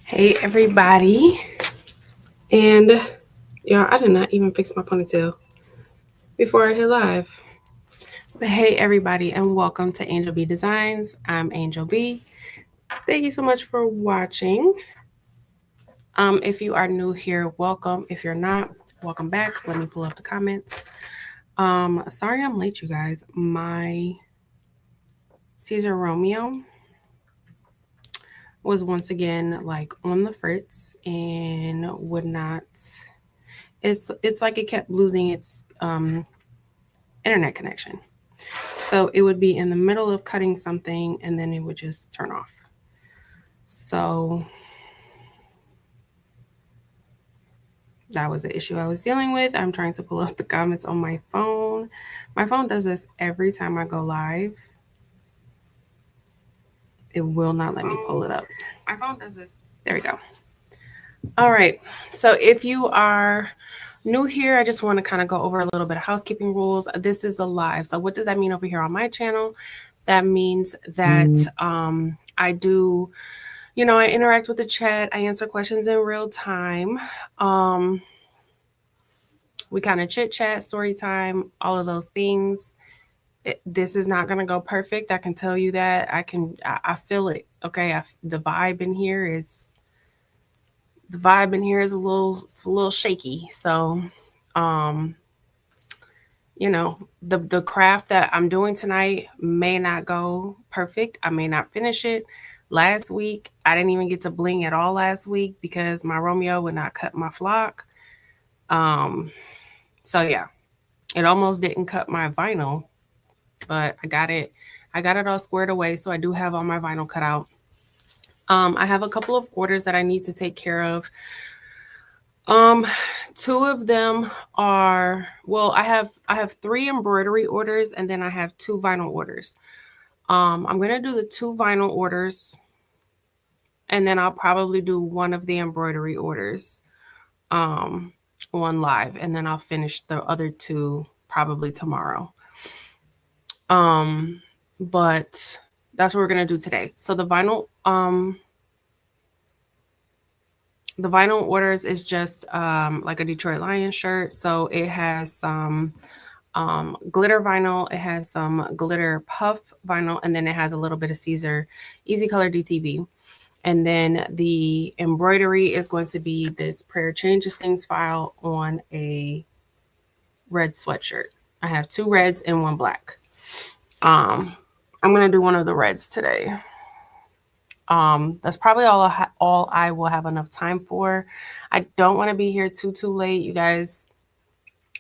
Hey everybody, and yeah, I did not even fix my ponytail before I hit live. But hey everybody, and welcome to Angel B Designs. I'm Angel B. Thank you so much for watching. If you are new here, welcome. If you're not, welcome back. Let me pull up the comments. Sorry I'm late, you guys. My Siser Romeo was once again like on the fritz and would not. It's like it kept losing its internet connection. So it would be in the middle of cutting something and then it would just turn off. So that was the issue I was dealing with. I'm trying to pull up the comments on my phone. My phone does this every time I go live. It will not let me pull it up. My phone does this. There we go. All right. So if you are new here, I just want to kind of go over a little bit of housekeeping rules. This is a live. So what does that mean over here on my channel? That means that I do, I interact with the chat. I answer questions in real time. We kind of chit chat, story time, all of those things. This is not going to go perfect. I can tell you that. I feel it. Okay. The vibe in here is a little shaky. So, the craft that I'm doing tonight may not go perfect. I may not finish it. Last week, I didn't even get to bling at all last week because my Romeo would not cut my flock. So yeah, it almost didn't cut my vinyl, but I got it all squared away. So I do have all my vinyl cut out. I have a couple of orders that I need to take care of. Two of them are, well, I have 3 embroidery orders and then I have 2 vinyl orders. I'm going to do the 2 vinyl orders and then I'll probably do one of the embroidery orders on live, and then I'll finish the other 2 probably tomorrow. But that's what we're going to do today. So the vinyl orders is just like a Detroit Lions shirt. So it has some glitter vinyl, it has some glitter puff vinyl, and then it has a little bit of Siser Easy Color DTV. And then the embroidery is going to be this Prayer Changes Things file on a red sweatshirt. I have 2 reds and 1 black. I'm going to do one of the reds today. That's probably all I will have enough time for. I don't want to be here too late, you guys.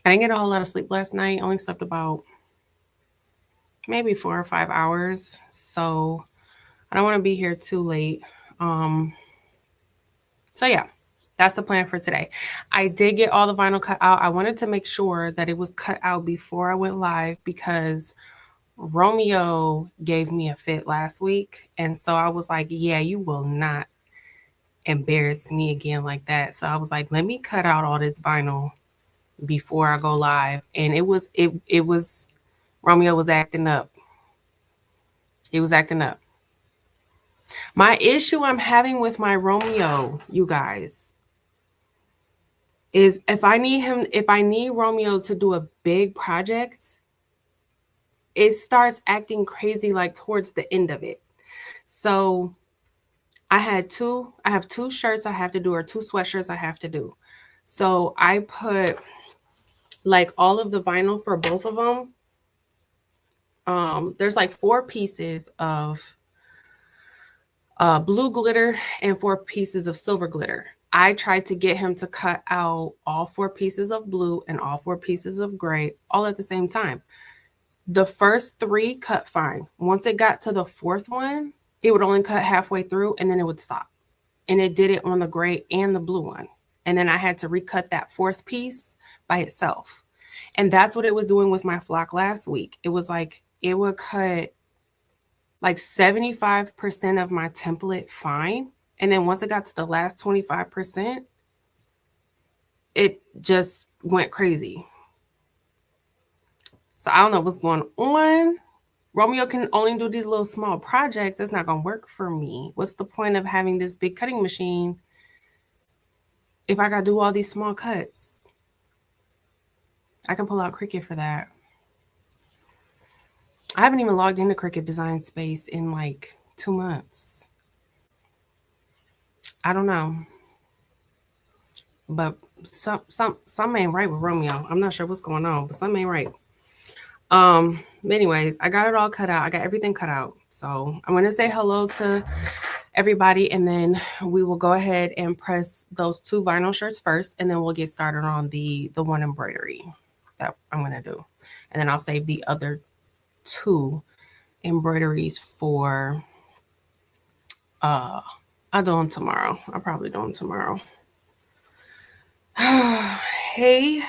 I didn't get a whole lot of sleep last night. I only slept about maybe 4 or 5 hours. So I don't want to be here too late. So yeah, that's the plan for today. I did get all the vinyl cut out. I wanted to make sure that it was cut out before I went live because Romeo gave me a fit last week. And so I was like, yeah, you will not embarrass me again like that. So I was like, let me cut out all this vinyl before I go live. And it was Romeo was acting up. He was acting up. My issue I'm having with my Romeo, you guys, is if I need Romeo to do a big project, it starts acting crazy like towards the end of it. So I have 2 shirts I have to do, or 2 sweatshirts I have to do. So I put like all of the vinyl for both of them. There's like 4 pieces of blue glitter and 4 pieces of silver glitter. I tried to get him to cut out all 4 pieces of blue and all 4 pieces of gray all at the same time. The first 3 cut fine. Once it got to the 4th one, it would only cut halfway through and then it would stop. And it did it on the gray and the blue one. And then I had to recut that 4th piece by itself. And that's what it was doing with my flock last week. It was like, it would cut like 75% of my template fine. And then once it got to the last 25%, it just went crazy. So I don't know what's going on. Romeo can only do these little small projects. It's not going to work for me. What's the point of having this big cutting machine if I got to do all these small cuts? I can pull out Cricut for that. I haven't even logged into Cricut Design Space in like 2 months. I don't know. But some ain't right with Romeo. I'm not sure what's going on, but some ain't right. Anyways, I got it all cut out. I got everything cut out. So I'm gonna say hello to everybody, and then we will go ahead and press those 2 vinyl shirts first, and then we'll get started on the one embroidery that I'm gonna do. And then I'll save the other 2 embroideries for I'll do them tomorrow. I'll probably do them tomorrow. Hey,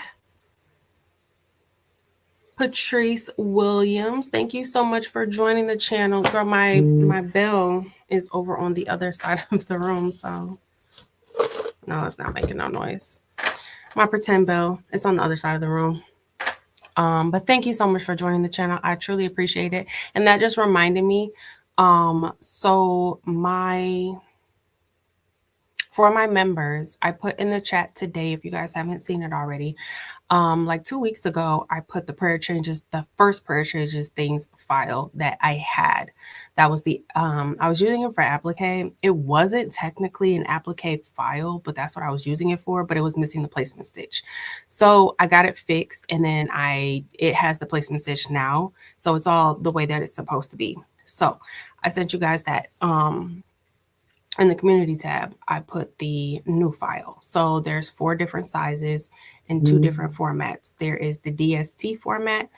Patrice Williams, thank you so much for joining the channel. Girl, my bell is over on the other side of the room, so no, it's not making no noise. My pretend bell, it's on the other side of the room. But thank you so much for joining the channel. I truly appreciate it. And that just reminded me, so for my members, I put in the chat today, if you guys haven't seen it already, like 2 weeks ago, I put the prayer changes, the first prayer changes things file that I had. That was the, I was using it for applique. It wasn't technically an applique file, but that's what I was using it for, but it was missing the placement stitch. So I got it fixed, and then it has the placement stitch now. So it's all the way that it's supposed to be. So I sent you guys that, in the community tab, I put the new file. So there's 4 different sizes and 2 different formats. There is the DST format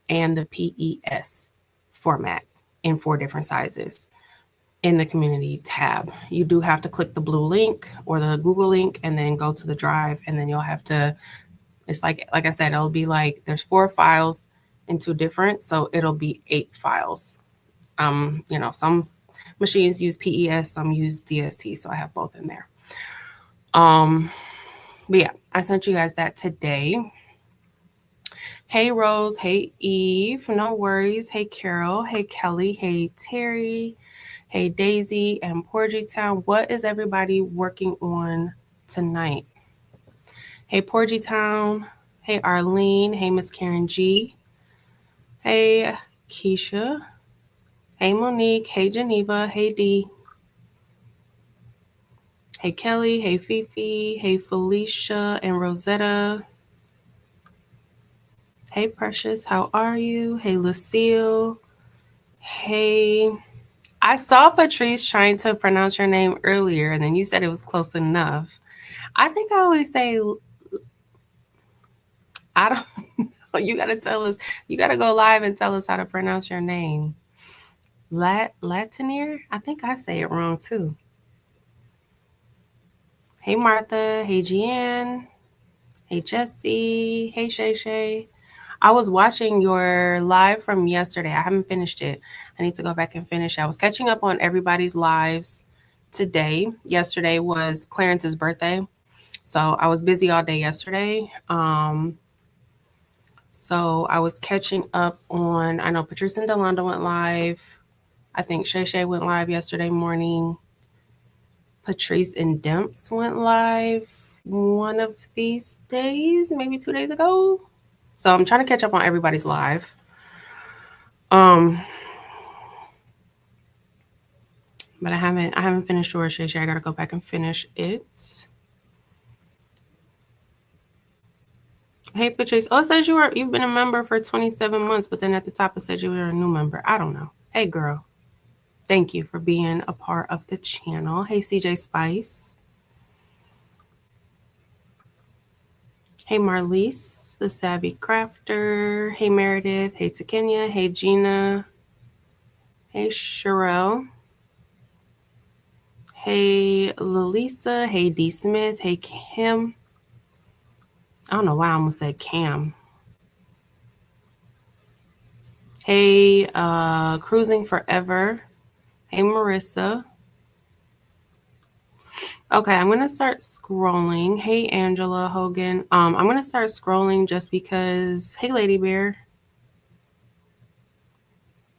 and the PES format in 4 different sizes in the community tab. You do have to click the blue link or the Google link and then go to the drive, and then you'll have to, it's like I said, it'll be like there's 4 files in 2 different, so it'll be 8 files. You know, some machines use PES, some use DST, so I have both in there. But yeah, I sent you guys that today. Hey Rose, hey Eve, no worries. Hey Carol, hey Kelly, hey Terry, hey Daisy, and Porgy Town. What is everybody working on tonight? Hey Porgy Town, hey Arlene, hey Miss Karen G, hey Keisha, hey Monique, hey Geneva, hey Dee. Hey Kelly, hey Fifi, hey Felicia and Rosetta. Hey Precious, how are you? Hey Lucille. Hey, I saw Patrice trying to pronounce your name earlier, and then you said it was close enough. I think I always say, I don't know. You gotta tell us, you gotta go live and tell us how to pronounce your name. Latinier? I think I say it wrong too. Hey Martha, hey Jeanne, hey Jessie, hey Shay Shay. I was watching your live from yesterday. I haven't finished it. I need to go back and finish. I was catching up on everybody's lives today. Yesterday was Clarence's birthday, so I was busy all day yesterday. So I was catching up on, I know Patrice and Delonda went live. I think Shay Shay went live yesterday morning. Patrice and Demps went live one of these days, maybe 2 days ago. So I'm trying to catch up on everybody's live. But I haven't finished yours, Shay Shay. I gotta go back and finish it. Hey Patrice. Oh, it says you've been a member for 27 months, but then at the top it says you were a new member. I don't know. Hey girl. Thank you for being a part of the channel. Hey CJ Spice. Hey Marlise, the Savvy Crafter. Hey Meredith. Hey Takenya. Hey Gina. Hey Sherelle. Hey Lalisa. Hey D Smith. Hey Kim. I don't know why I almost said Cam. Hey Cruising Forever. Hey Marissa. Okay, I'm gonna start scrolling. Hey Angela Hogan. I'm gonna start scrolling just because. Hey Lady Bear.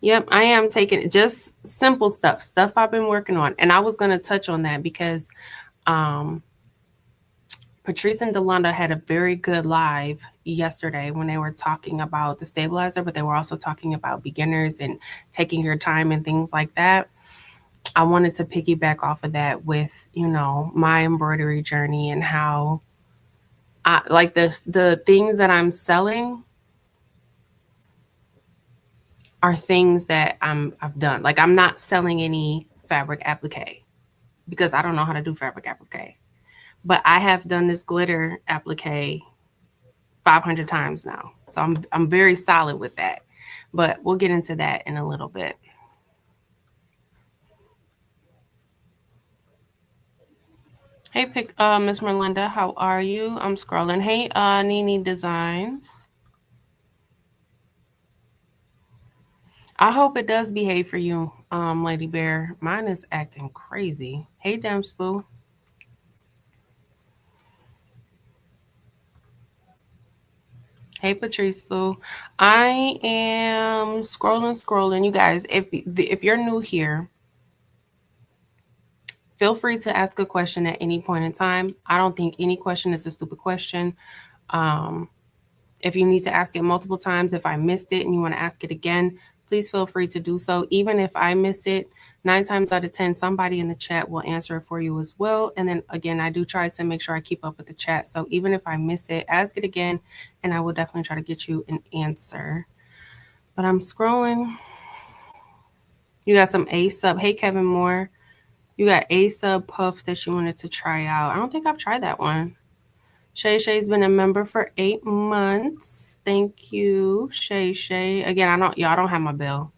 Yep, I am taking just simple stuff I've been working on. And I was going to touch on that because um, Patrice and Delonda had a very good live yesterday when they were talking about the stabilizer, but they were also talking about beginners and taking your time and things like that. I wanted to piggyback off of that with, my embroidery journey and how I like the things that I'm selling are things that I've done. Like I'm not selling any fabric applique because I don't know how to do fabric applique. But I have done this glitter applique 500 times now. So I'm very solid with that. But we'll get into that in a little bit. Hey, Miss Merlinda, how are you? I'm scrolling. Hey, Nini Designs. I hope it does behave for you, Lady Bear. Mine is acting crazy. Hey, Damn Spoo. Hey, Patrice Spoo. I am scrolling. You guys, if you're new here, feel free to ask a question at any point in time. I don't think any question is a stupid question. Um, if you need to ask it multiple times, if I missed it and you want to ask it again, please feel free to do so. Even if I miss it, 9 times out of 10, somebody in the chat will answer it for you as well. And then again, I do try to make sure I keep up with the chat. So even if I miss it, ask it again, and I will definitely try to get you an answer. But I'm scrolling. You got some A sub. Hey, Kevin Moore. You got A sub puff that you wanted to try out. I don't think I've tried that one. Shay Shay's been a member for 8 months. Thank you, Shay Shay. Again, y'all don't have my bill.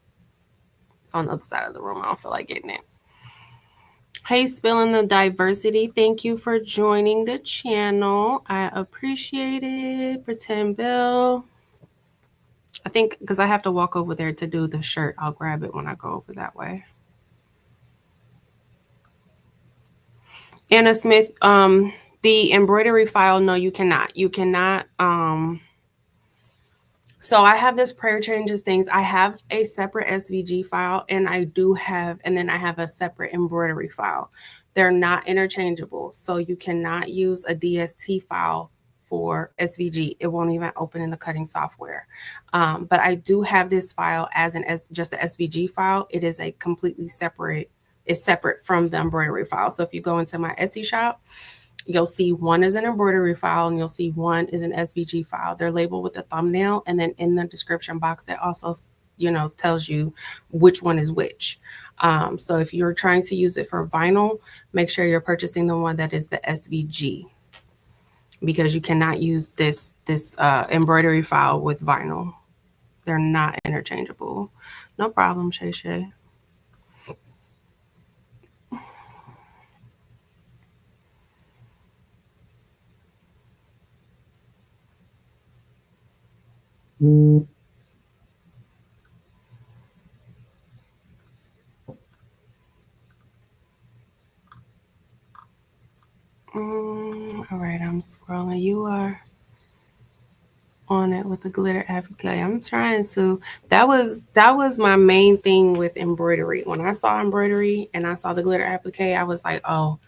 It's on the other side of the room. I don't feel like getting it. Hey, Spilling the Diversity. Thank you for joining the channel. I appreciate it. Pretend Bill. I think because I have to walk over there to do the shirt, I'll grab it when I go over that way. Anna Smith, the embroidery file, no, you cannot. You cannot. So I have this prayer changes things. I have a separate SVG file, and then I have a separate embroidery file. They're not interchangeable. So you cannot use a DST file for SVG. It won't even open in the cutting software. But I do have this file as just a SVG file. It is a completely separate. It's separate from the embroidery file. So if you go into my Etsy shop, you'll see one is an embroidery file and you'll see one is an SVG file. They're labeled with a thumbnail, and then in the description box that also tells you which one is which. So if you're trying to use it for vinyl, make sure you're purchasing the one that is the SVG, because you cannot use this embroidery file with vinyl. They're not interchangeable. No problem, Shay Shay. All right, I'm scrolling. You are on it with the glitter applique. I'm trying to. That was my main thing with embroidery. When I saw embroidery and I saw the glitter applique, I was like, oh,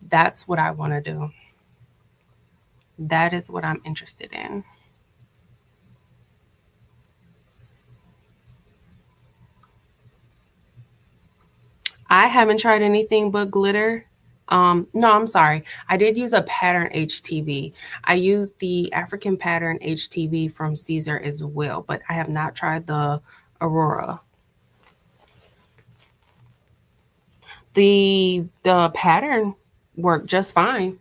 that's what I want to do. That is what I'm interested in. I haven't tried anything but glitter. No, I'm sorry. I did use a pattern HTV. I used the African pattern HTV from Siser as well, but I have not tried the Aurora. The pattern worked just fine.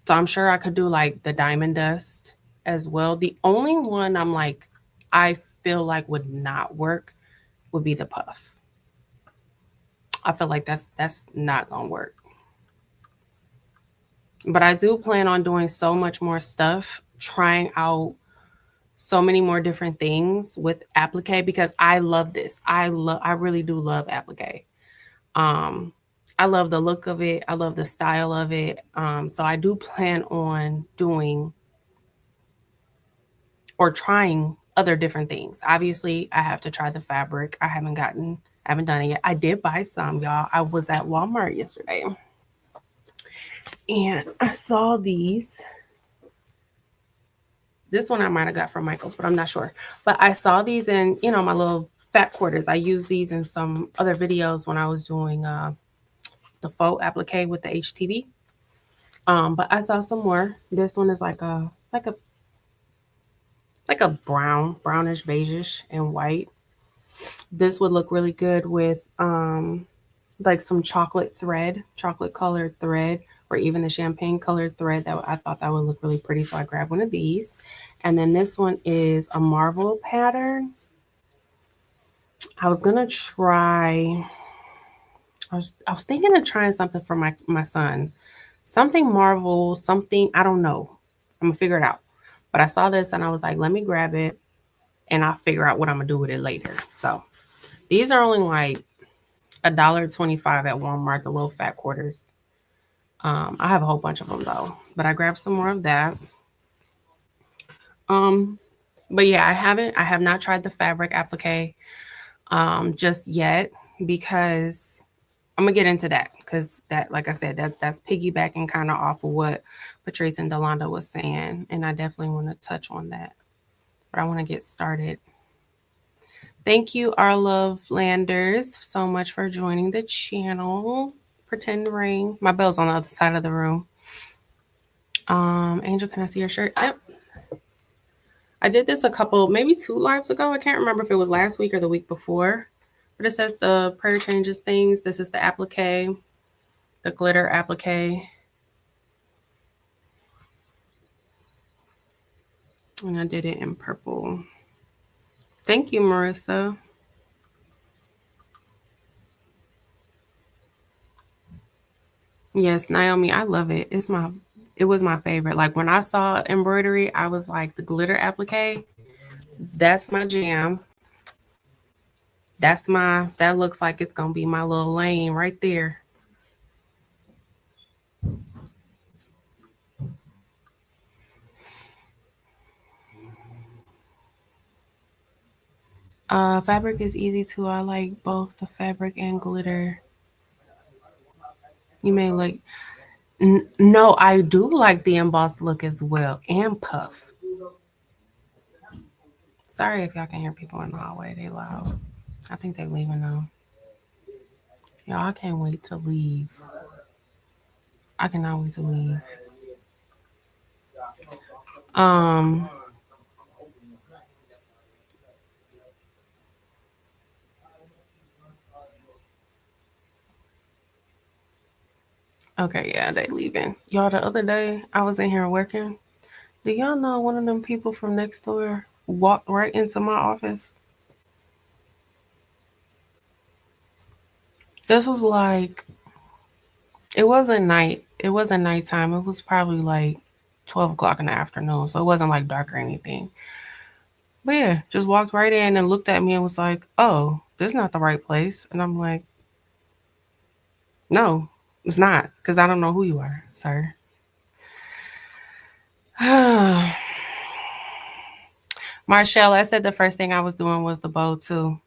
So I'm sure I could do like the diamond dust as well. The only one I feel like would not work would be the puff. I feel like that's not gonna work. But I do plan on doing so much more stuff, trying out so many more different things with applique, because I love this. I really do love applique. I love the look of it. I love the style of it. So I do plan on doing or trying other different things. Obviously, I have to try the fabric. I haven't done it yet. I did buy some, y'all. I was at Walmart yesterday and I saw these. This one I might have got from Michael's, but I'm not sure. But I saw these in, my little fat quarters. I used these in some other videos when I was doing the faux applique with the HTV. But I saw some more. This one is like a brownish, beigeish, and white. This would look really good with like some chocolate colored thread, or even the champagne colored thread. That I thought that would look really pretty, so I grabbed one of these. And then this one is a marble pattern. I was gonna try. I was thinking of trying something for my son, something marble, something I don't know. I'm gonna figure it out. But I saw this and I was like, let me grab it, and I'll figure out what I'm gonna do with it later. So these are only like $1.25 at Walmart, the little fat quarters. I have a whole bunch of them though, but I grabbed some more of that. Um, but yeah, I have not tried the fabric applique just yet, because I'm gonna get into that, because that, like I said, that's piggybacking kind of off of what Patrice and Delonda was saying, and I definitely want to touch on that. But I want to get started. Thank you, our love landers, so much for joining the channel. Pretend Rain. My bell's on the other side of the room. Angel, can I see your shirt? Yep. I did this a couple, maybe 2 lives ago. I can't remember if it was last week or the week before. But it says the prayer changes things. This is the applique, the glitter applique. And I did it in purple. Thank you, Marissa. Yes, Naomi, I love it. It was my favorite. Like when I saw embroidery, I was like, the glitter applique, that's my jam. That looks like it's gonna be my little lane right there. Fabric is easy too. I like both the fabric and glitter. You may like, no, I do like the embossed look as well, and puff. Sorry if y'all can hear people in the hallway. They loud. I think they leaving though. Y'all, I can't wait to leave. I cannot wait to leave. Um. Okay, yeah, they leaving. Y'all, the other day I was in here working. Do y'all know one of them people from next door walked right into my office? This was like, it wasn't night. It wasn't nighttime. It was probably like 12 o'clock in the afternoon. So it wasn't like dark or anything. But yeah, just walked right in and looked at me and was like, oh, this is not the right place. And I'm like, no, it's not. Because I don't know who you are, sir. Marshall, I said the first thing I was doing was the bow too.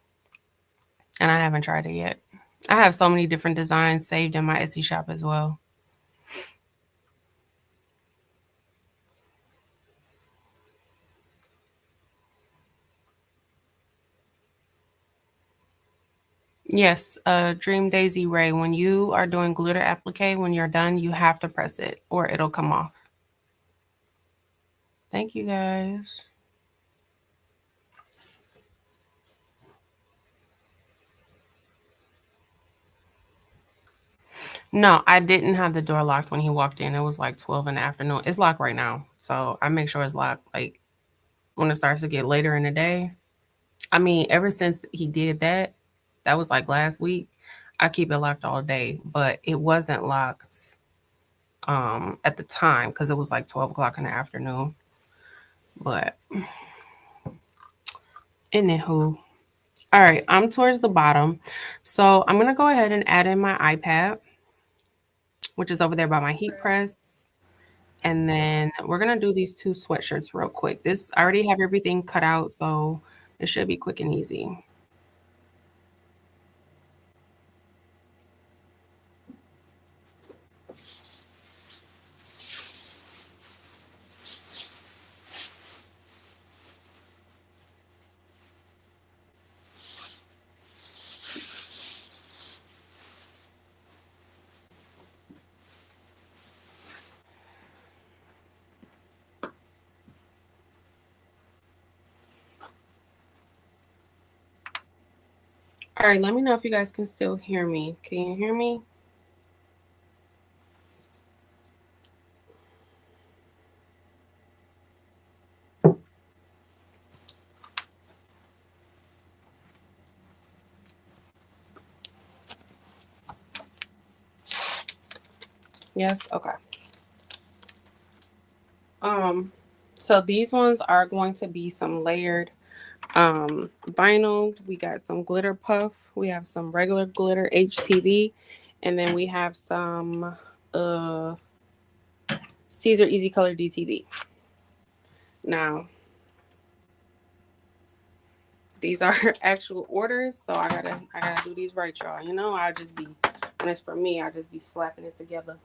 And I haven't tried it yet. I have so many different designs saved in my Etsy shop as well. Yes, Dream Daisy Ray. When you are doing glitter applique, when you're done, you have to press it or it'll come off. Thank you guys. No, I didn't have the door locked when he walked in. It was like 12 in the afternoon. It's locked right now. So I make sure it's locked like when it starts to get later in the day. I mean, ever since he did that, that was like last week, I keep it locked all day. But it wasn't locked at the time because it was like 12 o'clock in the afternoon. But anywho. All right, I'm towards the bottom. So I'm gonna go ahead and add in my iPad, which is over there by my heat press. And then we're gonna do these 2 sweatshirts real quick. This I already have everything cut out, so it should be quick and easy. All right, let me know if you guys can still hear me. Can you hear me? Yes? Okay. So these ones are going to be some layered vinyl. We got some glitter puff. We have some regular glitter HTV, and then we have some Siser Easy Color DTV. Now, these are actual orders, so I gotta do these right, y'all. You know, I just be when it's for me, I just be slapping it together.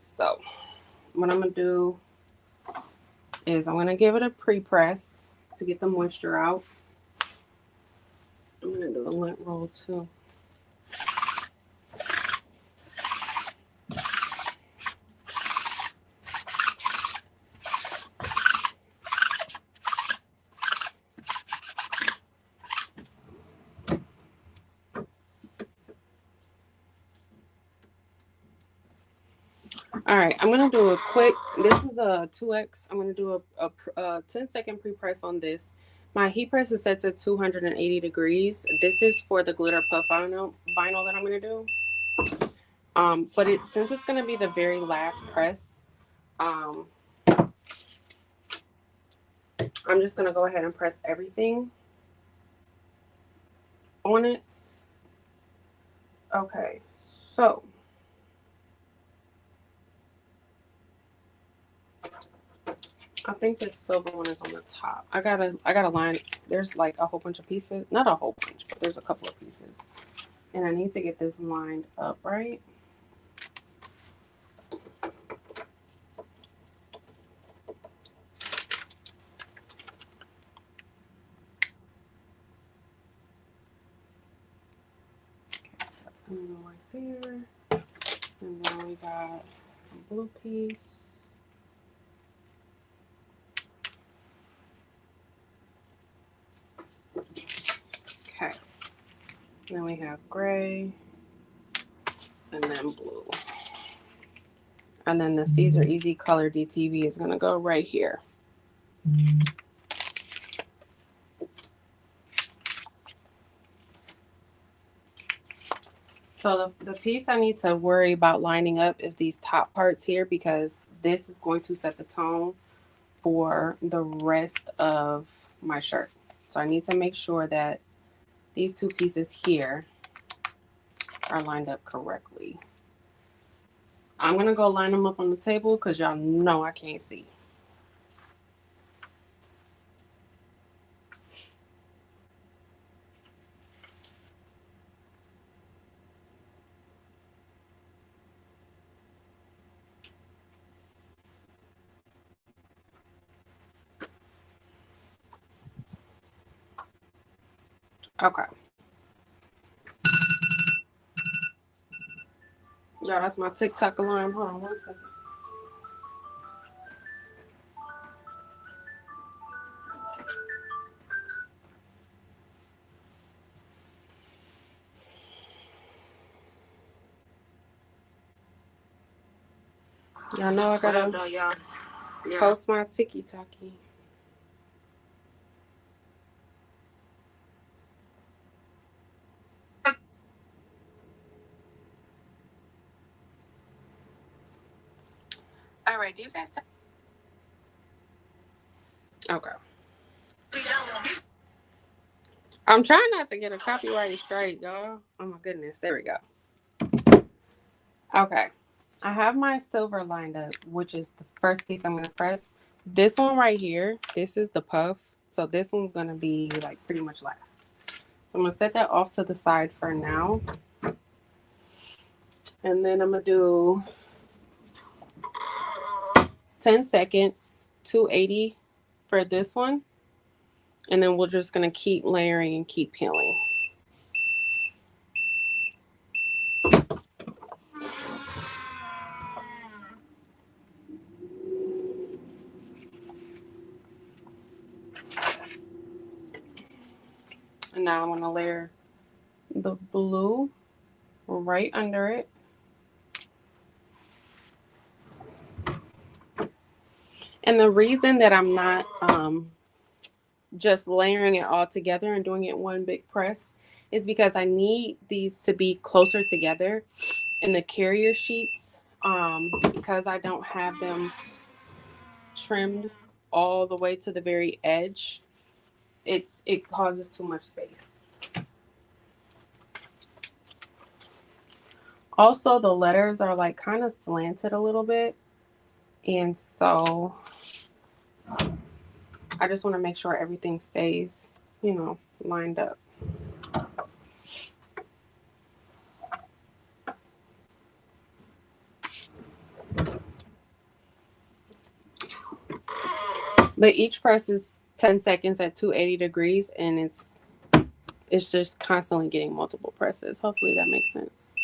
So what I'm gonna do is I'm gonna give it a pre-press to get the moisture out. I'm gonna do a lint roll too. All right, I'm gonna do a quick. This is a 2X. I'm gonna do a 10-second pre-press on this. My heat press is set to 280 degrees. This is for the glitter puff vinyl that I'm gonna do. But since it's gonna be the very last press, I'm just gonna go ahead and press everything on it. Okay, so I think this silver one is on the top. I gotta line. There's like a whole bunch of pieces. Not a whole bunch, but there's a couple of pieces. And I need to get this lined up, right? That's gonna go right there. And then we got a blue piece. Okay. Then we have gray. And then blue. And then the Siser Easy Color DTV is gonna go right here. So the piece I need to worry about lining up is these top parts here, because this is going to set the tone for the rest of my shirt. So I need to make sure that these two pieces here are lined up correctly. I'm going to go line them up on the table because y'all know I can't see. Okay. Y'all, that's my TikTok alarm. Hold on 1 second. Y'all know I gotta post my tiki-taki. All right, do you guys? Okay. I'm trying not to get a copyright straight, y'all. Oh my goodness, there we go. Okay, I have my silver lined up, which is the first piece I'm going to press. This one right here, this is the puff. So this one's going to be like pretty much last. So I'm going to set that off to the side for now. And then I'm going to do 10 seconds, 280 for this one. And then we're just going to keep layering and keep peeling. And now I'm going to layer the blue right under it. And the reason that I'm not just layering it all together and doing it one big press is because I need these to be closer together in the carrier sheets, because I don't have them trimmed all the way to the very edge. It causes too much space. Also, the letters are like kind of slanted a little bit, and so I just want to make sure everything stays, you know, lined up. But each press is 10 seconds at 280 degrees, and it's just constantly getting multiple presses. Hopefully that makes sense.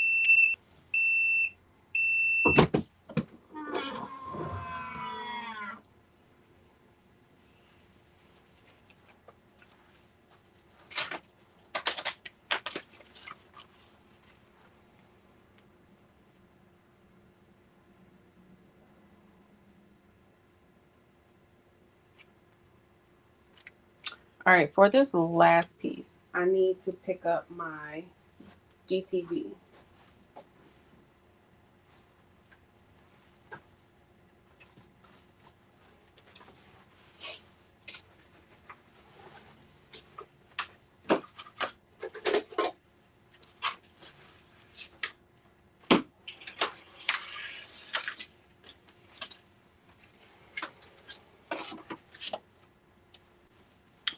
All right, for this last piece, I need to pick up my DTV.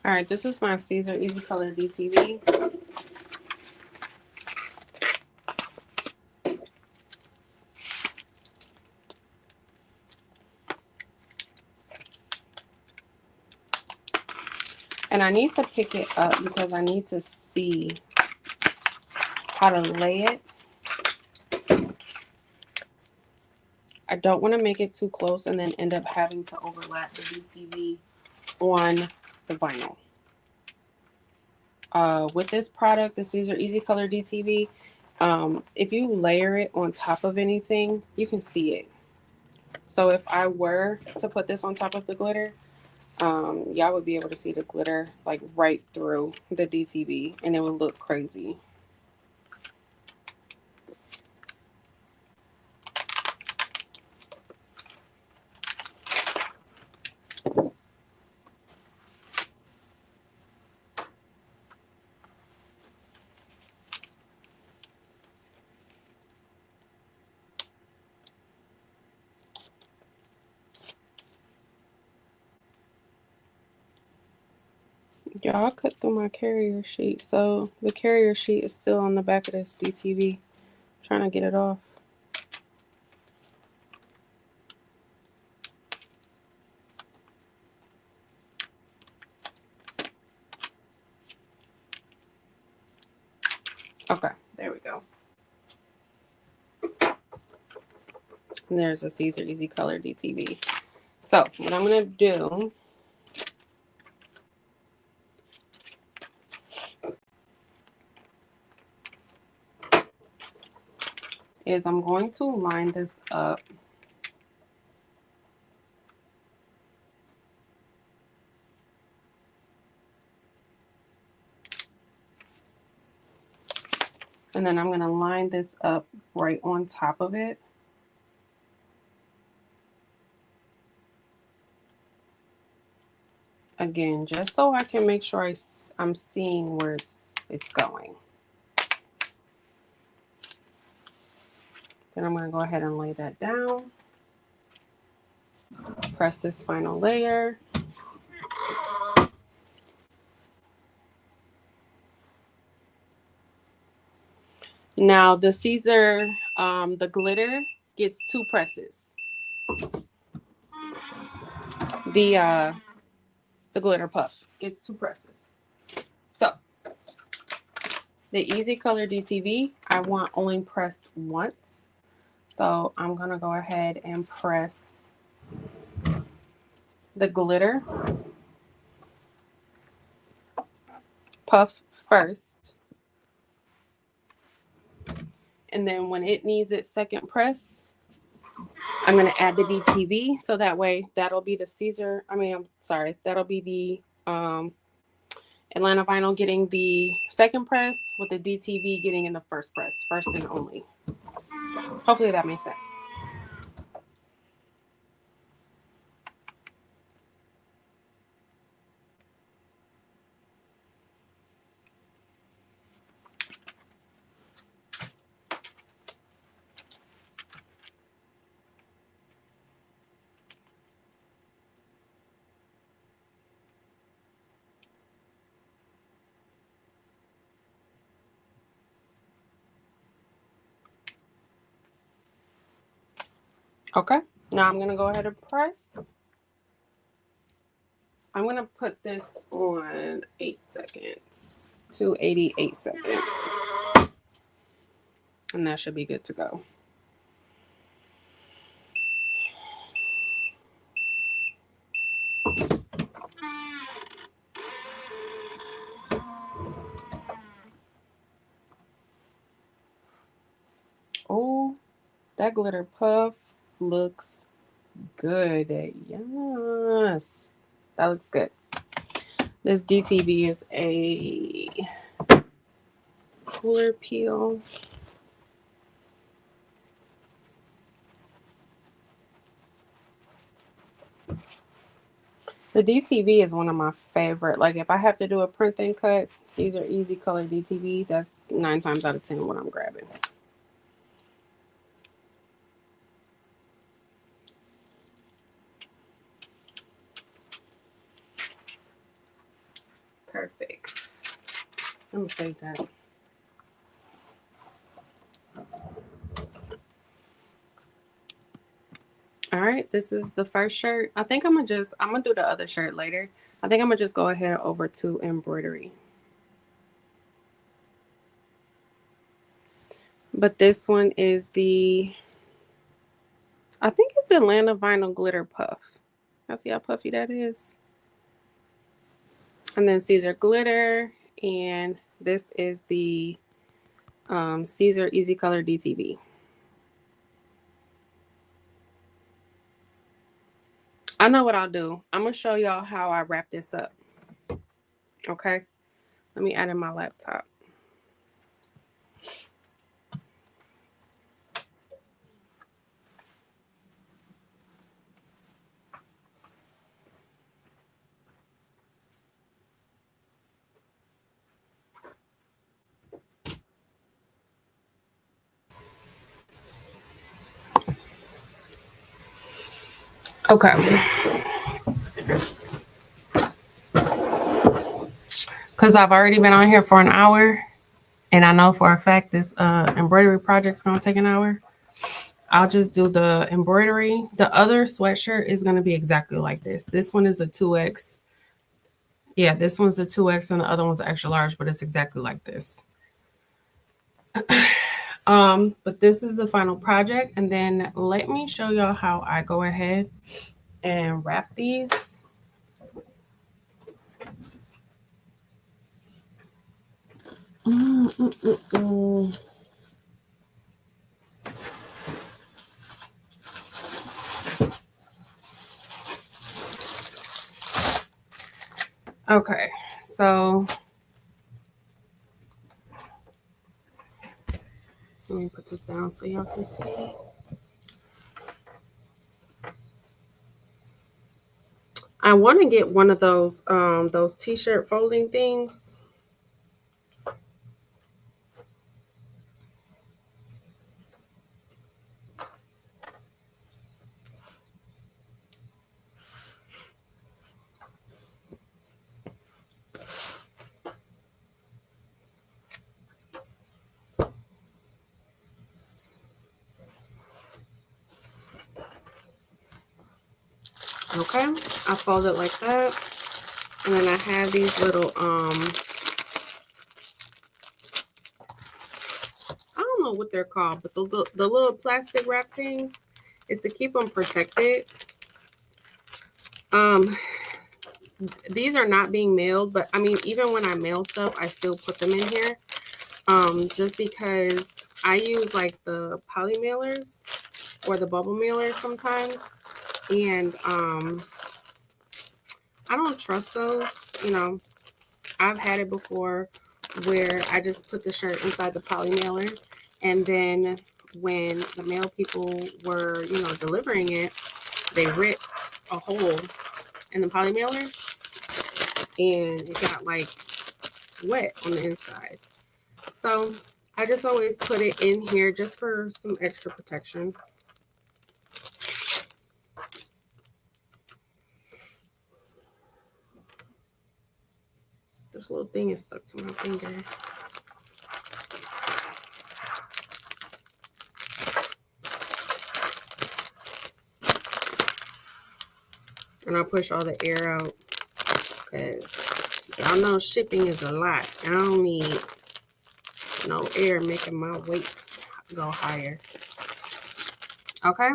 All right, this is my Siser Easy Color DTV. And I need to pick it up because I need to see how to lay it. I don't want to make it too close and then end up having to overlap the DTV on the vinyl. With this product, the Siser Easy Color DTV, if you layer it on top of anything, you can see it. So if I were to put this on top of the glitter, y'all would be able to see the glitter like right through the DTV, and it would look crazy. Y'all cut through my carrier sheet, so the carrier sheet is still on the back of this DTV. I'm trying to get it off. Okay, there we go. And there's a Siser Easy Color DTV. So what I'm gonna do is I'm going to line this up and then I'm gonna line this up right on top of it. Again, just so I can make sure I'm seeing where it's going. Then I'm going to go ahead and lay that down. Press this final layer. Now the Siser, the glitter gets 2 presses. The glitter puff gets 2 presses. So the Easy Color DTV, I want only pressed once. So I'm gonna go ahead and press the glitter puff first. And then when it needs its second press, I'm going to add the DTV. So that way that'll be the Siser. That'll be the Atlanta vinyl getting the second press with the DTV getting in the first press, first and only. Hopefully that makes sense. Okay, now I'm going to go ahead and press. I'm going to put this on 8 seconds, 288 seconds. And that should be good to go. Oh, that glitter puff looks good. Yes, that looks good. This DTV is a cooler peel. The DTV is one of my favorite. Like if I have to do a print and cut, Siser Easy Color DTV, that's 9 times out of 10 what I'm grabbing. Perfect. I'm gonna save that. All right, this is the first shirt. I think I'm gonna do the other shirt later. I think I'm gonna just go ahead over to embroidery. But this one is I think it's Atlanta Vinyl Glitter Puff. I see how puffy that is. And then Siser Glitter, and this is the Siser Easy Color DTV. I know what I'll do. I'm gonna show y'all how I wrap this up. Okay, let me add in my laptop. Okay. Because I've already been on here for an hour, and I know for a fact this embroidery project's going to take an hour. I'll just do the embroidery. The other sweatshirt is going to be exactly like this. This one is a 2X. Yeah, this one's a 2X and the other one's extra large, but it's exactly like this. But this is the final project. And then let me show y'all how I go ahead and wrap these. Okay, so let me put this down so y'all can see. I want to get one of those t-shirt folding things. Okay, I fold it like that. And then I have these little, I don't know what they're called, but the little plastic wrap things is to keep them protected. These are not being mailed, but I mean, even when I mail stuff, I still put them in here. Just because I use like the poly mailers or the bubble mailers sometimes. And I don't trust those. You know, I've had it before where I just put the shirt inside the poly mailer, and then when the mail people were, you know, delivering it, they ripped a hole in the poly mailer and it got like wet on the inside. So I just always put it in here just for some extra protection. This little thing is stuck to my finger. And I push all the air out because y'all know shipping is a lot. I don't need no air making my weight go higher. Okay.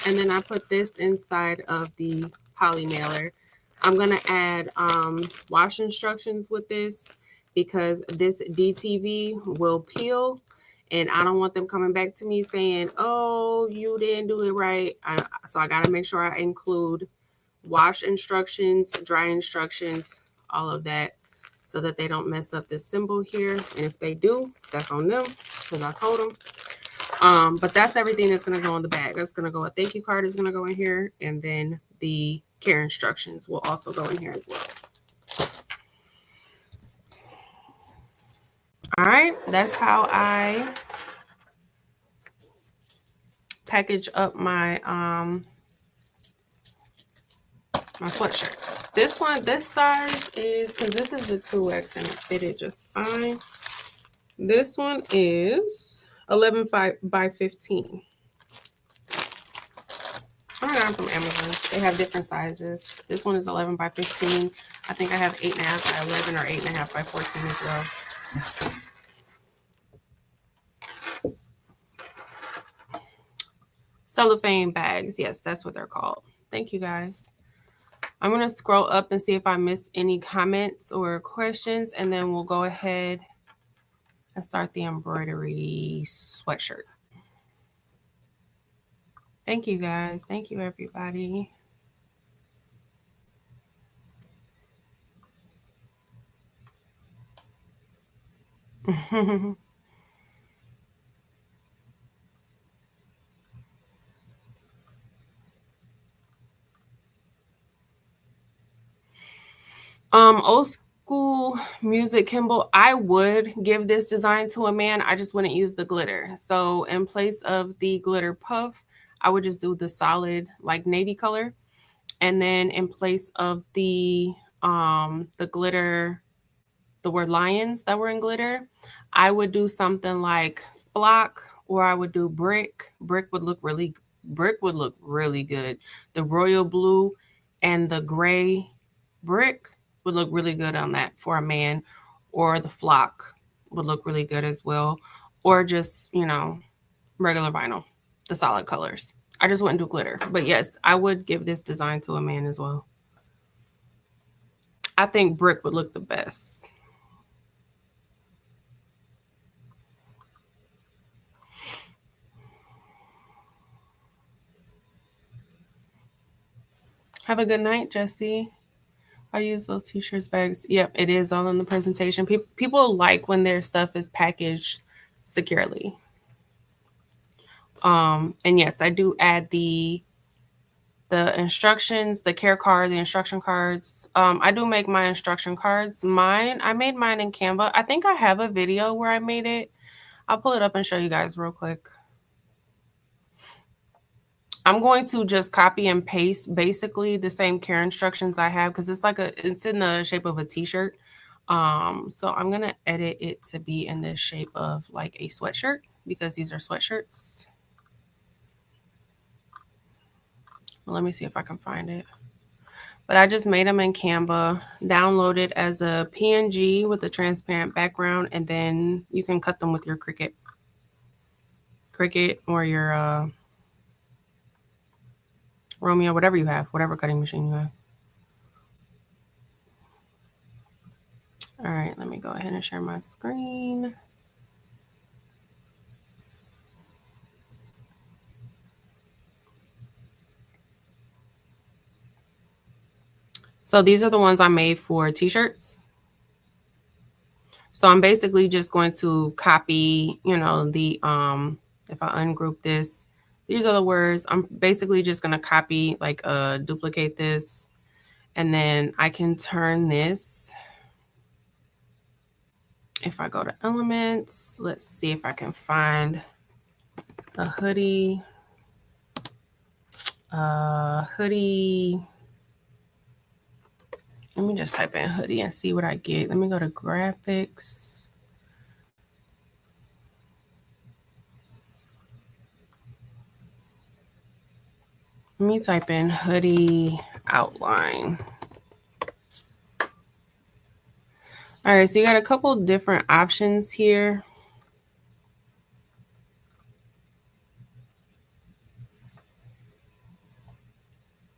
And then I put this inside of the poly mailer. I'm going to add wash instructions with this because this DTV will peel. And I don't want them coming back to me saying, oh, you didn't do it right. So I got to make sure I include wash instructions, dry instructions, all of that, so that they don't mess up this symbol here. And if they do, that's on them because I told them. But that's everything that's going to go in the bag. That's going to go, a thank you card is going to go in here. And then the care instructions will also go in here as well. All right. That's how I package up my, my sweatshirts. This one, this size is, because this is the 2X and it fitted just fine. This one is 11 by 15. I got them from Amazon. They have different sizes. This one is 11 by 15. I think I have 8.5 by 11 or 8.5 by 14 as well. Cellophane bags. Yes, that's what they're called. Thank you, guys. I'm going to scroll up and see if I missed any comments or questions, and then we'll go ahead and start the embroidery sweatshirt. Thank you, guys. Thank you, everybody. Old school music, Kimball, I would give this design to a man. I just wouldn't use the glitter. So in place of the glitter puff, I would just do the solid like navy color. And then in place of the glitter, the word lions that were in glitter, I would do something like block, or I would do brick. Brick would look really good. The royal blue and the gray brick would look really good on that for a man, or the flock would look really good as well, or just, you know, regular vinyl, the solid colors. I just wouldn't do glitter, but yes, I would give this design to a man as well. I think brick would look the best. Have a good night, Jesse. I use those t-shirts, bags. Yep, it is all in the presentation. People like when their stuff is packaged securely. And yes, I do add the instructions, the care card, the instruction cards. I do make my instruction cards. I made mine in Canva. I think I have a video where I made it. I'll pull it up and show you guys real quick. I'm going to just copy and paste basically the same care instructions I have, because it's in the shape of a t-shirt. So I'm going to edit it to be in the shape of like a sweatshirt, because these are sweatshirts. Let me see if I can find it. But I just made them in Canva, downloaded as a PNG with a transparent background, and then you can cut them with your Cricut or your Romeo, whatever you have, whatever cutting machine you have. All right, let me go ahead and share my screen. So these are the ones I made for t-shirts. So I'm basically just going to copy, you know, the, if I ungroup this, these are the words. I'm basically just going to copy, like, duplicate this, and then I can turn this. If I go to elements, let's see if I can find a hoodie. Hoodie. Let me just type in hoodie and see what I get. Let me go to graphics. Let me type in hoodie outline. All right, so you got a couple different options here.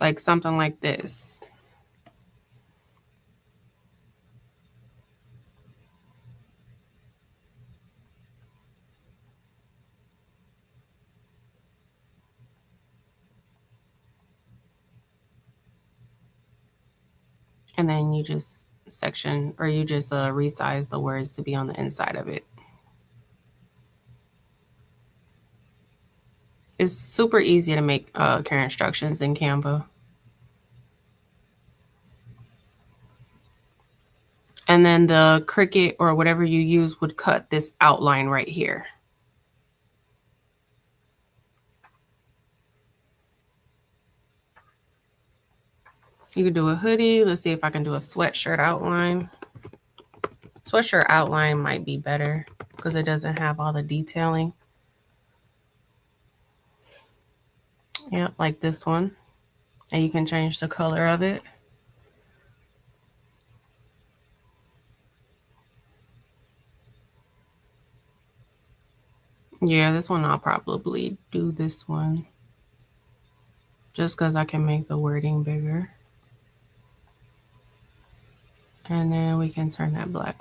Like something like this. And then you just section, or you just resize the words to be on the inside of it. It's super easy to make care instructions in Canva. And then the Cricut or whatever you use would cut this outline right here. You could do a hoodie. Let's see if I can do a sweatshirt outline. Sweatshirt outline might be better because it doesn't have all the detailing. Yeah, like this one. And you can change the color of it. Yeah, this one I'll probably do this one. Just because I can make the wording bigger. And then we can turn that black.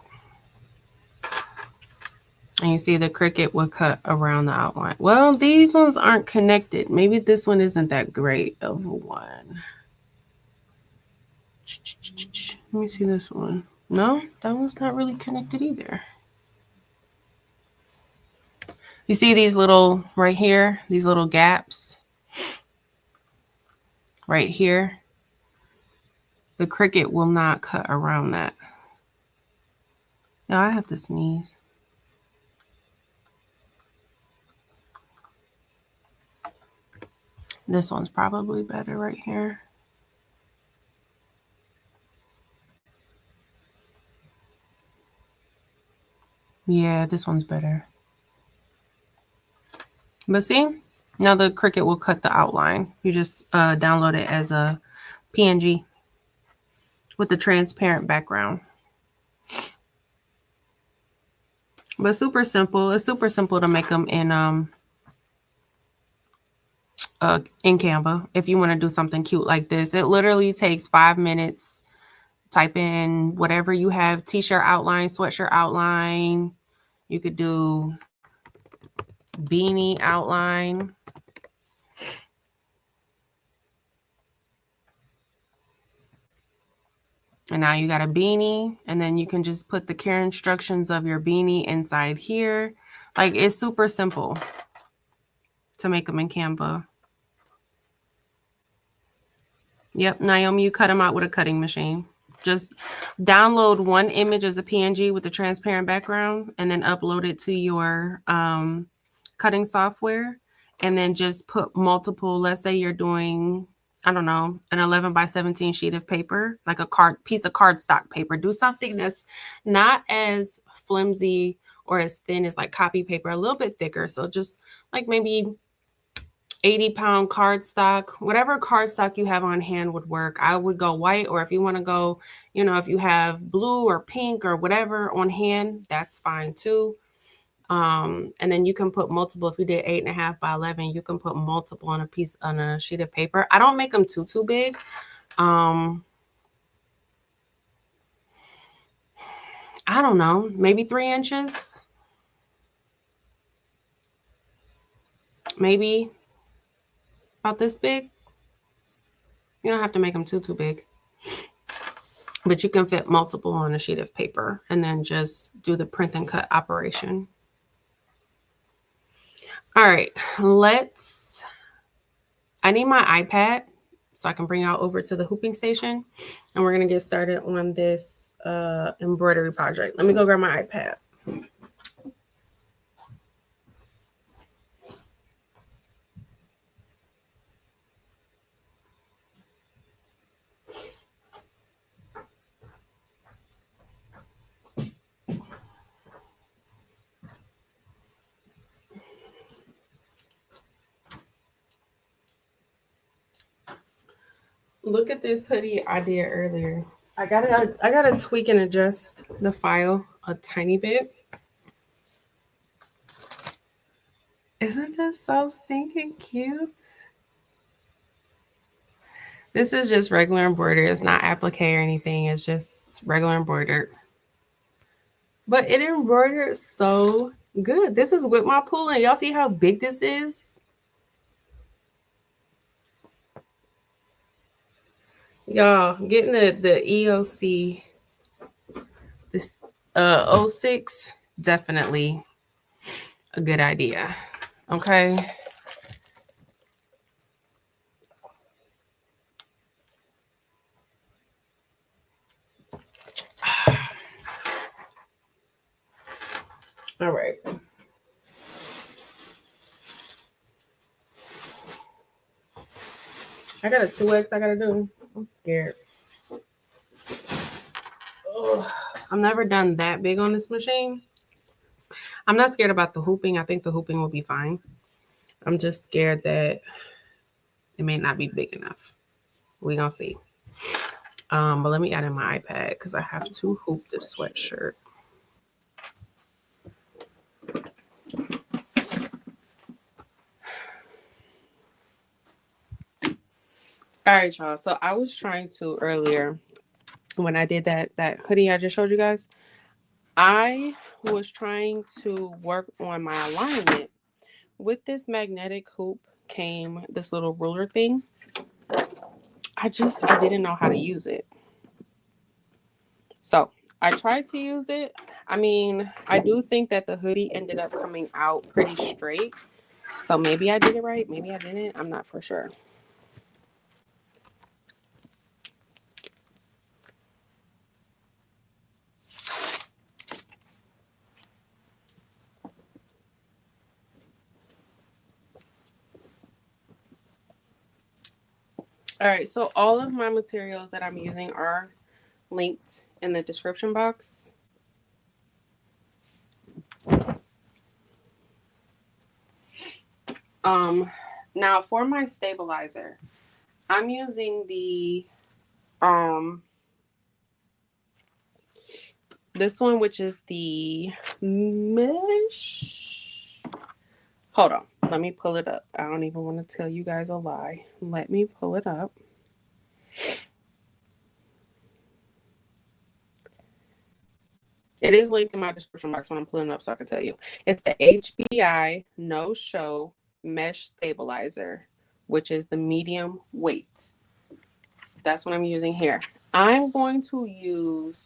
And you see the Cricut will cut around the outline. Well, these ones aren't connected. Maybe this one isn't that great of one. Let me see this one. No, that one's not really connected either. You see these little, right here, these little gaps? Right here? The Cricut will not cut around that. Now I have to sneeze. This one's probably better right here. Yeah, this one's better. But see, now the Cricut will cut the outline. You just download it as a PNG with the transparent background. But super simple. It's super simple to make them in Canva. If you want to do something cute like this, it literally takes 5 minutes. Type in whatever you have, t-shirt outline, sweatshirt outline. You could do beanie outline. And now you got a beanie, and then you can just put the care instructions of your beanie inside here. Like, it's super simple to make them in Canva. Yep, Naomi, you cut them out with a cutting machine. Just download one image as a PNG with a transparent background and then upload it to your cutting software. And then just put multiple, let's say you're doing, I don't know, an 11 by 17 sheet of paper, like a piece of cardstock paper. Do something that's not as flimsy or as thin as like copy paper, a little bit thicker. So just like maybe 80-pound cardstock, whatever cardstock you have on hand would work. I would go white, or if you want to go, you know, if you have blue or pink or whatever on hand, that's fine too. And then you can put multiple. If you did 8.5 by 11, you can put multiple on a sheet of paper. I don't make them too big. I don't know, maybe 3 inches, maybe about this big. You don't have to make them too big, but you can fit multiple on a sheet of paper and then just do the print and cut operation. All right, I need my iPad so I can bring y'all over to the hooping station, and we're gonna get started on this embroidery project. Let me go grab my iPad. Look at this hoodie I did earlier. I gotta tweak and adjust the file a tiny bit. Isn't this so stinking cute? This is just regular embroidery. It's not applique or anything. It's just regular embroidered. But it embroidered so good. This is with my pulling. Y'all see how big this is? Y'all, getting the EOC, this 06, definitely a good idea. Okay. All right. I got a 2X I gotta do. I'm scared. Ugh. I've never done that big on this machine. I'm not scared about the hooping. I think the hooping will be fine. I'm just scared that it may not be big enough. We're gonna see. But let me add in my iPad because I have to hoop this sweatshirt. All right, y'all. So I was trying to earlier when I did that hoodie I just showed you guys. I was trying to work on my alignment. With this magnetic hoop came this little ruler thing. I didn't know how to use it. So I tried to use it. I mean, I do think that the hoodie ended up coming out pretty straight. So maybe I did it right. Maybe I didn't. I'm not for sure. All right, so all of my materials that I'm using are linked in the description box. Now for my stabilizer, I'm using the this one, which is the mesh. Hold on, let me pull it up. I don't even want to tell you guys a lie. Let me pull it up. It is linked in my description box when I'm pulling it up so I can tell you. It's the HBI No Show Mesh Stabilizer, which is the medium weight. That's what I'm using here. I'm going to use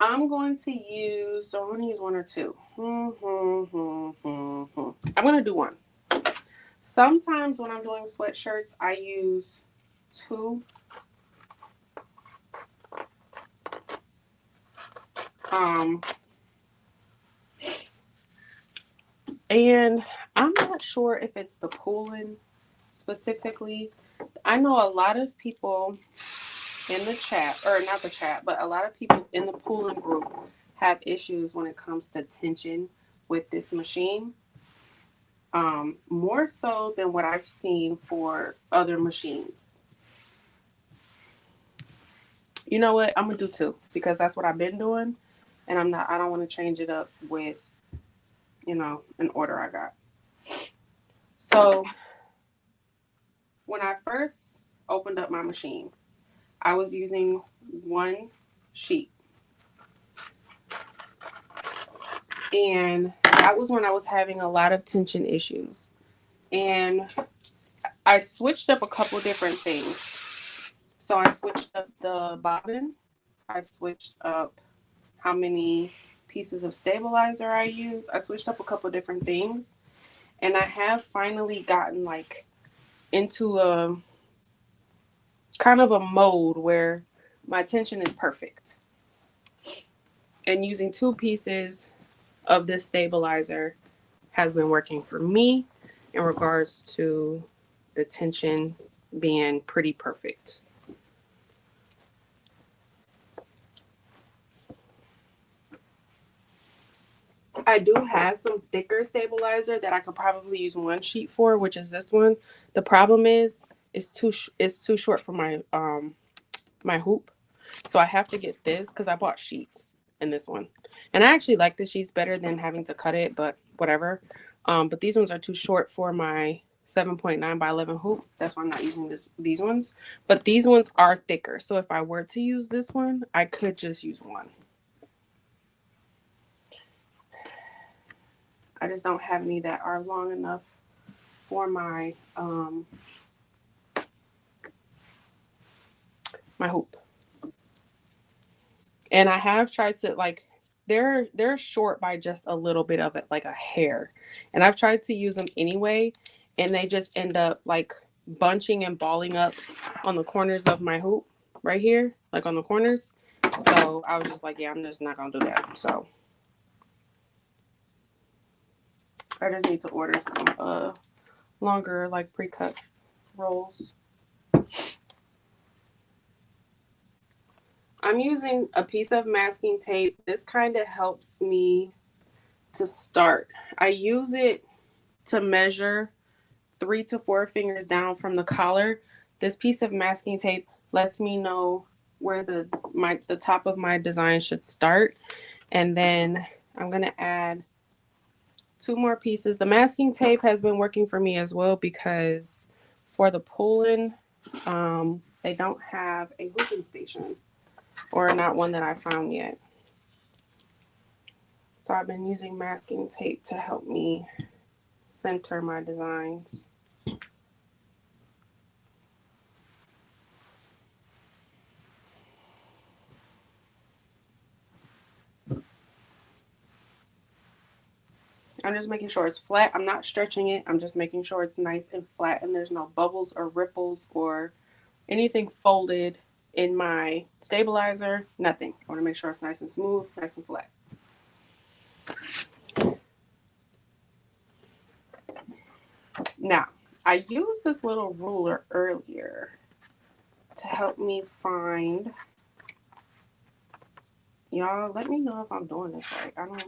I'm going to use one or two. I'm going to do one. Sometimes when I'm doing sweatshirts, I use two. And I'm not sure if it's the pulling specifically. I know a lot of people in the chat, or not the chat, but a lot of people in the pooling group have issues when it comes to tension with this machine. More so than what I've seen for other machines. You know what? I'm gonna do 2 because that's what I've been doing, and I don't want to change it up with, you know, an order I got. So when I first opened up my machine, I was using 1 sheet. And that was when I was having a lot of tension issues. And I switched up a couple different things. So I switched up the bobbin. I switched up how many pieces of stabilizer I use. I switched up a couple different things. And I have finally gotten like into a kind of a mode where my tension is perfect. And using 2 pieces of this stabilizer has been working for me in regards to the tension being pretty perfect. I do have some thicker stabilizer that I could probably use 1 sheet for, which is this one. The problem is it's too short for my my hoop. So I have to get this because I bought sheets in this one. And I actually like the sheets better than having to cut it, but whatever. But these ones are too short for my 7.9 by 11 hoop. That's why I'm not using these ones. But these ones are thicker. So if I were to use this one, I could just use 1. I just don't have any that are long enough for my my hoop. And I have tried to like they're short by just a little bit of it, like a hair. And I've tried to use them anyway, and they just end up like bunching and balling up on the corners of my hoop right here, like on the corners. So I was just like, yeah, I'm just not gonna do that. So I just need to order some longer like pre-cut rolls. I'm using a piece of masking tape. This kind of helps me to start. I use it to measure 3 to 4 fingers down from the collar. This piece of masking tape lets me know where the top of my design should start. And then I'm going to add 2 more pieces. The masking tape has been working for me as well because for the pull-in, they don't have a hooping station, or not one that I found yet. So I've been using masking tape to help me center my designs. I'm just making sure it's flat. I'm not stretching it. I'm just making sure it's nice and flat and there's no bubbles or ripples or anything folded in my stabilizer. Nothing. I want to make sure it's nice and smooth, nice and flat. Now, I used this little ruler earlier to help me find. Y'all, let me know if I'm doing this right. I don't.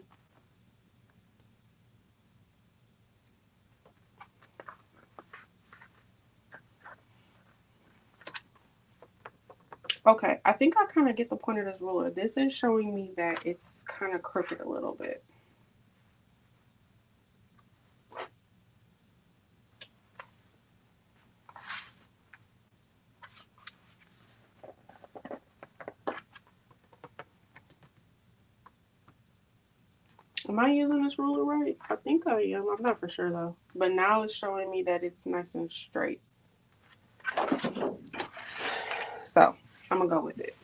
Okay, I think I kind of get the point of this ruler. This is showing me that it's kind of crooked a little bit. Am I using this ruler right? I think I am. I'm not for sure though. But now it's showing me that it's nice and straight. So I'm gonna go with it.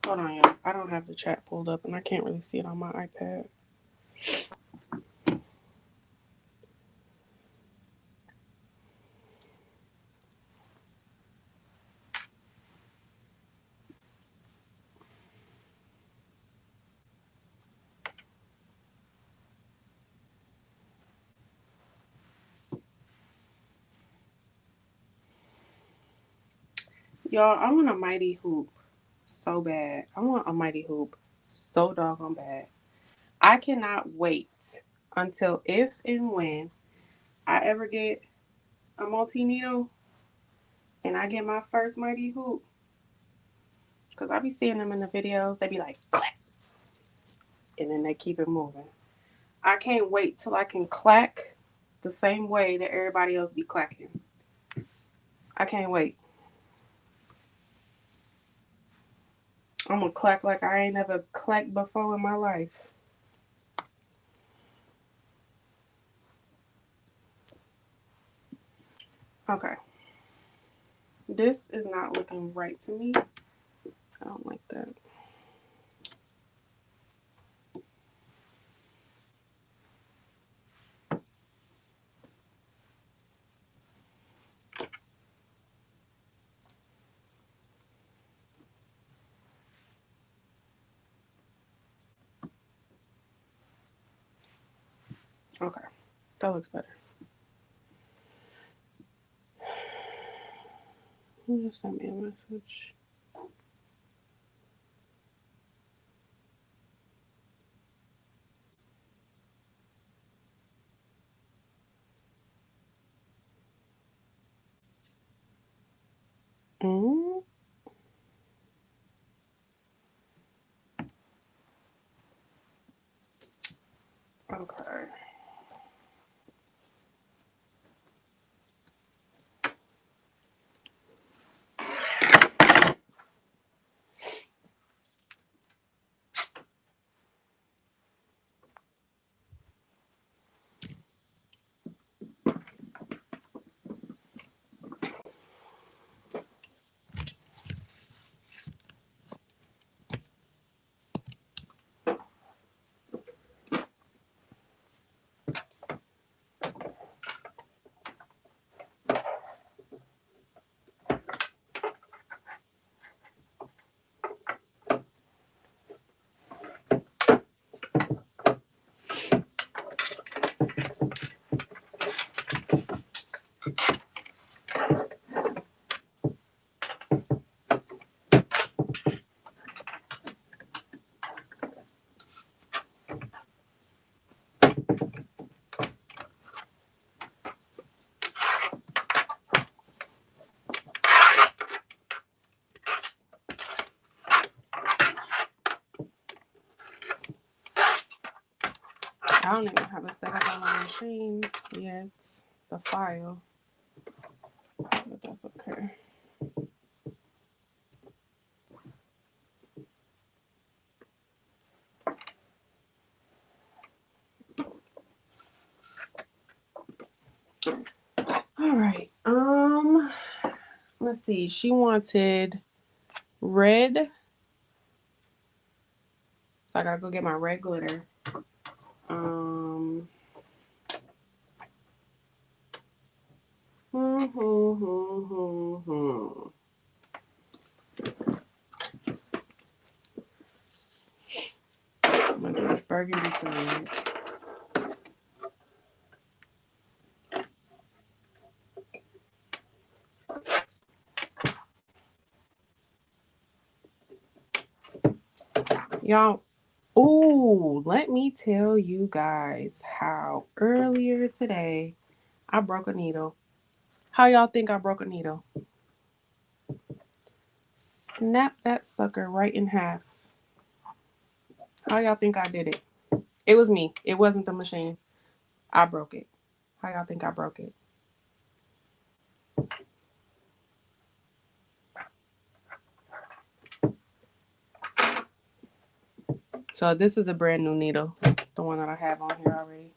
Hold on, y'all. I don't have the chat pulled up and I can't really see it on my iPad. Y'all, I want a mighty hoop so bad. I want a mighty hoop so doggone bad. I cannot wait until if and when I ever get a multi-needle and I get my first mighty hoop. Because I be seeing them in the videos. They be like, clack. And then they keep it moving. I can't wait till I can clack the same way that everybody else be clacking. I can't wait. I'm gonna clack like I ain't never clacked before in my life. Okay. This is not looking right to me. I don't like that. Okay. That looks better. Who just sent me a message? Mm? Okay. I don't even have it set up on my machine yet. The file. But that's okay. All right. Let's see. She wanted red. So I gotta go get my red glitter. I'm gonna do this burgundy tonight. Y'all, ooh, let me tell you guys how earlier today I broke a needle. How y'all think I broke a needle? Snap that sucker right in half. How y'all think I did it? It was me. It wasn't the machine. I broke it. How y'all think I broke it? So this is a brand new needle. The one that I have on here already.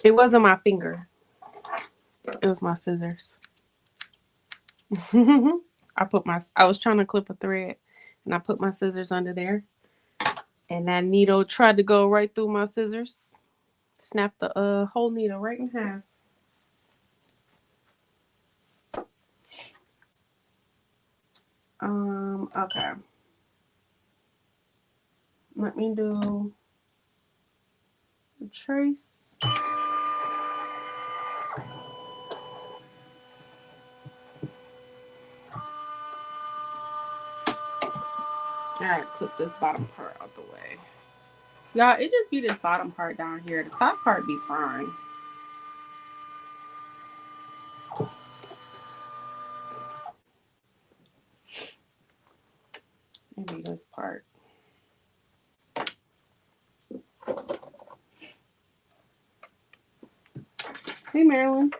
It wasn't my finger. It was my scissors. I was trying to clip a thread and I put my scissors under there. And that needle tried to go right through my scissors. Snapped the whole needle right in half. Okay. Let me do a trace. Alright, put this bottom part out the way. Y'all, it just be this bottom part down here. The top part be fine. Maybe this part. Hey, Marilyn.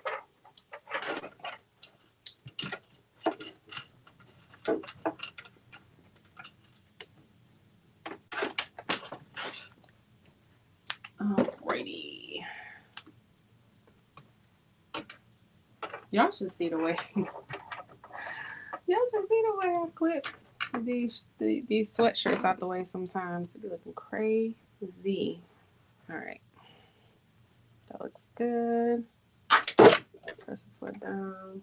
Alrighty. Y'all should see the way. Y'all should see the way I clip these sweatshirts out the way sometimes. It be looking crazy. Alright. That looks good. Press the foot down.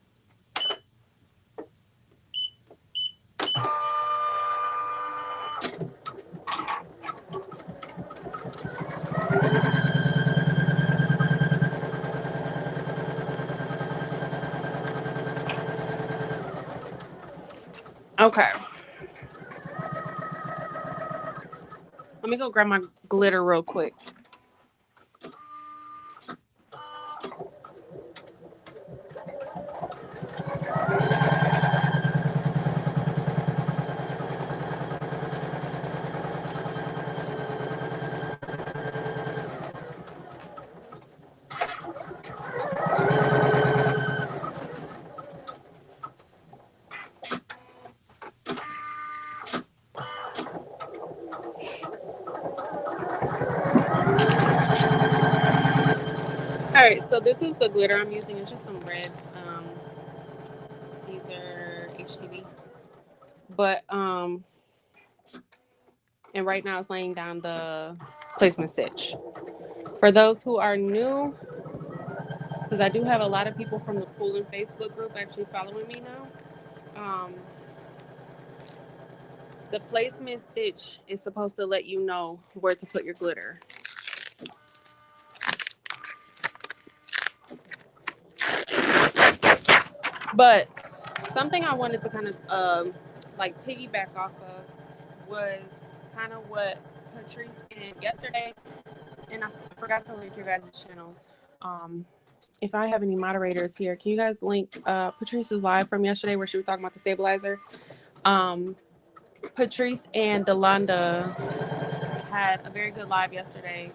Okay. Let me go grab my glitter real quick. Alright, so this is the glitter I'm using. It's just some red Siser HTV. But and right now it's laying down the placement stitch. For those who are new, because I do have a lot of people from the Pooling Facebook group actually following me now. The placement stitch is supposed to let you know where to put your glitter. But something I wanted to kind of like piggyback off of was kind of what Patrice and yesterday, and I forgot to link your guys' channels. If I have any moderators here, can you guys link Patrice's live from yesterday where she was talking about the stabilizer? Patrice and Delonda had a very good live yesterday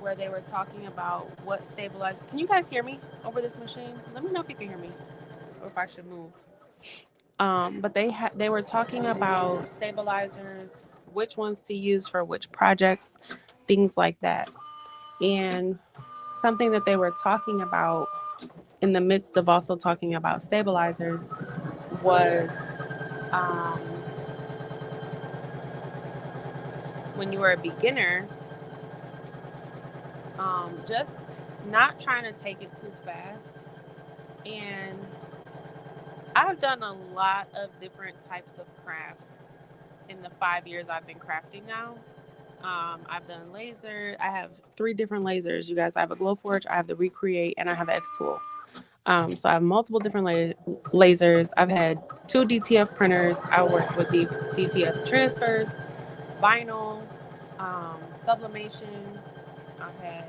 where they were talking about what stabilizer. Can you guys hear me over this machine? Let me know if you can hear me or if I should move. But they were talking about stabilizers, which ones to use for which projects, things like that. And something that they were talking about in the midst of also talking about stabilizers was when you were a beginner, just not trying to take it too fast. And I've done a lot of different types of crafts in the 5 years I've been crafting now. I've done laser. I have 3 different lasers, you guys. I have a Glowforge, I have the Recreate, and I have the X Tool. So I have multiple different lasers. I've had 2 DTF printers. I work with the DTF transfers, vinyl, sublimation. I've had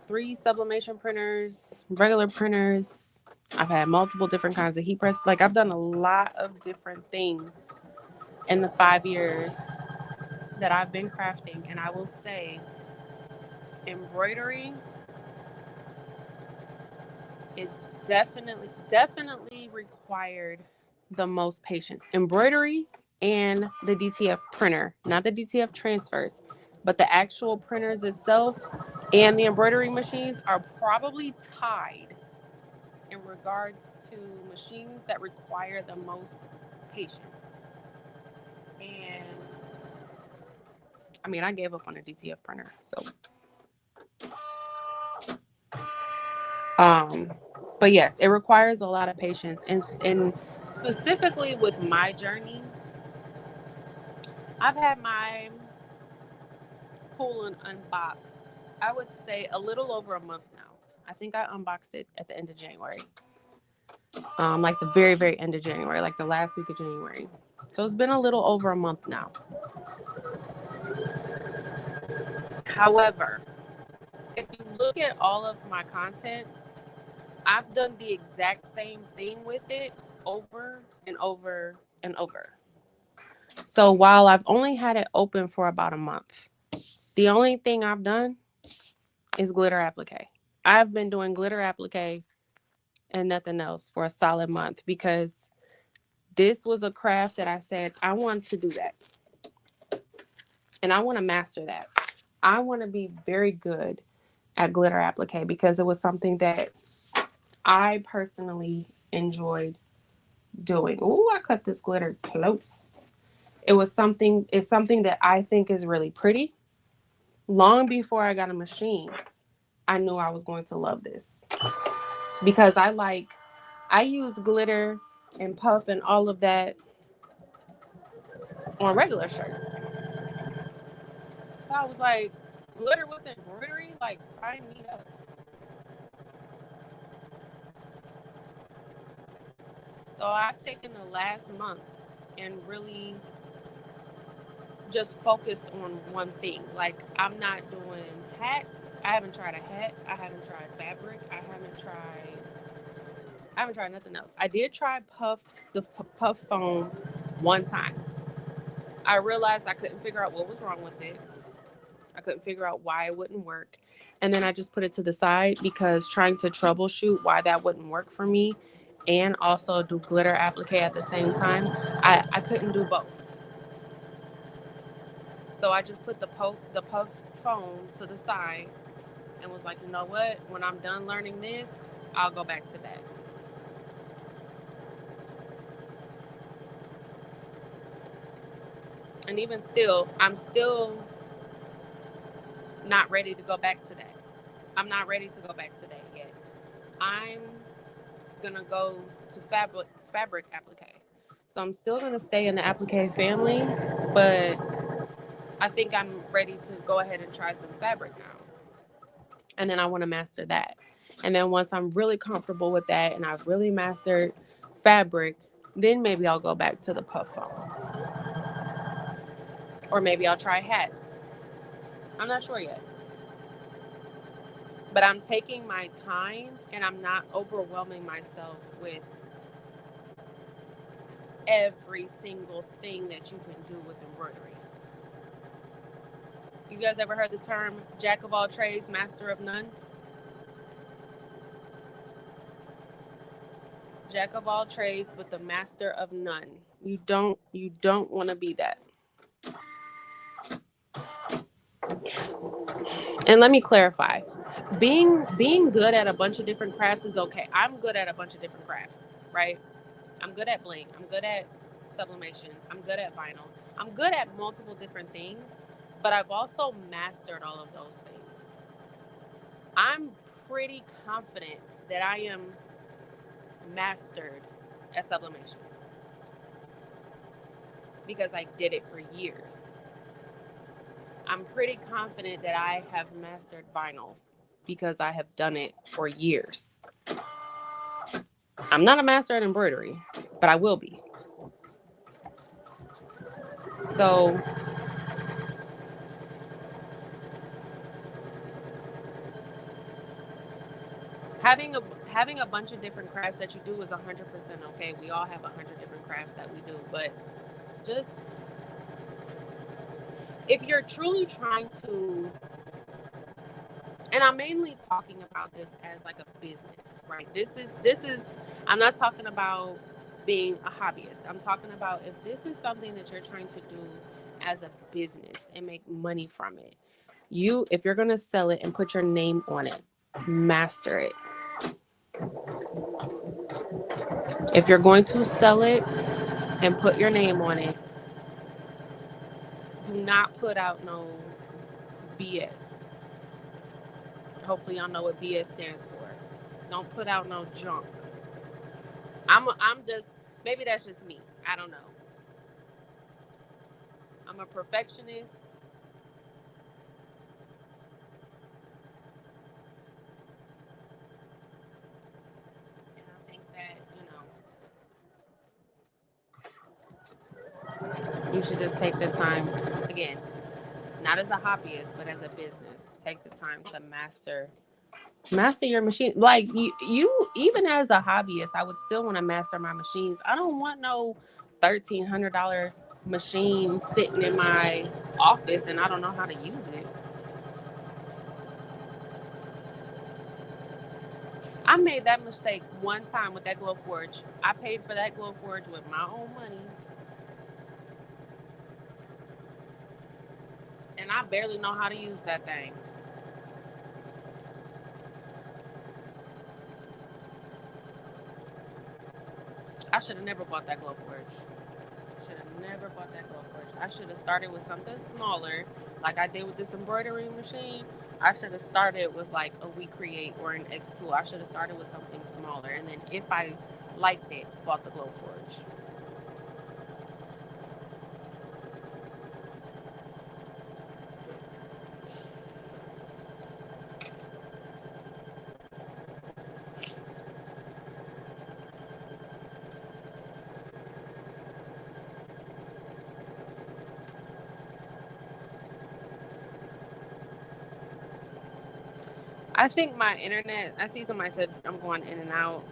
3 sublimation printers, regular printers. I've had multiple different kinds of heat press. Like, I've done a lot of different things in the 5 years that I've been crafting. And I will say, embroidery is definitely required the most patience. Embroidery and the DTF printer, not the DTF transfers, but the actual printers itself, And the embroidery machines are probably tied in regards to machines that require the most patience. And I mean, I gave up on a DTF printer, so um but yes, it requires a lot of patience, and specifically with my journey, I've had my pull and unboxed, I would say a little over a month now. I think I unboxed it at the end of January. Like the very, very end of January, like the last week of January. So it's been a little over a month now. However, if you look at all of my content, I've done the exact same thing with it over and over and over. So while I've only had it open for about a month, the only thing I've done is glitter applique. I've been doing glitter applique and nothing else for a solid month because this was a craft that I said I want to do that. And I want to master that. I want to be very good at glitter applique because it was something that I personally enjoyed doing. Oh, I cut this glitter close. It's something that I think is really pretty. Long before I got a machine, I knew I was going to love this because I use glitter and puff and all of that on regular shirts. So I was like, glitter with embroidery, like sign me up. So I've taken the last month and really just focused on one thing. Like I'm not doing hats. I haven't tried a hat. I haven't tried fabric. I haven't tried nothing else. I did try the puff foam one time. I realized I couldn't figure out what was wrong with it. I couldn't figure out why it wouldn't work. And then I just put it to the side because trying to troubleshoot why that wouldn't work for me and also do glitter applique at the same time, I couldn't do both. So I just put the puff foam to the side and was like, you know what? When I'm done learning this, I'll go back to that. And even still, I'm still not ready to go back to that. I'm not ready to go back to that yet. I'm gonna go to fabric applique. So I'm still gonna stay in the applique family, but I think I'm ready to go ahead and try some fabric now. And then I want to master that. And then once I'm really comfortable with that and I've really mastered fabric, then maybe I'll go back to the puff foam. Or maybe I'll try hats. I'm not sure yet. But I'm taking my time and I'm not overwhelming myself with every single thing that you can do with embroidery. You guys ever heard the term jack of all trades, master of none? Jack of all trades, but the master of none. You don't want to be that. And let me clarify. Being good at a bunch of different crafts is okay. I'm good at a bunch of different crafts, right? I'm good at bling. I'm good at sublimation. I'm good at vinyl. I'm good at multiple different things, but I've also mastered all of those things. I'm pretty confident that I am mastered at sublimation because I did it for years. I'm pretty confident that I have mastered vinyl because I have done it for years. I'm not a master at embroidery, but I will be. So having a bunch of different crafts that you do is 100% okay. We all have 100 different crafts that we do, but just if you're truly trying to, and I'm mainly talking about this as like a business, right? This is I'm not talking about being a hobbyist. I'm talking about if this is something that you're trying to do as a business and make money from it. if you're going to sell it and put your name on it, master it. If you're going to sell it and put your name on it, do not put out no BS. Hopefully y'all know what BS stands for. Don't put out no junk. I'm just, maybe that's just me. I don't know. I'm a perfectionist. And I think that, you should just take the time, again, not as a hobbyist, but as a business. Take the time to master your machine. Like you even as a hobbyist, I would still want to master my machines. I don't want no $1,300 machine sitting in my office and I don't know how to use it. I made that mistake one time with that glow forge. I paid for that glow forge with my own money. And I barely know how to use that thing. I should have never bought that glow forge. I should have started with something smaller, like I did with this embroidery machine. I should have started with like a We Create or an X2. I should have started with something smaller, and then if I liked it, bought the glow forge. I think my internet, I see somebody said I'm going in and out.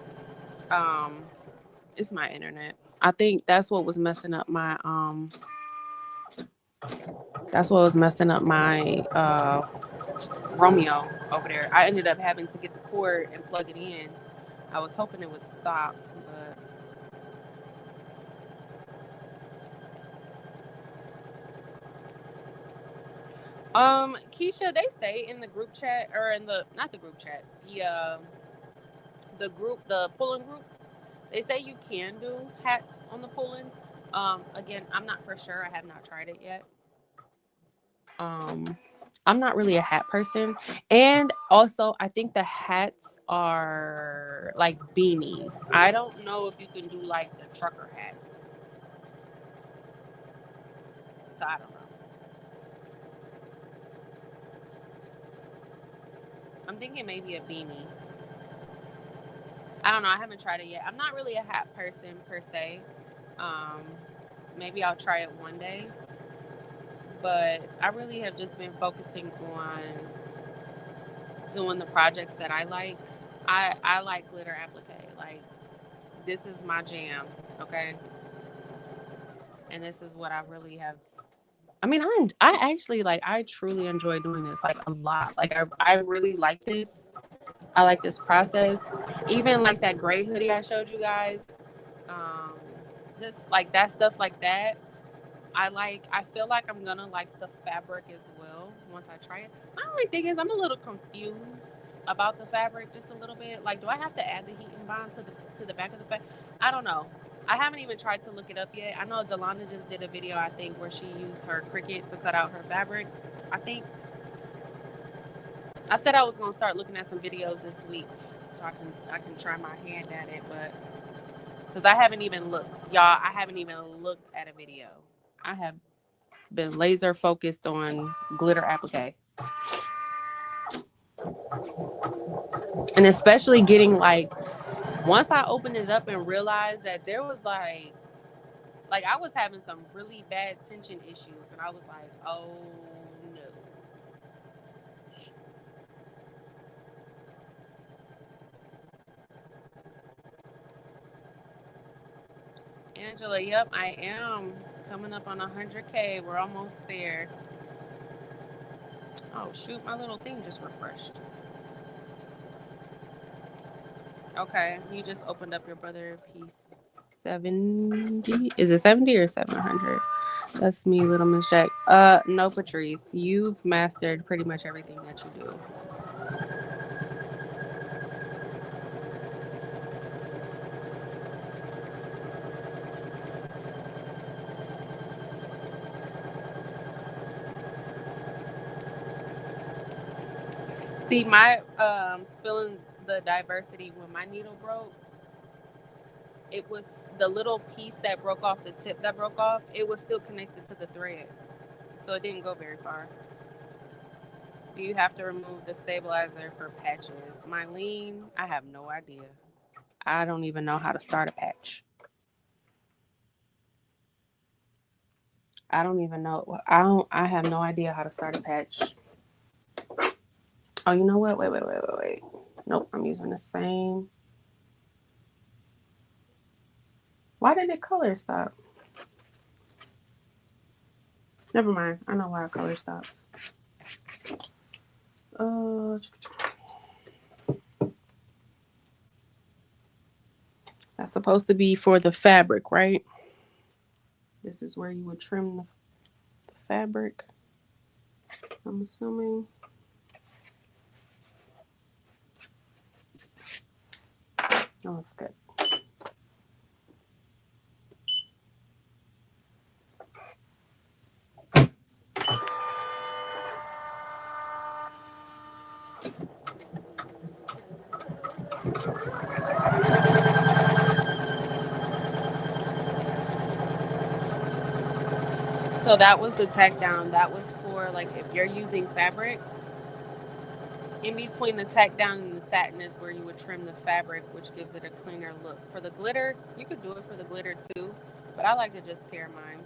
It's my internet. I think that's what was messing up my Romeo over there. I ended up having to get the cord and plug it in. I was hoping it would stop, but Keisha, they say in the group chat, or in the, not the group chat, the group, the pulling group, they say you can do hats on the pulling. Again, I'm not for sure. I have not tried it yet. I'm not really a hat person. And also, I think the hats are like beanies. I don't know if you can do like the trucker hats. So I don't know. I'm thinking maybe a beanie. I don't know. I haven't tried it yet. I'm not really a hat person per se. Maybe I'll try it one day. But I really have just been focusing on doing the projects that I like. I like glitter applique. Like, this is my jam, okay? And this is what I really have. I mean, I actually, like, I truly enjoy doing this, like, a lot. Like, I really like this. I like this process. Even like that gray hoodie I showed you guys. Just like that stuff like that. I feel like I'm gonna like the fabric as well once I try it. My only thing is I'm a little confused about the fabric just a little bit. Like, do I have to add the heat and bond to the back of the fabric? I don't know. I haven't even tried to look it up yet. I know Delana just did a video, I think, where she used her Cricut to cut out her fabric. I think I said I was gonna start looking at some videos this week so I can try my hand at it, but because I haven't even looked, y'all. I haven't even looked at a video. I have been laser focused on glitter applique. And especially getting like, once I opened it up and realized that there was like I was having some really bad tension issues, and I was like, oh no. Angela, yep, I am coming up on 100K. We're almost there. Oh shoot, my little thing just refreshed. Okay, you just opened up your brother piece 70. Is it 70 or 700? That's me, Little Miss Jack. No, Patrice, you've mastered pretty much everything that you do. See, my spilling the diversity when my needle broke, it was the little piece that broke off, the tip that broke off, it was still connected to the thread. So it didn't go very far. Do you have to remove the stabilizer for patches? Mylene, I have no idea. I don't even know how to start a patch. I don't even know. I have no idea how to start a patch. Oh, you know what? Wait. Nope, I'm using the same. Why did it color stop? Never mind. I know why color stops. That's supposed to be for the fabric, right? This is where you would trim the fabric, I'm assuming. That looks good. So that was the tack down. That was for like if you're using fabric, in between the tack down and the satin is where you would trim the fabric, which gives it a cleaner look. For the glitter, you could do it for the glitter too, but I like to just tear mine.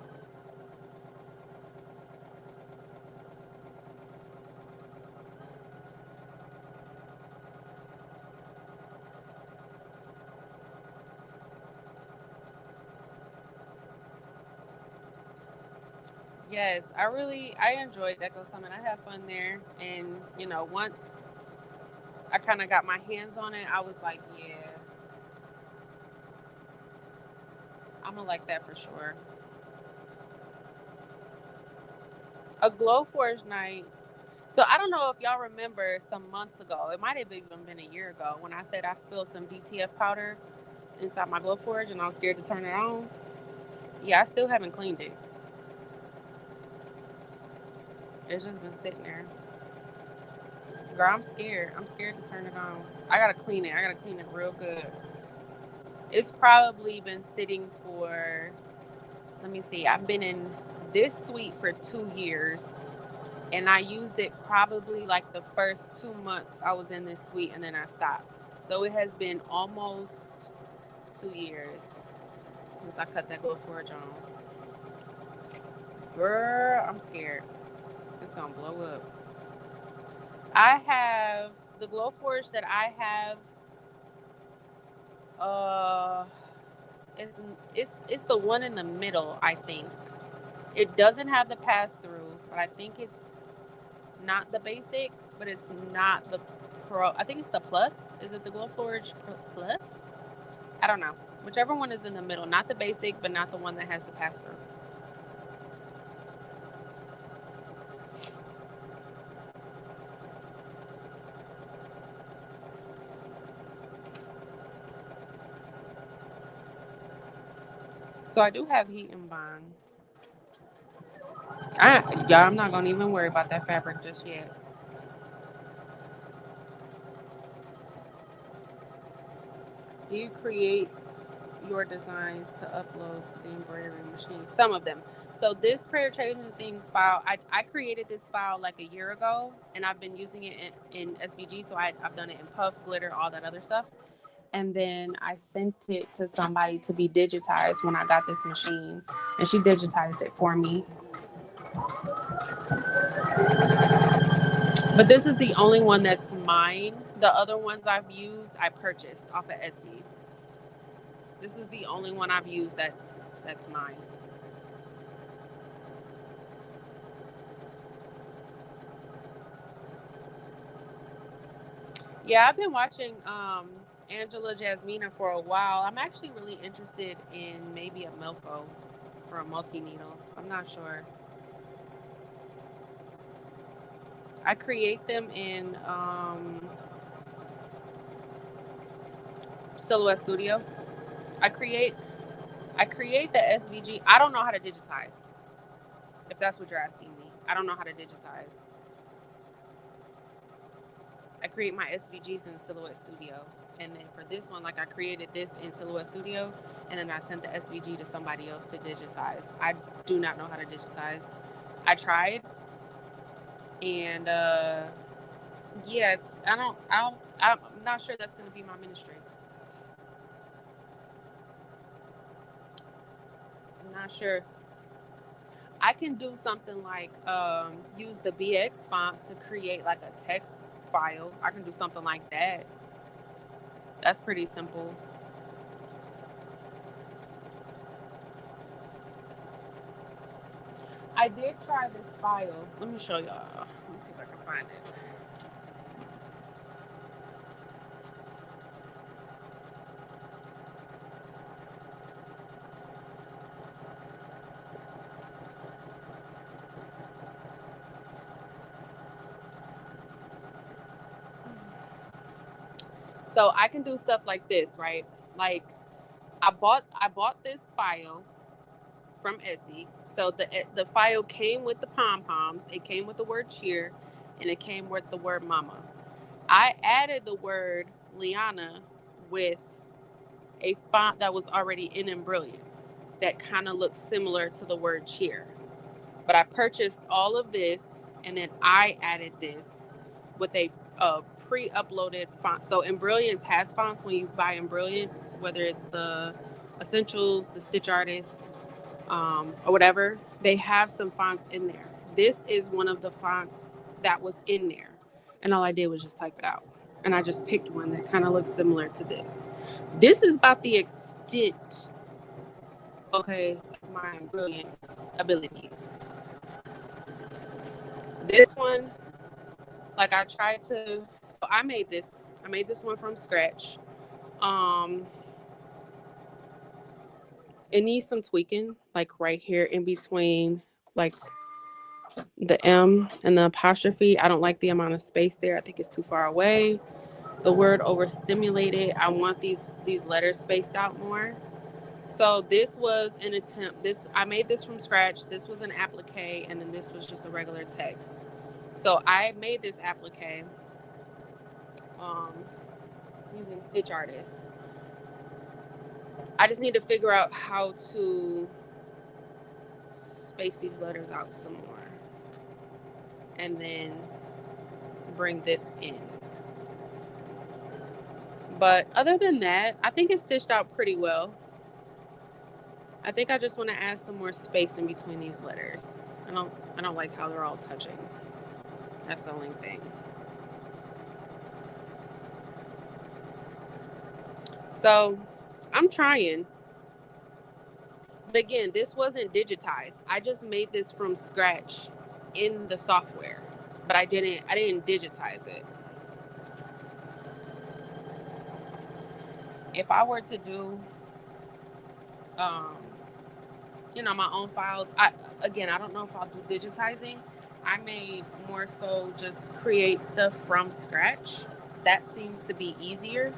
Yes, I enjoyed Deco Summit. I had fun there, and once I kind of got my hands on it, I was like, yeah, I'm gonna like that for sure. A Glowforge night. So I don't know if y'all remember some months ago. It might have even been a year ago when I said I spilled some DTF powder inside my Glowforge and I was scared to turn it on. Yeah, I still haven't cleaned it. It's just been sitting there. Girl, I'm scared. I'm scared to turn it on. I gotta clean it. I gotta clean it real good. It's probably been sitting for, let me see, I've been in this suite for 2 years. And I used it probably like the first 2 months I was in this suite and then I stopped. So it has been almost 2 years since I cut that Glowforge on. Girl, I'm scared. It's gonna blow up. I have the Glowforge that I have. Uh, it's the one in the middle. I think it doesn't have the pass through, but I think it's not the basic, but it's not the pro. I think it's the plus. Is it the Glowforge plus? I don't know. Whichever one is in the middle, not the basic, but not the one that has the pass through. So I do have heat and bond. I'm not gonna even worry about that fabric just yet. Do you create your designs to upload to the embroidery machine? Some of them. So this prayer changing things file, I created this file like a year ago, and I've been using it in SVG. So I've done it in puff, glitter, all that other stuff. And then I sent it to somebody to be digitized when I got this machine, and she digitized it for me. But this is the only one that's mine. The other ones I've used, I purchased off of Etsy. This is the only one I've used that's mine. Yeah, I've been watching Angela Jasmina for a while. I'm actually really interested in maybe a Melco. for a multi-needle. I'm not sure. I create them in Silhouette Studio. I create the SVG. I don't know how to digitize. If that's what you're asking me, I don't know how to digitize. I create my SVGs in Silhouette Studio, and then for this one, like I created this in Silhouette Studio, and then I sent the SVG to somebody else to digitize. I do not know how to digitize. I tried, and yeah, I'm not sure that's going to be my ministry. I'm not sure. I can do something like use the BX fonts to create like a text file. I can do something like that. That's pretty simple. I did try this file. Let me show y'all. Let me see if I can find it. So I can do stuff like this, right? Like I bought this file from Etsy. So the file came with the pom poms. It came with the word cheer, and it came with the word mama. I added the word Liana with a font that was already in Embrilliance that kind of looks similar to the word cheer. But I purchased all of this, and then I added this with a pre-uploaded font. So Embrilliance has fonts when you buy Embrilliance, whether it's the Essentials, the Stitch Artists, or whatever. They have some fonts in there. This is one of the fonts that was in there, and all I did was just type it out. And I just picked one that kind of looks similar to this. This is about the extent, okay, of my Embrilliance abilities. This one, like I tried to, so I made this one from scratch. It needs some tweaking, like right here in between, like the M and the apostrophe. I don't like the amount of space there. I think it's too far away. The word overstimulated. I want these letters spaced out more. So this was an attempt. I made this from scratch. This was an applique, and then this was just a regular text. So I made this applique using Stitch Artists. I just need to figure out how to space these letters out some more, and then bring this in. But other than that, I think it's stitched out pretty well. I think I just want to add some more space in between these letters. I don't like how they're all touching. That's the only thing. So I'm trying. But again, this wasn't digitized. I just made this from scratch in the software. But I didn't digitize it. If I were to do my own files, I don't know if I'll do digitizing. I may more so just create stuff from scratch. That seems to be easier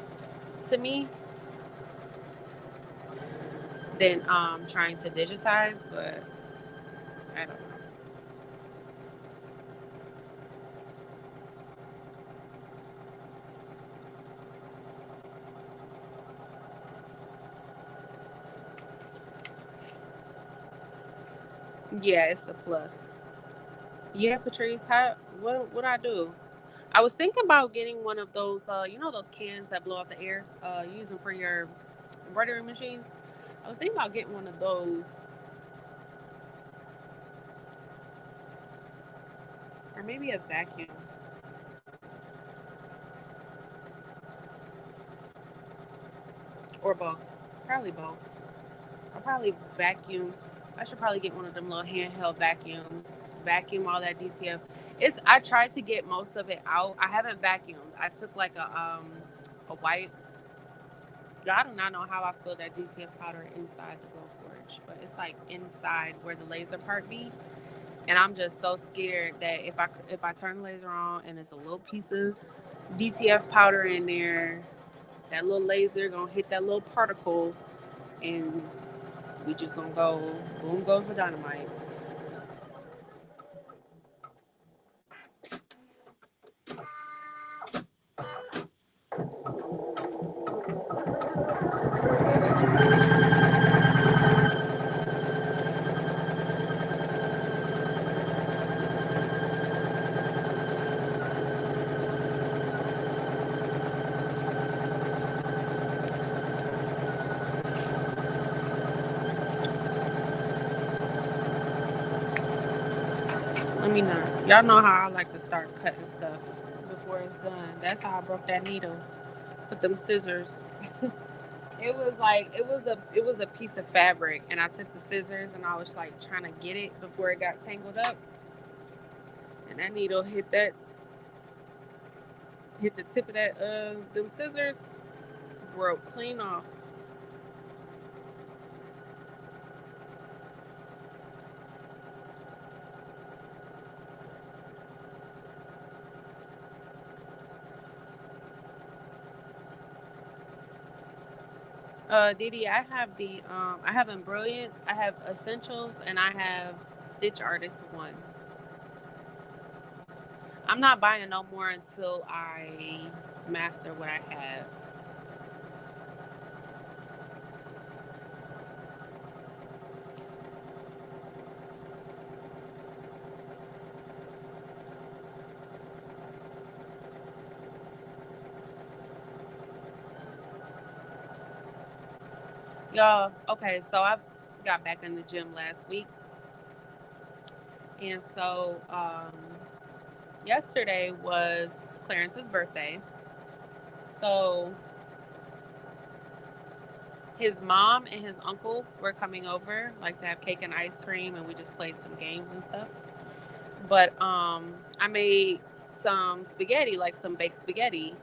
to me than trying to digitize, but I don't know. Yeah, it's the plus. Yeah, Patrice, what I do? I was thinking about getting one of those, those cans that blow out the air, use them for your embroidery machines. I was thinking about getting one of those, or maybe a vacuum, or both. Probably both. I'll probably vacuum. I should probably get one of them little handheld vacuums. Vacuum all that DTF. I tried to get most of it out. I haven't vacuumed. I took like a wipe Y'all do not know how I spilled that DTF powder inside the glow forge, but it's like inside where the laser part be. And I'm just so scared that if I turn the laser on and it's a little piece of DTF powder in there, that little laser gonna hit that little particle, and we just gonna go boom goes the dynamite. Let me know. Y'all know how I like to start cutting stuff before it's done. That's how I broke that needle with them scissors. It was a piece of fabric, and I took the scissors and I was like trying to get it before it got tangled up, and that needle hit the tip of that them scissors, broke clean off. Didi, I have Embroidery, I have Essentials, and I have Stitch Artist 1. I'm not buying no more until I master what I have. Y'all, okay, so I got back in the gym last week. And so yesterday was Clarence's birthday. So his mom and his uncle were coming over, like to have cake and ice cream, and we just played some games and stuff. But I made some spaghetti, like some baked spaghetti.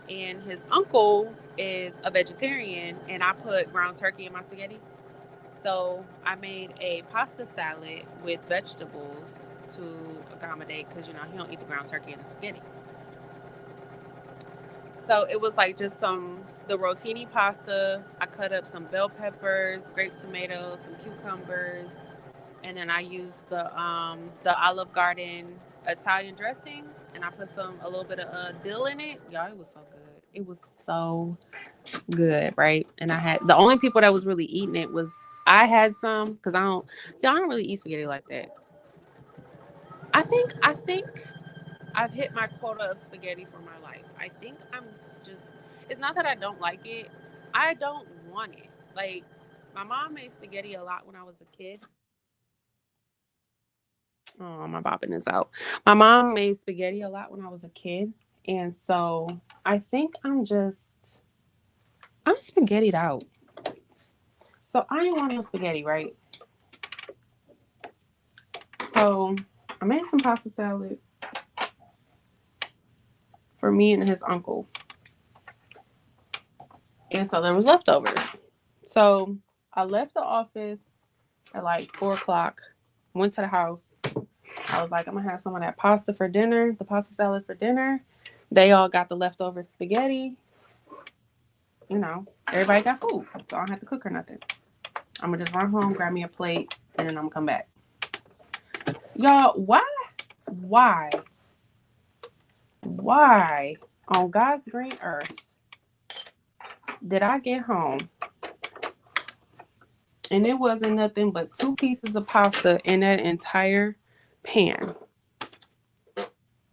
And his uncle is a vegetarian, and I put ground turkey in my spaghetti. So I made a pasta salad with vegetables to accommodate, because he don't eat the ground turkey and the spaghetti. So it was like just the rotini pasta. I cut up some bell peppers, grape tomatoes, some cucumbers, and then I used the Olive Garden Italian dressing, and I put a little bit of dill in it. Y'all, it was so good. It was so good, right? And I had the only people that was really eating it was I had some, because I don't really eat spaghetti like that. I think I've hit my quota of spaghetti for my life. I think I'm just it's not that I don't like it. I don't want it. Like, my mom made spaghetti a lot when I was a kid. Oh, my bobbin is out. My mom made spaghetti a lot when I was a kid. And so I think I'm spaghettied out. So I ain't want no spaghetti, right? So I made some pasta salad for me and his uncle. And so there was leftovers. So I left the office at like 4 o'clock, went to the house. I was like, I'm gonna have some of that pasta for dinner, the pasta salad for dinner. They all got the leftover spaghetti. Everybody got food. So I don't have to cook or nothing. I'm gonna just run home, grab me a plate, and then I'm gonna come back. Y'all, why on God's green earth did I get home and it wasn't nothing but 2 pieces of pasta in that entire pan?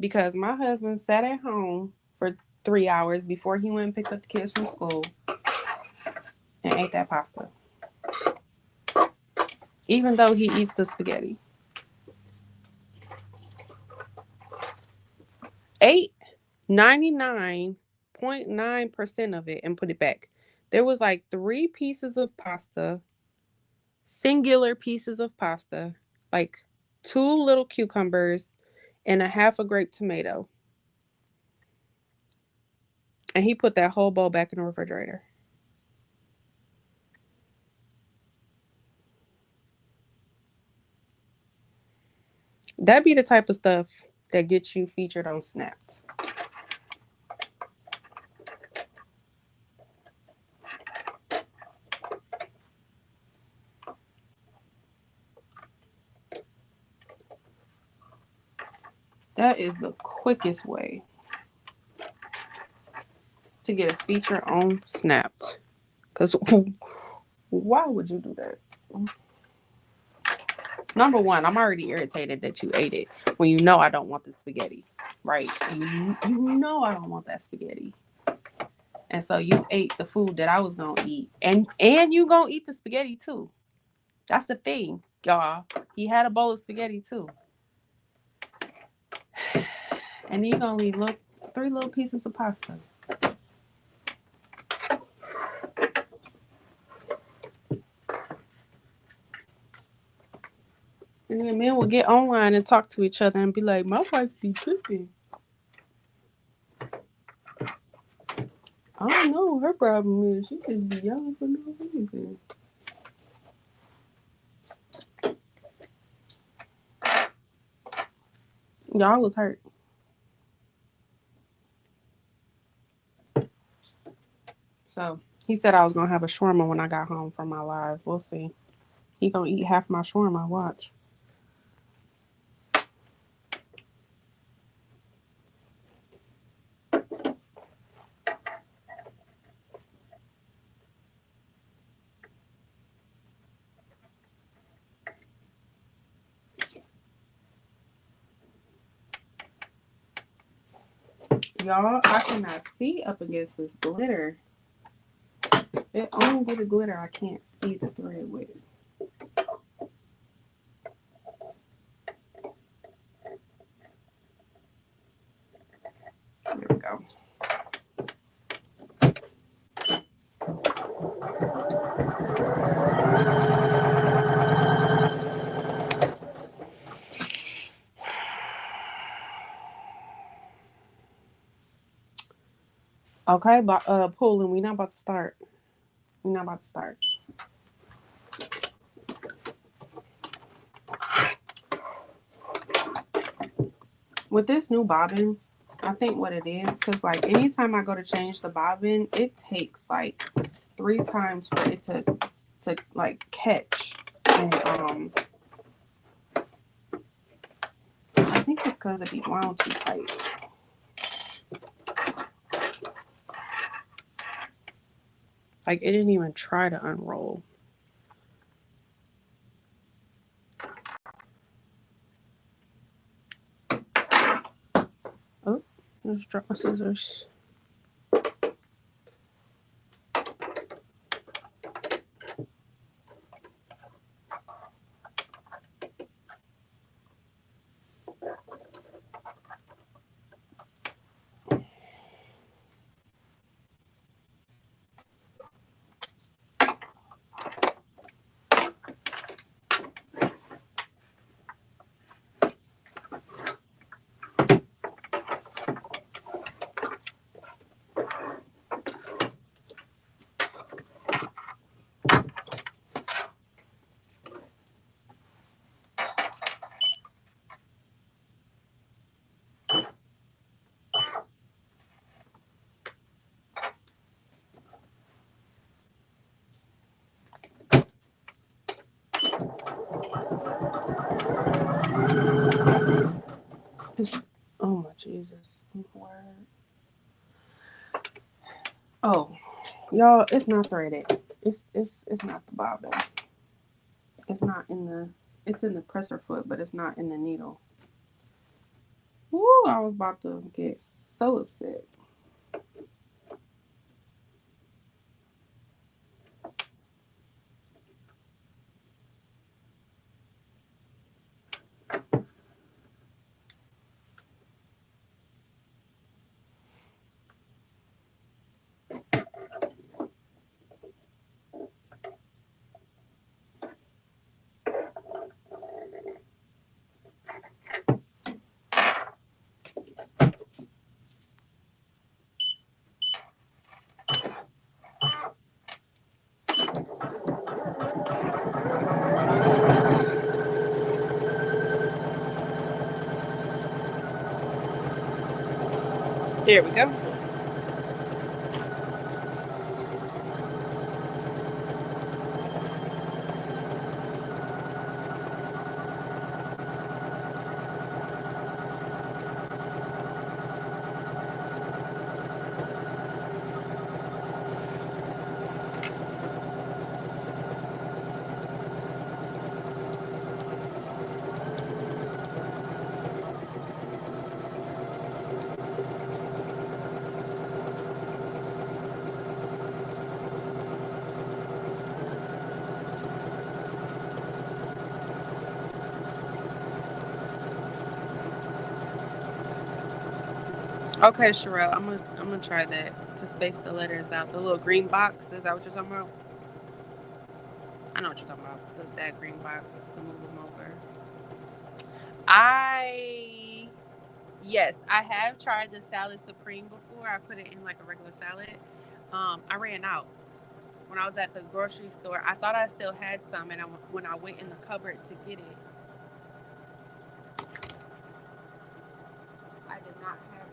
Because my husband sat at home for 3 hours before he went and picked up the kids from school and ate that pasta. Even though he eats the spaghetti. 99.9% of it, and put it back. There was like 3 pieces of pasta, singular pieces of pasta, like 2 little cucumbers, and a half a grape tomato. And he put that whole bowl back in the refrigerator. That'd be the type of stuff that gets you featured on Snapped. That is the quickest way to get a feature on Snapped. Because why would you do that? Number one, I'm already irritated that you ate it when you know I don't want the spaghetti, right? You know I don't want that spaghetti. And so you ate the food that I was going to eat. And you going to eat the spaghetti too. That's the thing, y'all. He had a bowl of spaghetti too. And then you're going to leave 3 little pieces of pasta. And then men will get online and talk to each other and be like, my wife be tripping. I don't know. Her problem is she just be yelling for no reason. Y'all was hurt. So he said I was going to have a shawarma when I got home from my live. We'll see. He going to eat half my shawarma. Watch. Y'all, I cannot see up against this glitter. It only be the glitter I can't see the thread with. There we go. Okay, but pulling, we not about to start. We're not about to start. With this new bobbin, I think what it is, because like anytime I go to change the bobbin, it takes like 3 times for it to like catch. And I think it's because it be wound too tight. Like it didn't even try to unroll. Oh, I just dropped my scissors. Oh my Jesus. Oh, y'all, it's not threaded. It's not the bobbin. It's not in the, it's in the presser foot, but it's not in the needle. Woo, I was about to get so upset. There we go. Okay, Sherelle, I'm gonna try that to space the letters out. The little green box, is that what you're talking about? I know what you're talking about. That green box to move them over. I Yes, I have tried the salad supreme before. I put it in like a regular salad. I ran out when I was at the grocery store. I thought I still had some, and when I went in the cupboard to get it, I did not have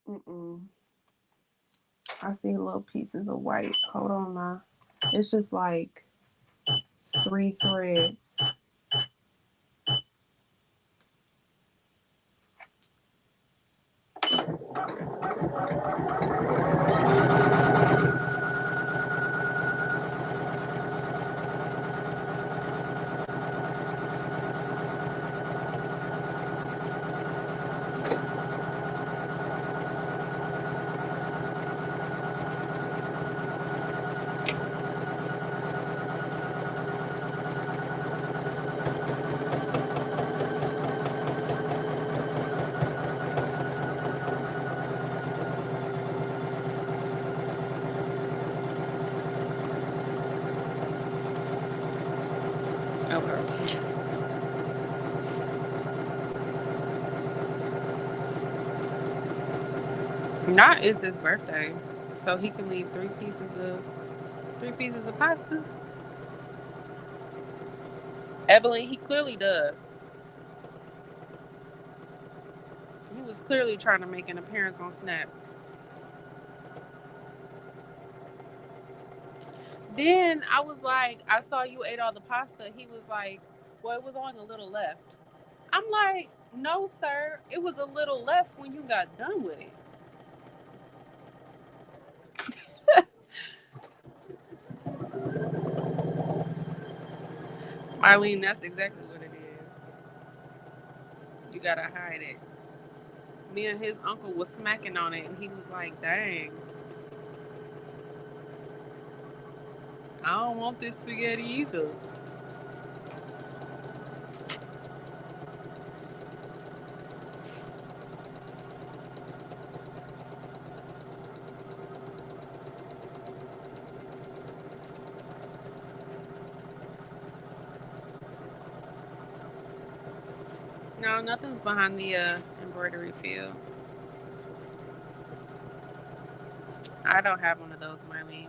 any. Mm-mm. I see little pieces of white. Hold on now. It's just like 3 threads. Okay. Not it's his birthday, so he can leave 3 pieces of pasta. Evelyn, he clearly does. He was clearly trying to make an appearance on Snaps. Then I was like, I saw you ate all the pasta. He was like, well, it was only a little left. I'm like, no, sir. It was a little left when you got done with it. Marlene, that's exactly what it is. You gotta hide it. Me and his uncle was smacking on it, and he was like, dang, I don't want this spaghetti either. No, nothing's behind the embroidery field. I don't have one of those, Marlene.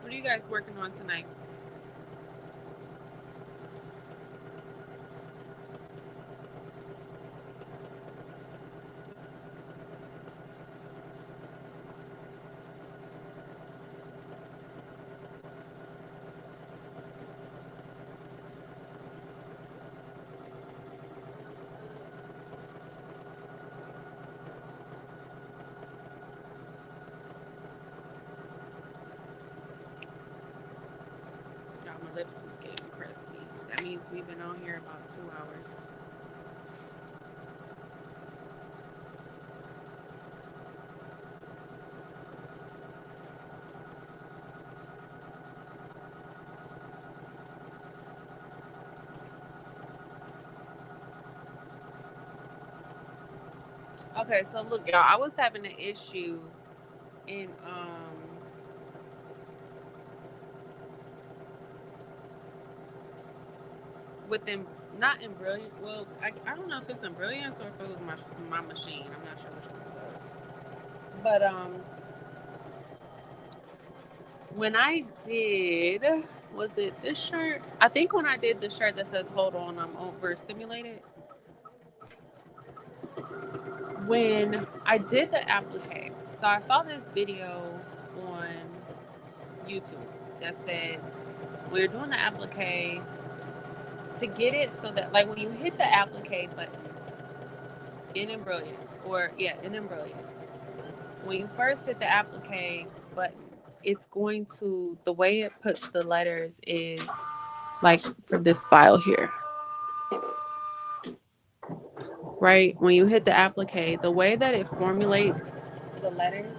What are you guys working on tonight? God, my lips is getting crusty. That means we've been on here about 2 hours. Okay, so look, y'all, I was having an issue in with them, not in Brilliant. Well, I don't know if it's in Brilliance or if it was my machine. I'm not sure which one it was. But when I did, was it this shirt? I think when I did the shirt that says "Hold on, I'm overstimulated." When I did the applique, so I saw this video on YouTube that said we're doing the applique to get it so that, like, when you hit the applique button in Embrilliance, or yeah, in Embrilliance, when you first hit the applique button, it's going to, the way it puts the letters is like for this file here, right? When you hit the applique, the way that it formulates the letters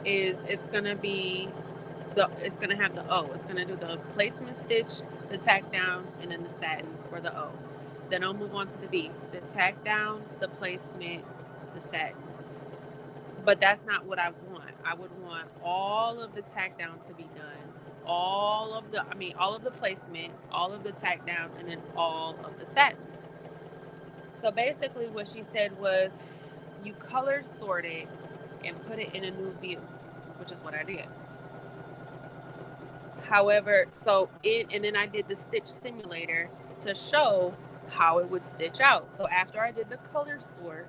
is it's gonna be it's gonna have the O. It's gonna do the placement stitch, the tack down, and then the satin for the O. Then I'll move on to the B. The tack down, the placement, the satin. But that's not what I want. I would want all of the tack down to be done. All of the placement, all of the tack down, and then all of the satin. So basically what she said was you color sort it and put it in a new view, which is what I did. However, and then I did the stitch simulator to show how it would stitch out. So after I did the color sort,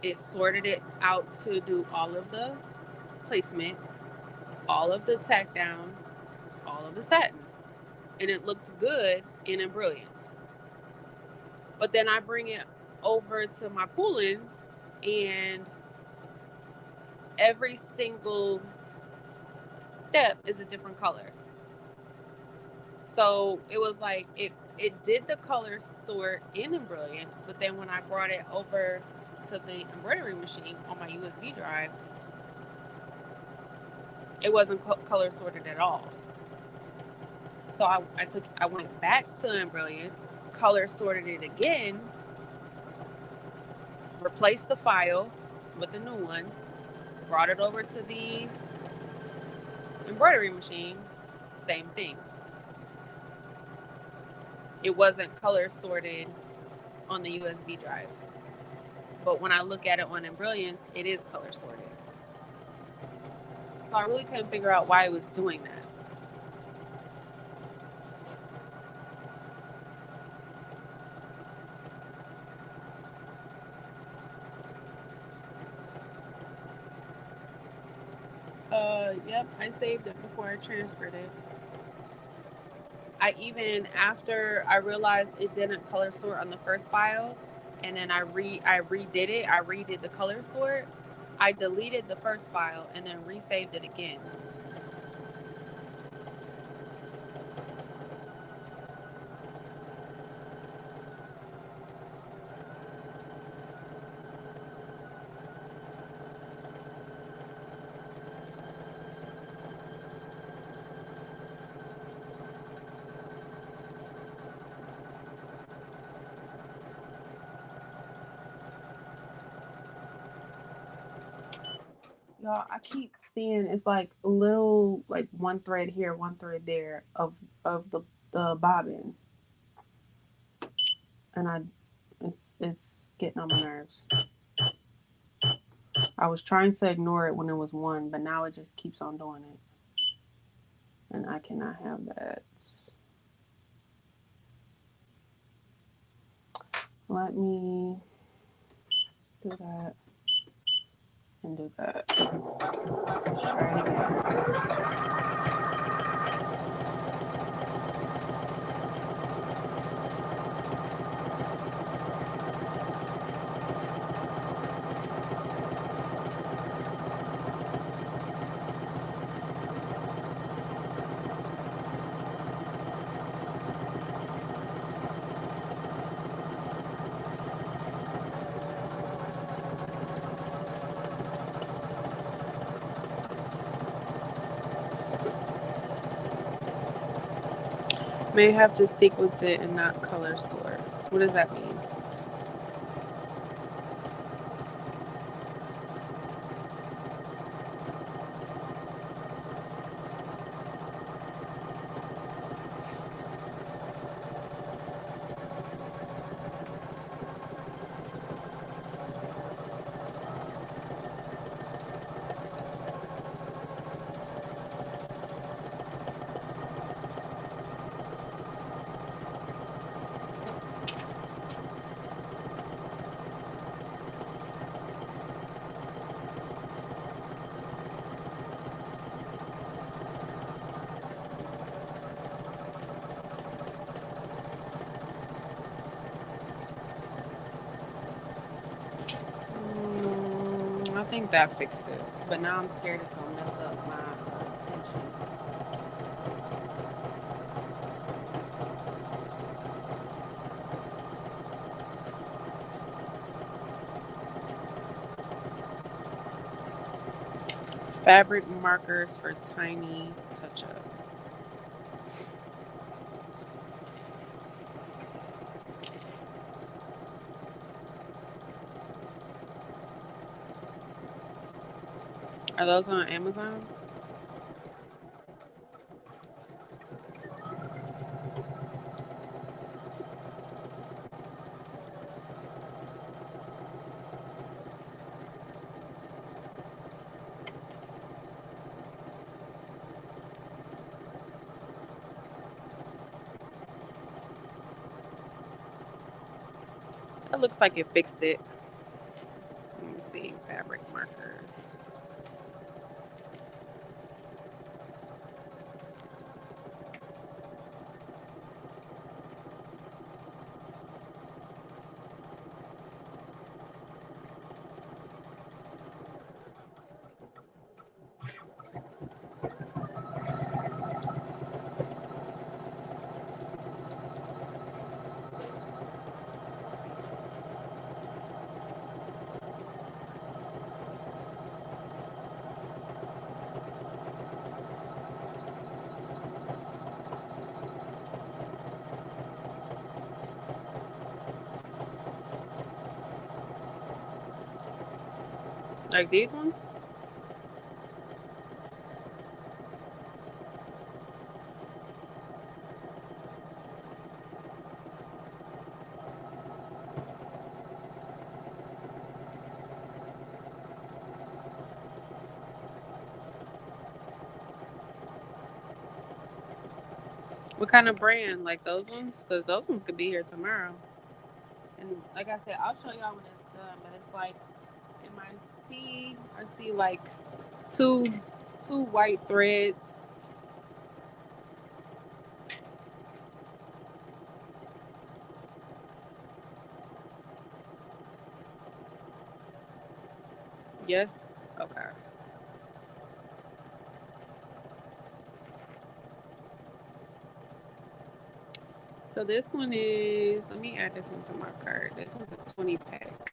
it sorted it out to do all of the placement, all of the tack down, all of the satin. And it looked good in Embrilliance. But then I bring it over to my pooling, and every single step is a different color. So it was like it did the color sort in Embrilliance, but then when I brought it over to the embroidery machine on my USB drive, it wasn't color sorted at all. So I went back to Embrilliance, color sorted it again, replaced the file with a new one, brought it over to the embroidery machine, same thing. It wasn't color sorted on the USB drive. But when I look at it on Embrilliance, it is color sorted. So I really couldn't figure out why it was doing that. Yep, I saved it before I transferred it. After I realized it didn't color sort on the first file, and then I redid it, I redid the color sort, I deleted the first file and then resaved it again. Y'all, I keep seeing it's like little, like one thread here, one thread there of the bobbin, and it's getting on my nerves. I was trying to ignore it when it was one, but now it just keeps on doing it, and I cannot have that. Let me do that and do that. Let's try it again. May have to sequence it and not color sort. What does that mean? think that fixed it. But now I'm scared it's going to mess up my tension. Fabric markers for tiny touch-up. Are those on Amazon? That looks like it fixed it. Let me see. Fabric markers. Like these ones? What kind of brand? Like those ones? Because those ones could be here tomorrow. And like I said, I'll show y'all when it's done. But it's like, I see like two white threads. Yes? Okay. So this one is, let me add this one to my cart. This one's a 20 pack.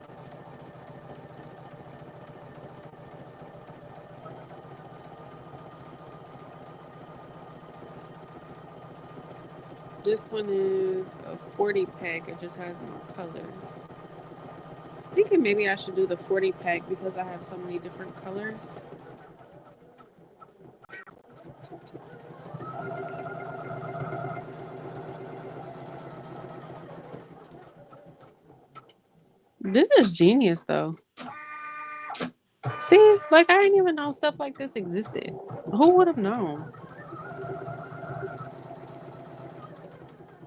This one is a 40 pack. It just has more colors. Thinking maybe I should do the 40 pack because I have so many different colors. This is genius though. See, like I didn't even know stuff like this existed. Who would have known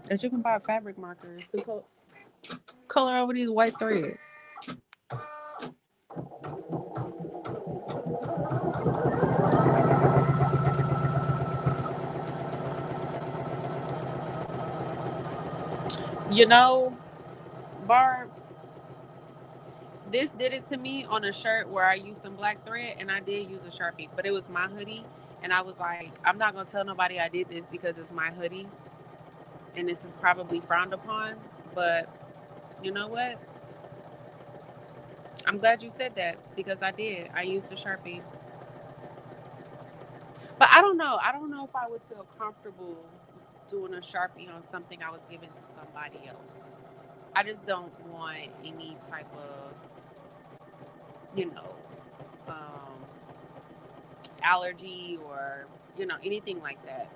that you can buy fabric markers to color over these white threads? You know, Barb, this did it to me on a shirt where I used some black thread and I did use a Sharpie, but it was my hoodie. And I was like, I'm not going to tell nobody I did this because it's my hoodie. And this is probably frowned upon. But you know what? I'm glad you said that because I did. I used a Sharpie. But I don't know. I don't know if I would feel comfortable doing a Sharpie on something I was given to somebody else. I just don't want any type of, you know, um, allergy or, anything like that.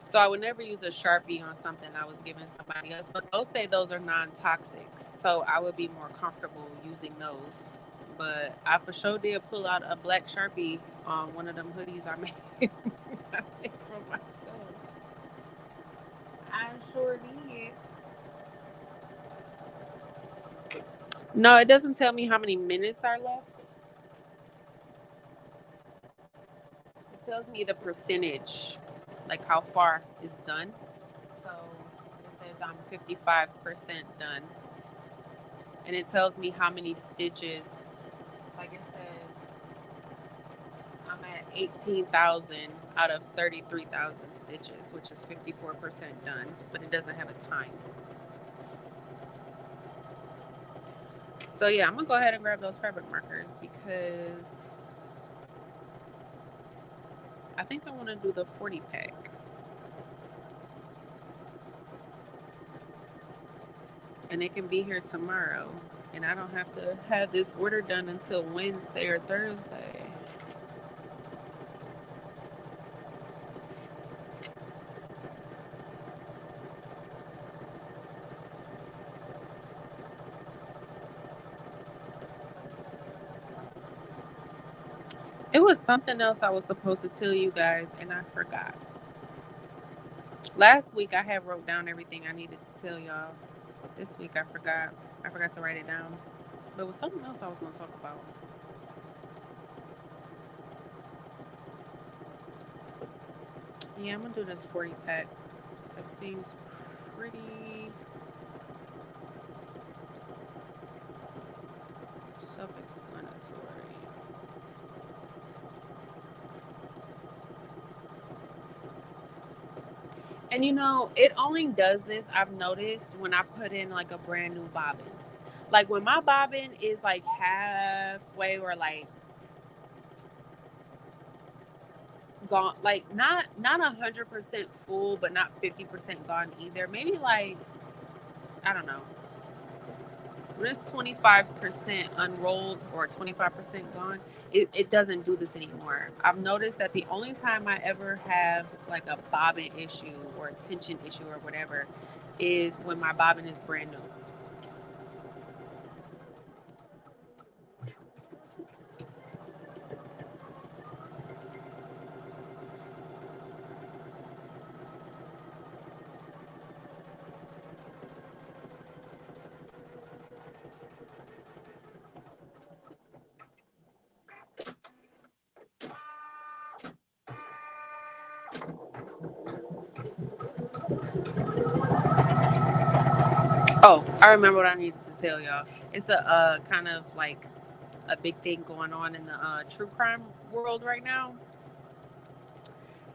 So I would never use a Sharpie on something I was giving somebody else. But those say those are non-toxic. So I would be more comfortable using those. But I for sure did pull out a black Sharpie on one of them hoodies I made, I made for myself. I sure did. No, it doesn't tell me how many minutes are left. It tells me the percentage, like how far is done. So it says I'm 55% done. and it tells me how many stitches. Like it says, I'm at 18,000 out of 33,000 stitches, which is 54% done, but it doesn't have a time. So yeah, I'm gonna go ahead and grab those fabric markers because I think I want to do the 40 pack. And it can be here tomorrow, and I don't have to have this order done until Wednesday or Thursday. It was something else I was supposed to tell you guys, and I forgot. Last week I had wrote down everything I needed to tell y'all. This week I forgot. I forgot to write it down. But it was something else I was going to talk about. Yeah, I'm going to do this 40 pack. That seems pretty self-explanatory. And you know, it only does this, I've noticed, when I put in like a brand new bobbin. Like when my bobbin is like halfway or like gone, like not 100% full, but not 50% gone either. Maybe like, I don't know. When it's 25% unrolled or 25% gone, it doesn't do this anymore. I've noticed that the only time I ever have like a bobbin issue or a tension issue or whatever is when my bobbin is brand new. Oh, I remember what I needed to tell y'all. It's a kind of like a big thing going on in the true crime world right now.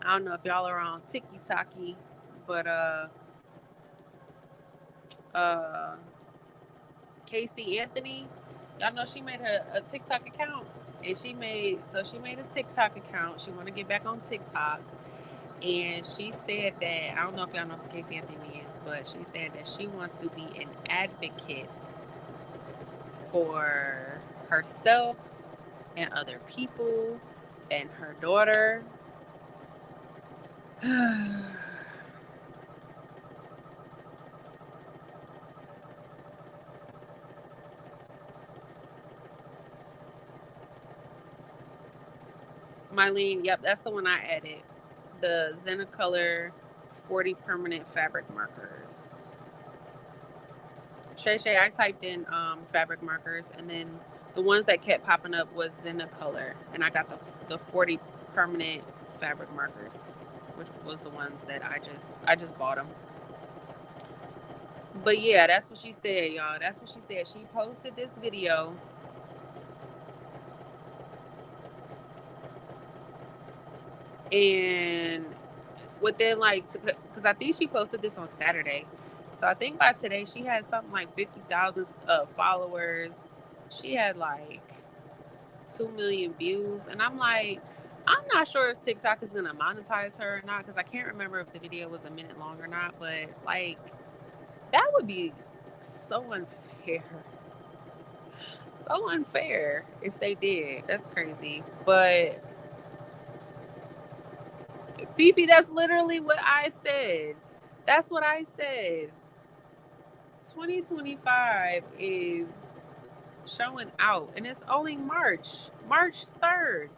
I don't know if y'all are on TikTok, but uh Casey Anthony, y'all know she made a TikTok account, and she made a TikTok account. She want to get back on TikTok, and she said that, I don't know if y'all know who Casey Anthony is, but she said that she wants to be an advocate for herself and other people and her daughter. Mylene, yep, that's the one I added. The Color 40 permanent fabric markers. Shay, I typed in fabric markers, and then the ones that kept popping up was Color, and I got the 40 permanent fabric markers, which was the ones that I just bought them. But yeah, that's what she said, y'all. That's what she said. She posted this video. And within like, because I think she posted this on Saturday. So I think by today she had something like 50,000 followers. She had like 2 million views. And I'm like, I'm not sure if TikTok is going to monetize her or not, because I can't remember if the video was a minute long or not. But like, that would be so unfair. So unfair if they did. That's crazy. But Phoebe, that's literally what I said. That's what I said. 2025 is showing out, and it's only March 3rd.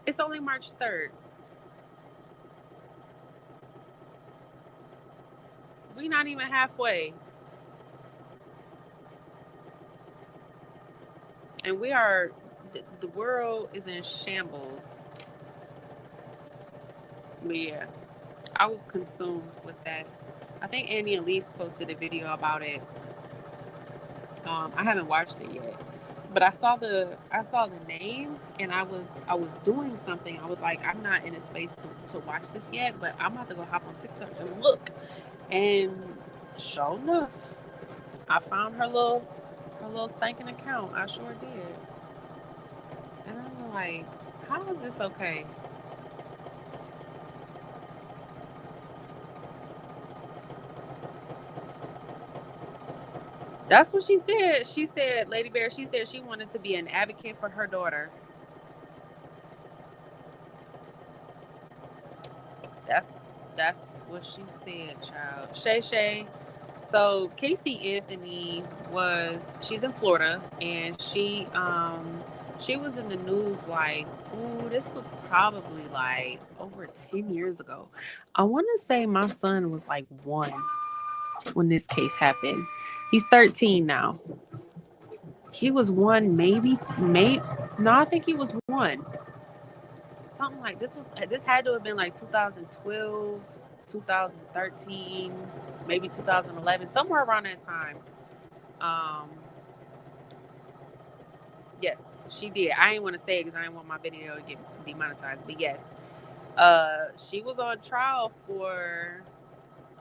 It's only March 3rd. We're not even halfway. And we are, the world is in shambles. But yeah, I was consumed with that. I think Annie Elise posted a video about it. I haven't watched it yet, but I saw the name, and I was doing something. I was like, I'm not in a space to watch this yet, but I'm about to go hop on TikTok and look. And sure enough, I found her little stinking account. I sure did. And I'm like, how is this okay? That's what she said. She said, Lady Bear, she said she wanted to be an advocate for her daughter. That's that's what she said, child. Shay Shay. So Casey Anthony she's in Florida, and she was in the news like, ooh, this was probably like over 10 years ago. I wanna say my son was like 1 when this case happened. He's 13 now. He was 1, maybe no, I think he was 1. Something like this had to have been like 2012, 2013, maybe 2011, somewhere around that time. Um, yes, she did. I ain't want to say it because I didn't want my video to get demonetized. But yes, she was on trial for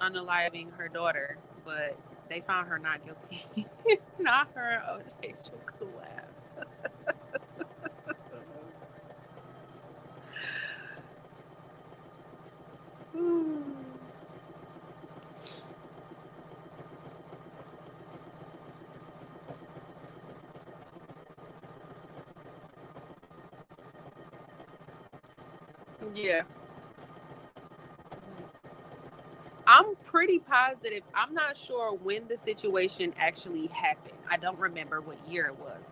unaliving her daughter, but they found her not guilty. Not her. Oh, she could laugh. Yeah. I'm pretty positive. I'm not sure when the situation actually happened. I don't remember what year it was.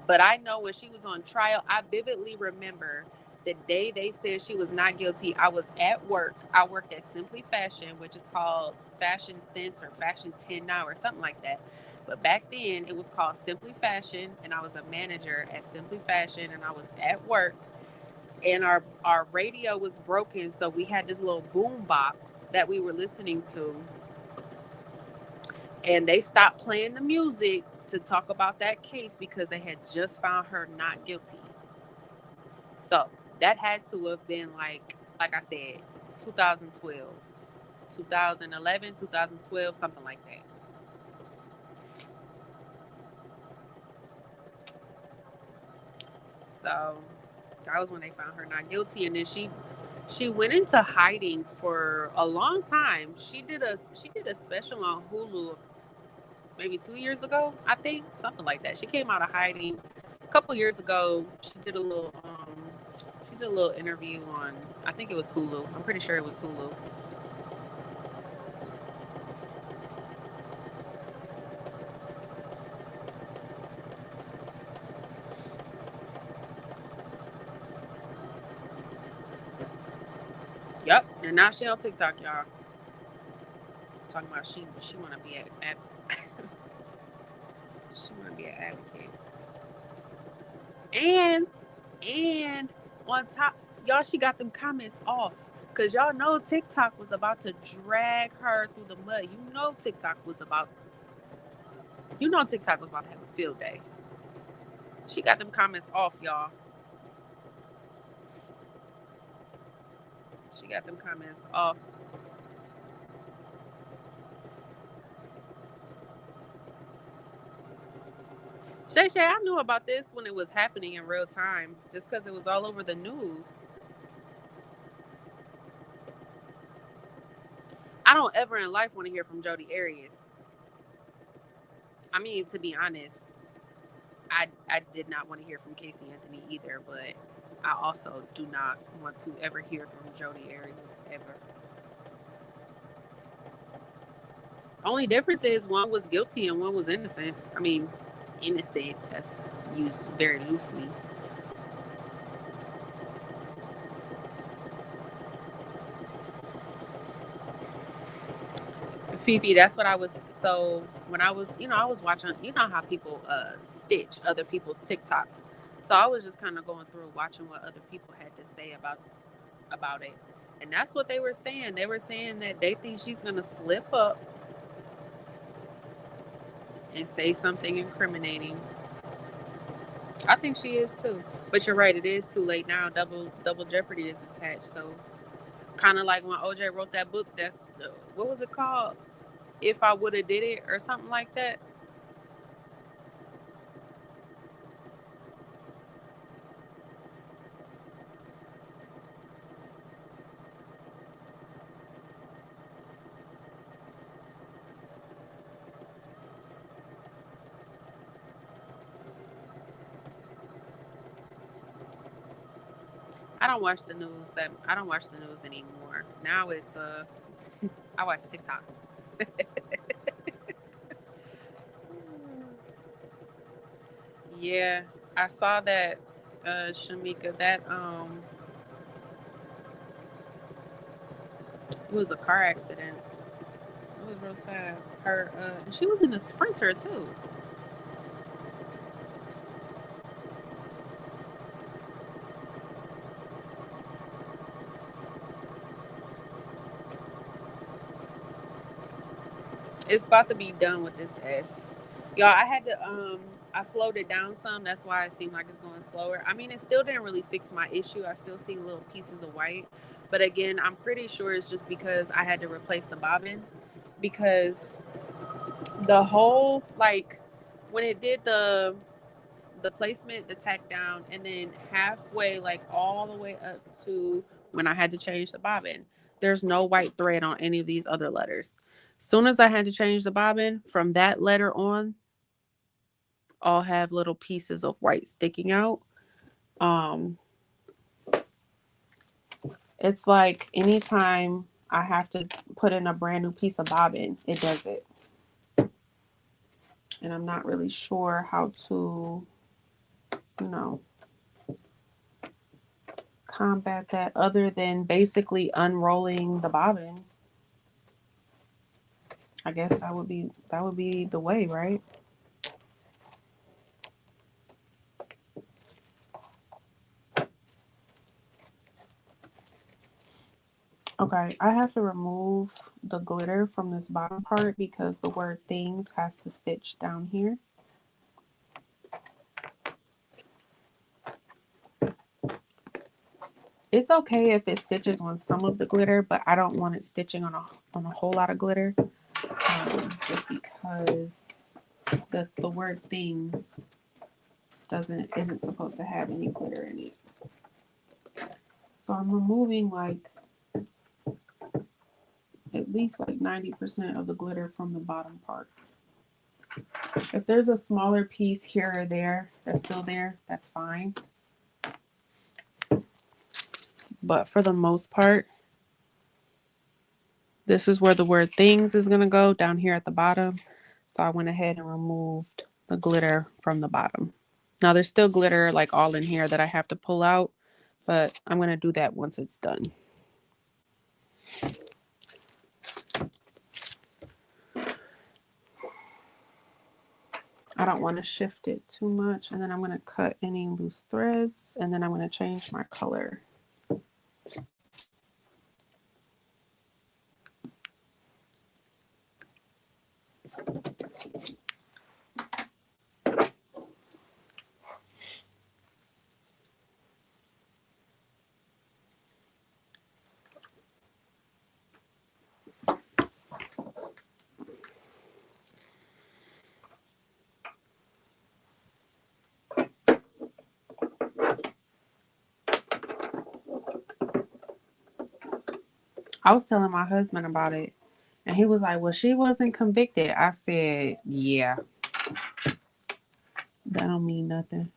But I know when she was on trial, I vividly remember the day they said she was not guilty. I was at work. I worked at Simply Fashion, which is called Fashion Sense or Fashion 10 now or something like that. But back then it was called Simply Fashion, and I was a manager at Simply Fashion, and I was at work, and our radio was broken, so we had this little boom box that we were listening to, and they stopped playing the music to talk about that case because they had just found her not guilty. So that had to have been like I said, 2012, 2011, 2012, something like that. So that was when they found her not guilty, and then she went into hiding for a long time. She did a special on Hulu maybe 2 years ago, I think, something like that. She came out of hiding a couple years ago. She did a little interview on, I think it was Hulu. I'm pretty sure it was Hulu. Yep, and now she on TikTok, y'all, talking about she want to be she want to be an advocate. And on top, y'all, she got them comments off. Cause y'all know TikTok was about to drag her through the mud. TikTok was about to have a field day. She got them comments off, y'all. She got them comments off. Shay Shay, I knew about this when it was happening in real time, just because it was all over the news. I don't ever in life want to hear from Jodi Arias. I mean, to be honest, I did not want to hear from Casey Anthony either, but I also do not want to ever hear from Jodi Arias ever. Only difference is one was guilty and one was innocent. I mean, innocent, that's used very loosely. Fifi, that's what I was. So when I was, I was watching, how people stitch other people's TikToks. So I was just kind of going through watching what other people had to say about it. And that's what they were saying. They were saying that they think she's gonna slip up and say something incriminating. I think she is too. But you're right, it is too late now. Double jeopardy is attached. So kind of like when OJ wrote that book, that's what was it called? If I would have did it or something like that. I don't watch the news anymore. Now it's I watch TikTok. Yeah, I saw that Shamika, that it was a car accident. It was real sad. Her she was in a sprinter too. It's about to be done with this S. Y'all, I had to I slowed it down some. That's why it seemed like it's going slower. I mean, it still didn't really fix my issue. I still see little pieces of white. But again, I'm pretty sure it's just because I had to replace the bobbin, because the whole, like, when it did the placement, the tack down, and then halfway, like all the way up to when I had to change the bobbin, there's no white thread on any of these other letters. Soon as I had to change the bobbin, from that letter on, all have little pieces of white sticking out. Um, it's like anytime I have to put in a brand new piece of bobbin, it does it. And I'm not really sure how to, you know, combat that other than basically unrolling the bobbin. I guess that would be the way, right? Okay, I have to remove the glitter from this bottom part because the word things has to stitch down here. It's okay if it stitches on some of the glitter, but I don't want it stitching on a whole lot of glitter, just because the word things isn't supposed to have any glitter in it. So I'm removing like at least like 90% of the glitter from the bottom part. If there's a smaller piece here or there that's still there, that's fine. But for the most part, this is where the word things is going to go, down here at the bottom. So I went ahead and removed the glitter from the bottom. Now there's still glitter like all in here that I have to pull out, but I'm going to do that once it's done. I don't want to shift it too much. And then I'm going to cut any loose threads, and then I'm going to change my color. I was telling my husband about it, and he was like, well, she wasn't convicted. I said, yeah. That don't mean nothing.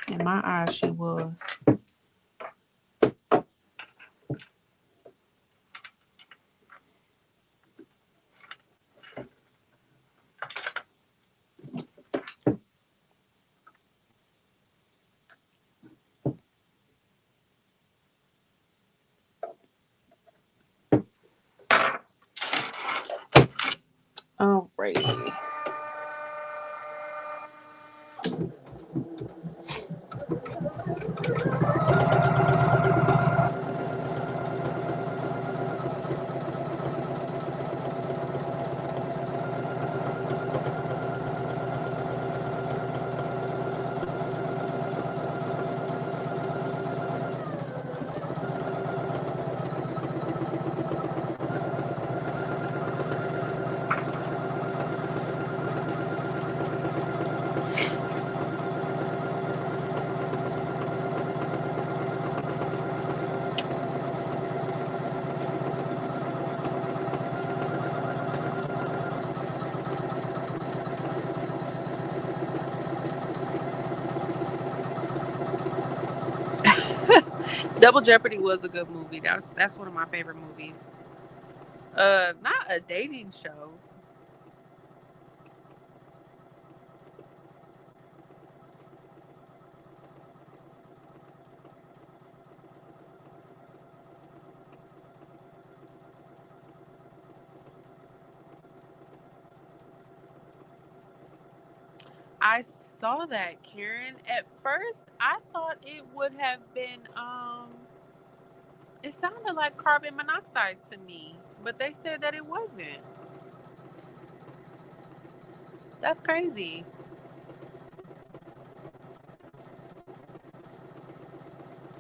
In my eyes, she was. Alrighty. Double Jeopardy was a good movie. That's one of my favorite movies. Not a dating show. I saw that, Karen. At first, I thought it would have been it sounded like carbon monoxide to me, but they said that it wasn't. That's crazy.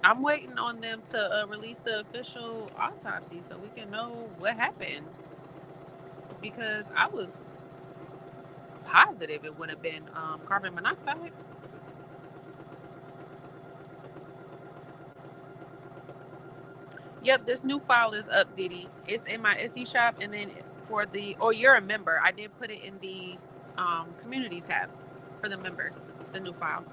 I'm waiting on them to release the official autopsy so we can know what happened because I was positive it would have been carbon monoxide. Yep, this new file is up, Diddy. It's in my Etsy shop, and then for the you're a member. I did put it in the community tab for the members. The new file.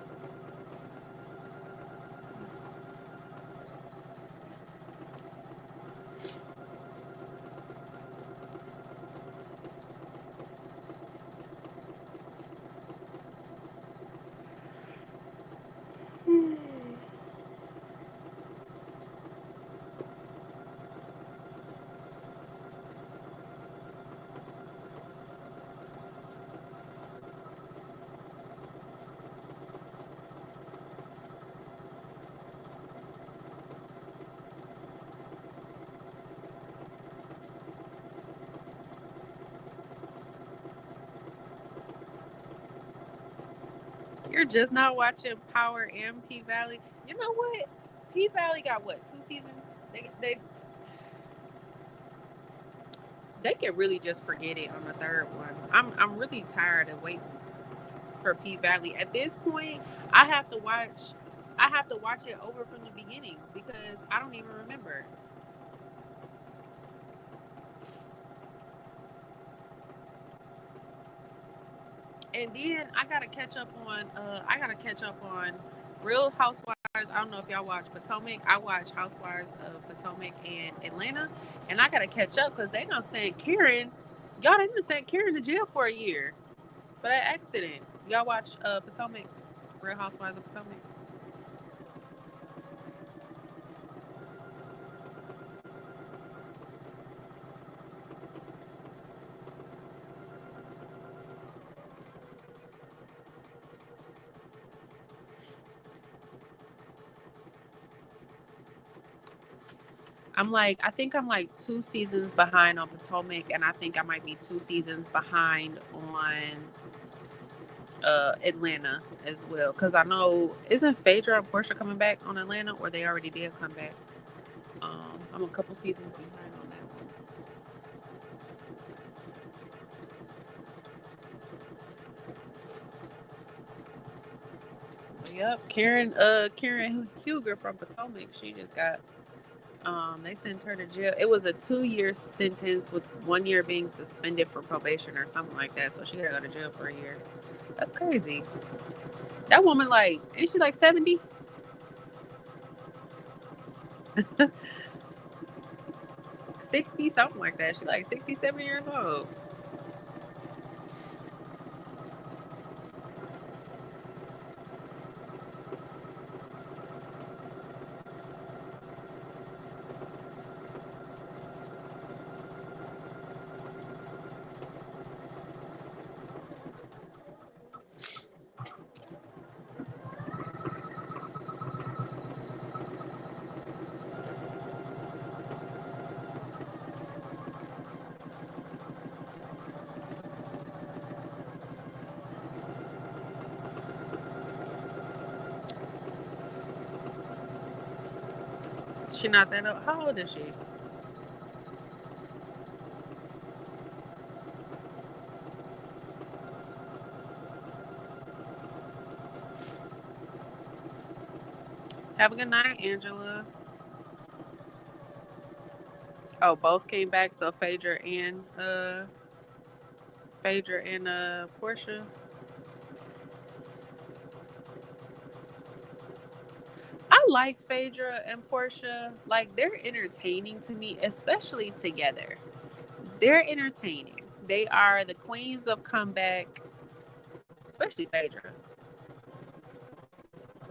You're just not watching Power and P Valley. You know what? P Valley got what, 2 seasons? They can really just forget it on the third one. I'm really tired of waiting for P Valley. At this point, I have to watch it over from the beginning because I don't even remember. And then I gotta catch up on Real Housewives. I don't know if y'all watch Potomac. I watch Housewives of Potomac and Atlanta, and I gotta catch up because they done sent Karen. Y'all didn't send Karen to jail for a year for that accident. Y'all watch Potomac, Real Housewives of Potomac. I think I'm like 2 seasons behind on Potomac, and I think I might be 2 seasons behind on Atlanta as well. Because I know, isn't Phaedra and Portia coming back on Atlanta, or they already did come back? I'm a couple seasons behind on that one. Yep, Karen Huger from Potomac. She just got they sent her to jail. It was a 2-year sentence with 1 year being suspended for probation or something like that. So she gotta go to jail for a year. That's crazy. That woman, like, ain't she like 70? 60, something like that. She like 60, 70 years old. She not that old. How old is she? Have a good night, Angela. Oh, both came back. So Phaedra and Portia. I like Phaedra and Portia. Like, they're entertaining to me, especially together. They're entertaining. They are the queens of comeback, especially Phaedra.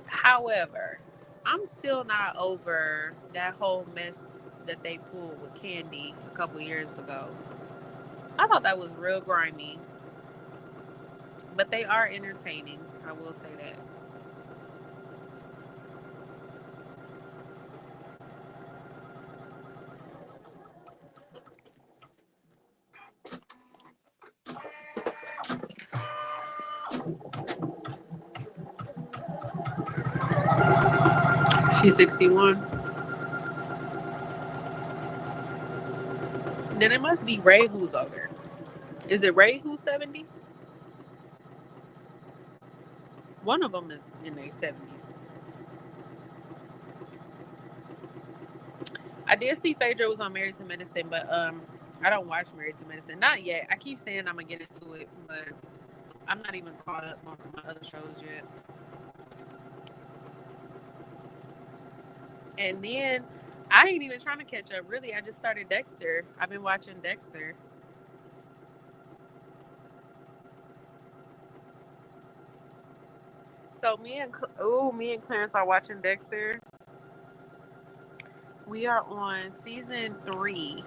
However, I'm still not over that whole mess that they pulled with Candy a couple years ago. I thought that was real grimy, but they are entertaining. I will say that. She's 61. Then it must be Ray who's older. Is it Ray who's 70? One of them is in their 70s. I did see Phaedra was on Married to Medicine, but I don't watch Married to Medicine. Not yet. I keep saying I'm gonna get into it, but I'm not even caught up on my other shows yet. And then I ain't even trying to catch up. Really, I just started Dexter. I've been watching Dexter. So me and Clarence are watching Dexter. We are on season 3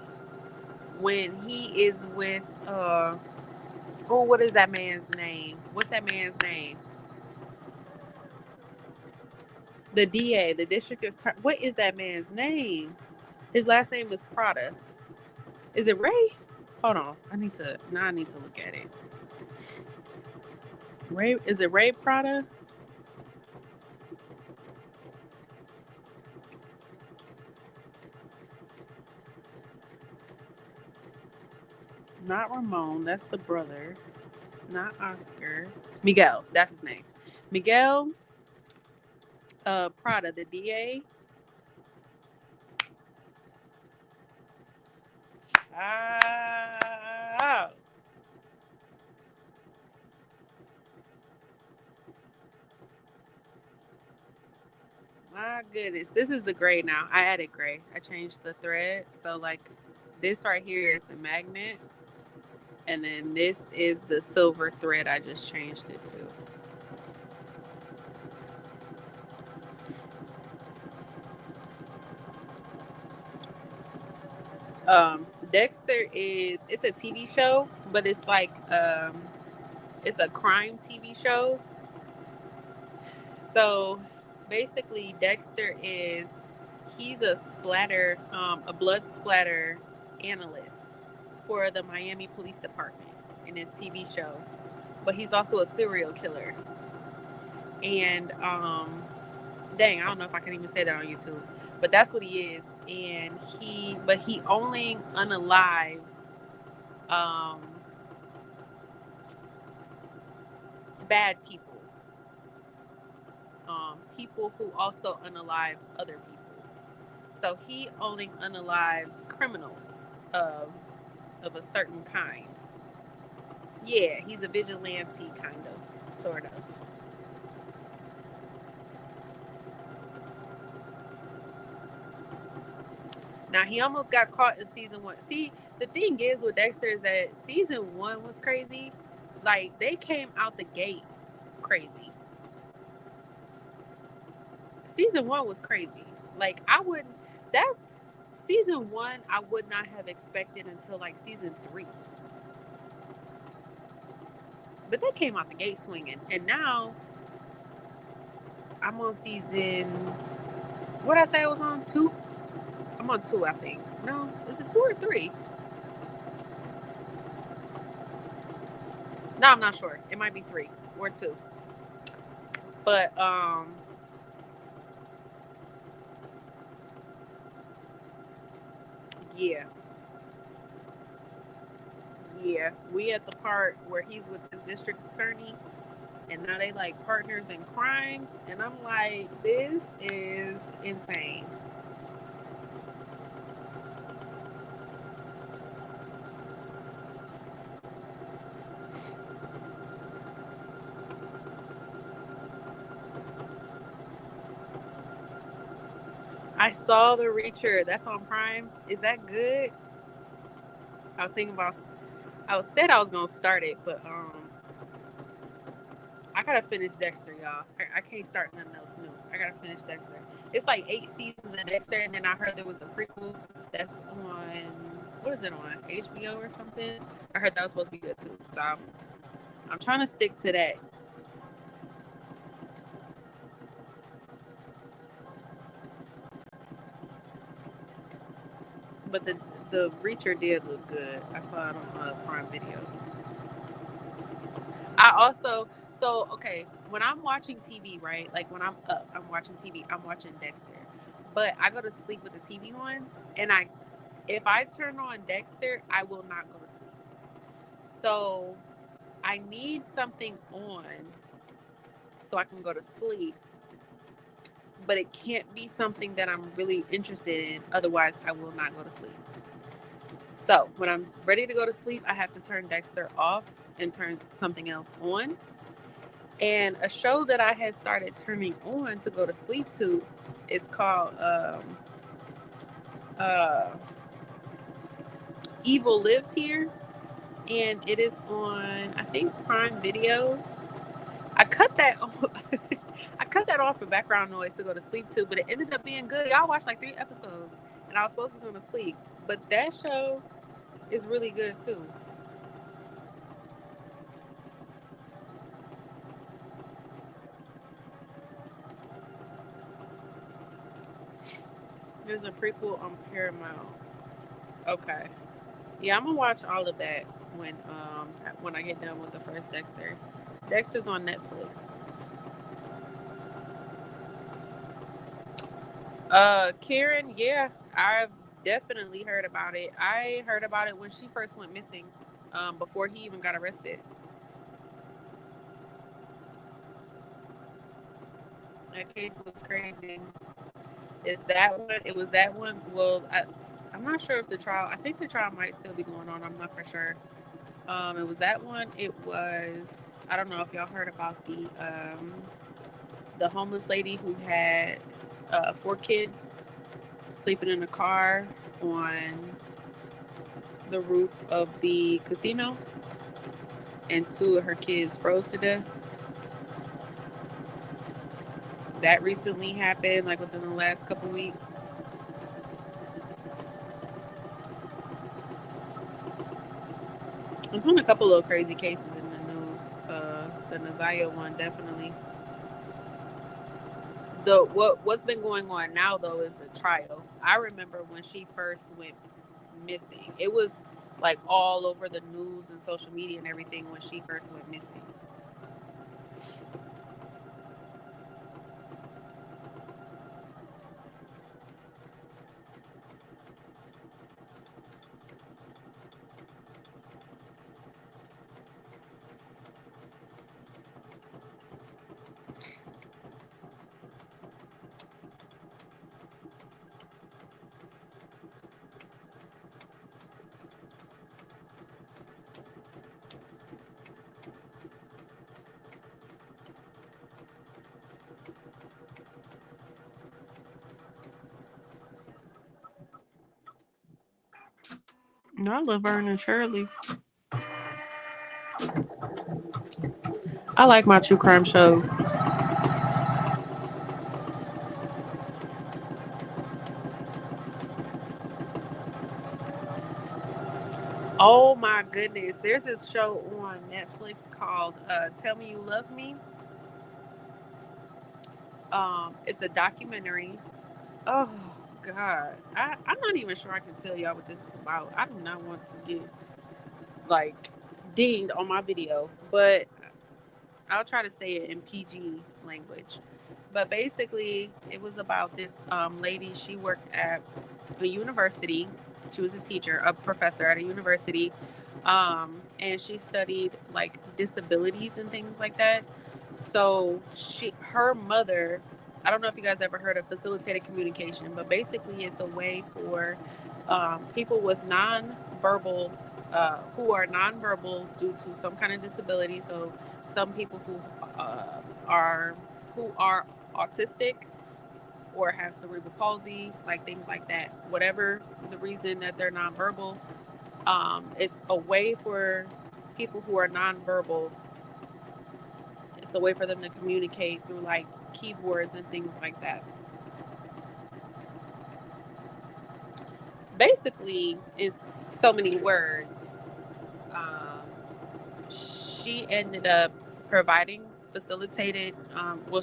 when he is with what is that man's name? What's that man's name? The DA, the district attorney. What is that man's name? His last name is Prada. Is it Ray? Hold on. I need to look at it. Ray, is it Ray Prada? Not Ramon, that's the brother. Not Oscar. Miguel, that's his name. Miguel Prada, the DA. My goodness. This is the gray now. I added gray. I changed the thread. So, like, this right here is the magnet. And then this is the silver thread. I just changed it to. Dexter it's a TV show, but it's like it's a crime TV show. So basically Dexter he's a blood splatter analyst for the Miami Police Department in his TV show. But he's also a serial killer. And dang, I don't know if I can even say that on YouTube. But that's what he is. And he only unalives bad people. People who also unalive other people. So he only unalives criminals of a certain kind. Yeah, he's a vigilante kind of, sort of. Now, he almost got caught in season 1. See, the thing is with Dexter is that season 1 was crazy. Like, they came out the gate crazy. Season 1 was crazy. Like, season 1 I would not have expected until, like, season 3. But they came out the gate swinging. And now, I'm on season... What did I say I was on? 2? I'm on 2, I think. No, is it 2 or 3? No, I'm not sure. It might be 3 or 2. But yeah. Yeah. We at the part where he's with the district attorney and now they like partners in crime. And I'm like, this is insane. I saw the Reacher. That's on Prime. Is that good? I was thinking about. I was gonna start it, but I gotta finish Dexter, y'all. I can't start nothing else new. I gotta finish Dexter. It's like 8 seasons of Dexter, and then I heard there was a prequel that's on, what is it on, HBO or something? I heard that was supposed to be good too. So I'm trying to stick to that. But the Reacher did look good. I saw it on Prime Video. I also, so okay, when I'm watching TV, right? Like when I'm up, I'm watching TV. I'm watching Dexter, but I go to sleep with the TV on, and if I turn on Dexter, I will not go to sleep. So I need something on so I can go to sleep, but it can't be something that I'm really interested in. Otherwise, I will not go to sleep. So when I'm ready to go to sleep, I have to turn Dexter off and turn something else on. And a show that I had started turning on to go to sleep to is called uh, Evil Lives Here. And it is on, I think, Prime Video. I cut that off. I cut that off for background noise to go to sleep to, but it ended up being good. Y'all watched like 3 episodes, and I was supposed to be going to sleep. But that show is really good too. There's a prequel on Paramount. Okay. Yeah, I'm gonna watch all of that when I get done with the first Dexter. Dexter's on Netflix. Karen, yeah, I've definitely heard about it. I heard about it when she first went missing, before he even got arrested. That case was crazy. Is that one? It was that one. Well, I'm not sure if the trial. I think the trial might still be going on. I'm not for sure. It was that one. It was. I don't know if y'all heard about the homeless lady who had 4 kids sleeping in a car on the roof of the casino, and 2 of her kids froze to death. That recently happened, like within the last couple weeks. There's been a couple of crazy cases in the news. The Nazaya one, definitely. What's been going on now though is the trial. I remember when she first went missing. It was like all over the news and social media and everything when she first went missing. I love Vern and Shirley. I like my true crime shows. Oh my goodness. There's this show on Netflix called Tell Me You Love Me. It's a documentary. Oh God. I'm not even sure I can tell y'all what this is about. I do not want to get like dinged on my video, but I'll try to say it in PG language. But basically, it was about this lady. She worked at a university. She was a teacher, a professor at a university, and she studied like disabilities and things like that. So her mother. I don't know if you guys ever heard of facilitated communication, but basically, it's a way for people with nonverbal, who are nonverbal due to some kind of disability. So some people uh, are who are autistic, or have cerebral palsy, like things like that. Whatever the reason that they're nonverbal, it's a way for people who are nonverbal. It's a way for them to communicate through like keyboards and things like that. Basically, it's so many words. Um, she ended up providing facilitated,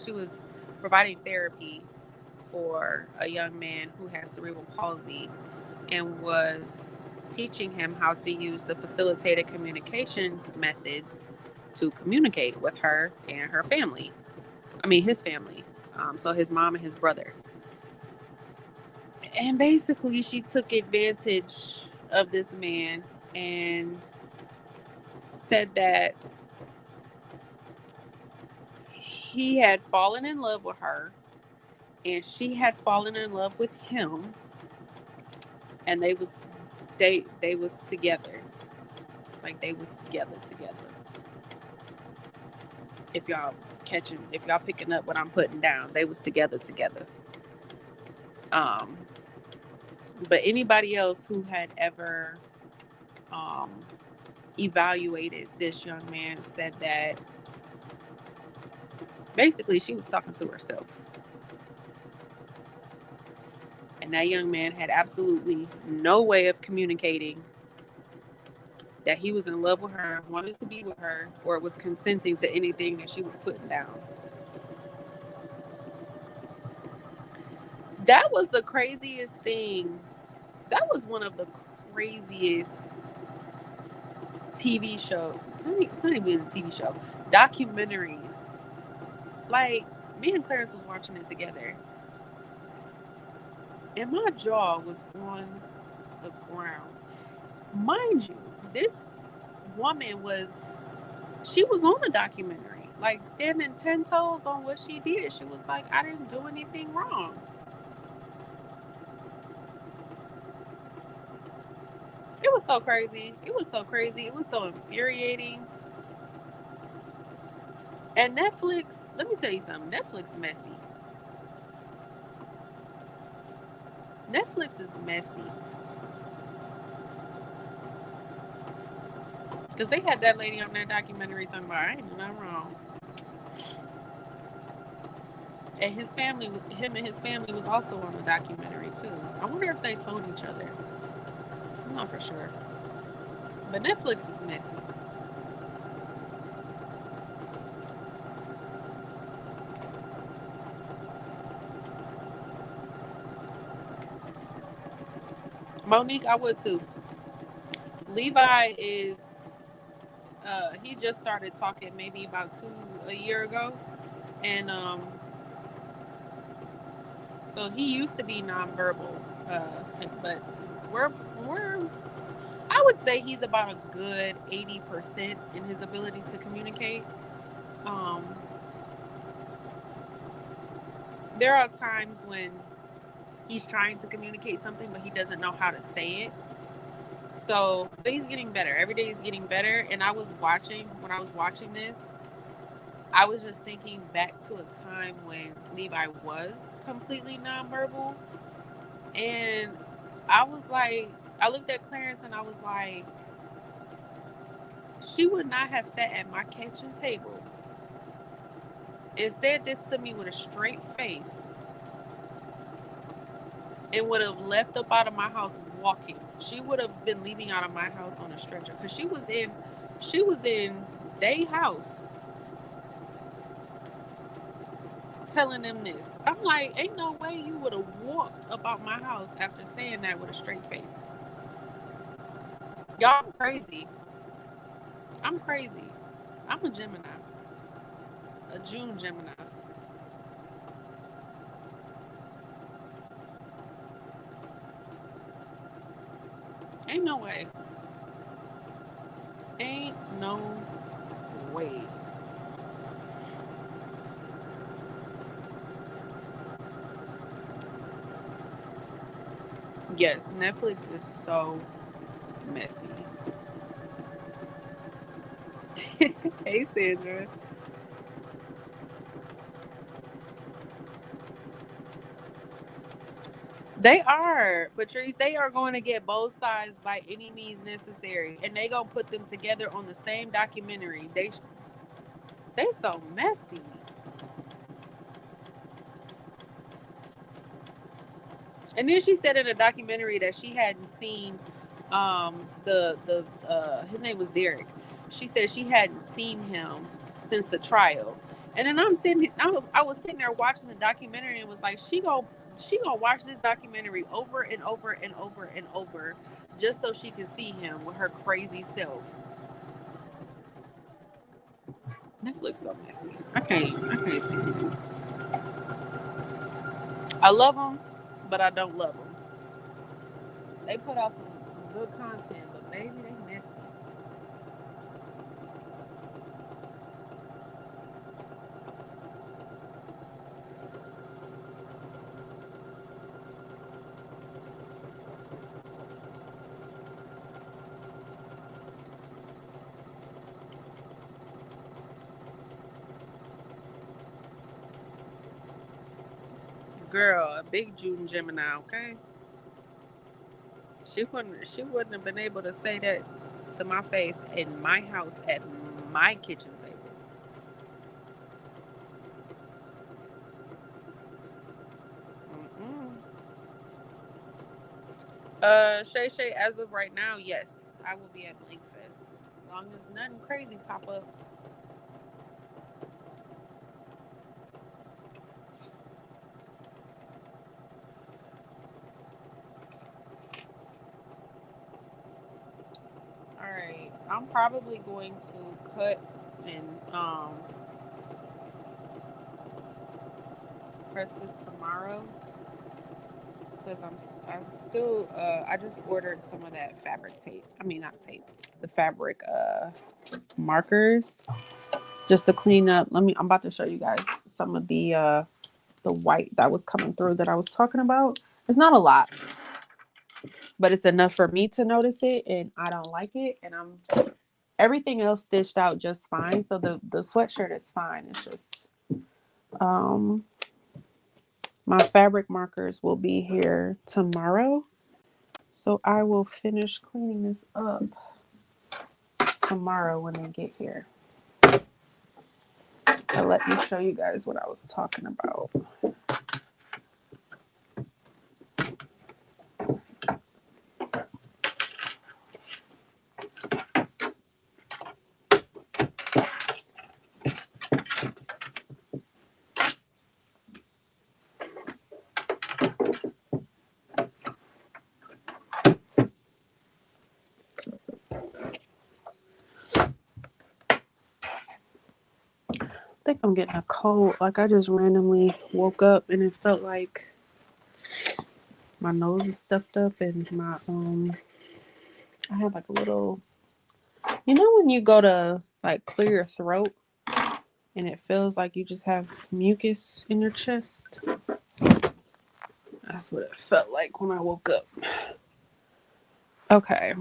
she was providing therapy for a young man who has cerebral palsy and was teaching him how to use the facilitated communication methods to communicate with her and her family. I mean, his family. So his mom and his brother. And basically, she took advantage of this man and said that he had fallen in love with her and she had fallen in love with him, and they was together. Like they was together. If y'all picking up what I'm putting down, they was together. Um but anybody else who had ever evaluated this young man said that basically she was talking to herself. And that young man had absolutely no way of communicating that he was in love with her, wanted to be with her, or was consenting to anything that she was putting down. That was the craziest thing. That was one of the craziest TV show. It's not even a TV show. Documentaries. Like, me and Clarence was watching it together. And my jaw was on the ground. Mind you, this woman she was on the documentary. Like, standing 10 toes on what she did. She was like, I didn't do anything wrong. It was so crazy. It was so infuriating. And Netflix, let me tell you something. Netflix messy. Netflix is messy. Because they had that lady on that documentary talking about, I ain't doing nothing wrong. And him and his family was also on the documentary too. I wonder if they told each other. I'm not for sure. But Netflix is messy. Monique, I would too. Levi is, he just started talking maybe about a year ago. And so he used to be nonverbal. But I would say he's about a good 80% in his ability to communicate. There are times when he's trying to communicate something, but he doesn't know how to say it. So, but he's getting better. Every day he's getting better. And when I was watching this, I was just thinking back to a time when Levi was completely nonverbal. And I looked at Clarence and I was like, she would not have sat at my kitchen table and said this to me with a straight face and would have left up out of my house walking. She would have been leaving out of my house on a stretcher because she was in their house telling them this. I'm like, ain't no way you would have walked about my house after saying that with a straight face. Y'all, I'm crazy. I'm a Gemini. A June Gemini. Ain't no way. Ain't no way. Yes, Netflix is so messy. Hey, Sandra. They are, Patrice. They are going to get both sides by any means necessary, and they gonna put them together on the same documentary. They so messy. And then she said in a documentary that she hadn't seen the his name was Derek. She said she hadn't seen him since the trial. And then I was sitting there watching the documentary and was like, she gonna watch this documentary over and over and over and over just so she can see him with her crazy self. Netflix so messy. I can't stand them. I love them, but I don't love them. They put out some good content, but baby, they messy. Girl, a big June Gemini, okay? She wouldn't have been able to say that to my face in my house at my kitchen table. Mm-mm. Shay Shay, as of right now, yes, I will be at Blinkfest. As long as nothing crazy pop up. All right, I'm probably going to cut and press this tomorrow because I'm still I just ordered some of that fabric tape. I mean not tape, the fabric markers just to clean up. I'm about to show you guys some of the white that was coming through that I was talking about. It's not a lot, but it's enough for me to notice it and I don't like it, and I'm everything else stitched out just fine. So the sweatshirt is fine. It's just um my fabric markers will be here tomorrow. So I will finish cleaning this up tomorrow when they get here. And let me show you guys what I was talking about. I think I'm getting a cold. Like I just randomly woke up and it felt like my nose is stuffed up and my I have like a little, you know when you go to like clear your throat and it feels like you just have mucus in your chest? That's what it felt like when I woke up. Okay.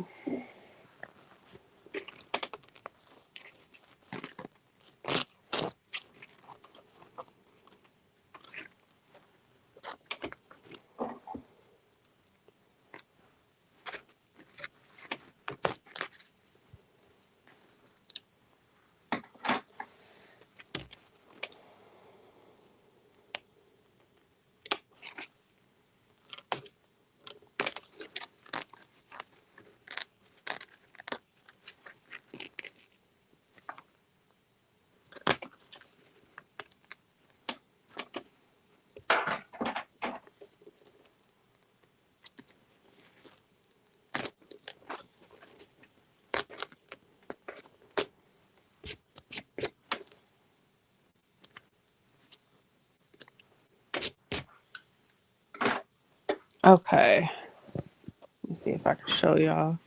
Okay. Let me see if I can show y'all.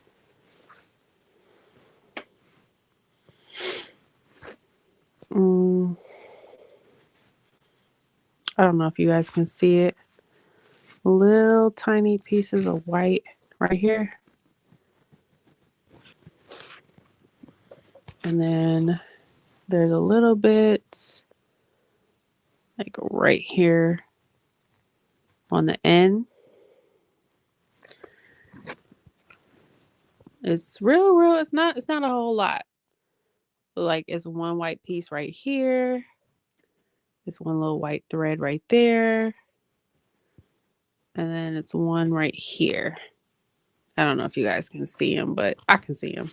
I don't know if you guys can see it. Little tiny pieces of white right here. And then there's a little bit like right here on the end. It's real. It's not a whole lot. Like it's one white piece right here. It's one little white thread right there. And then it's one right here. I don't know if you guys can see him, but I can see him.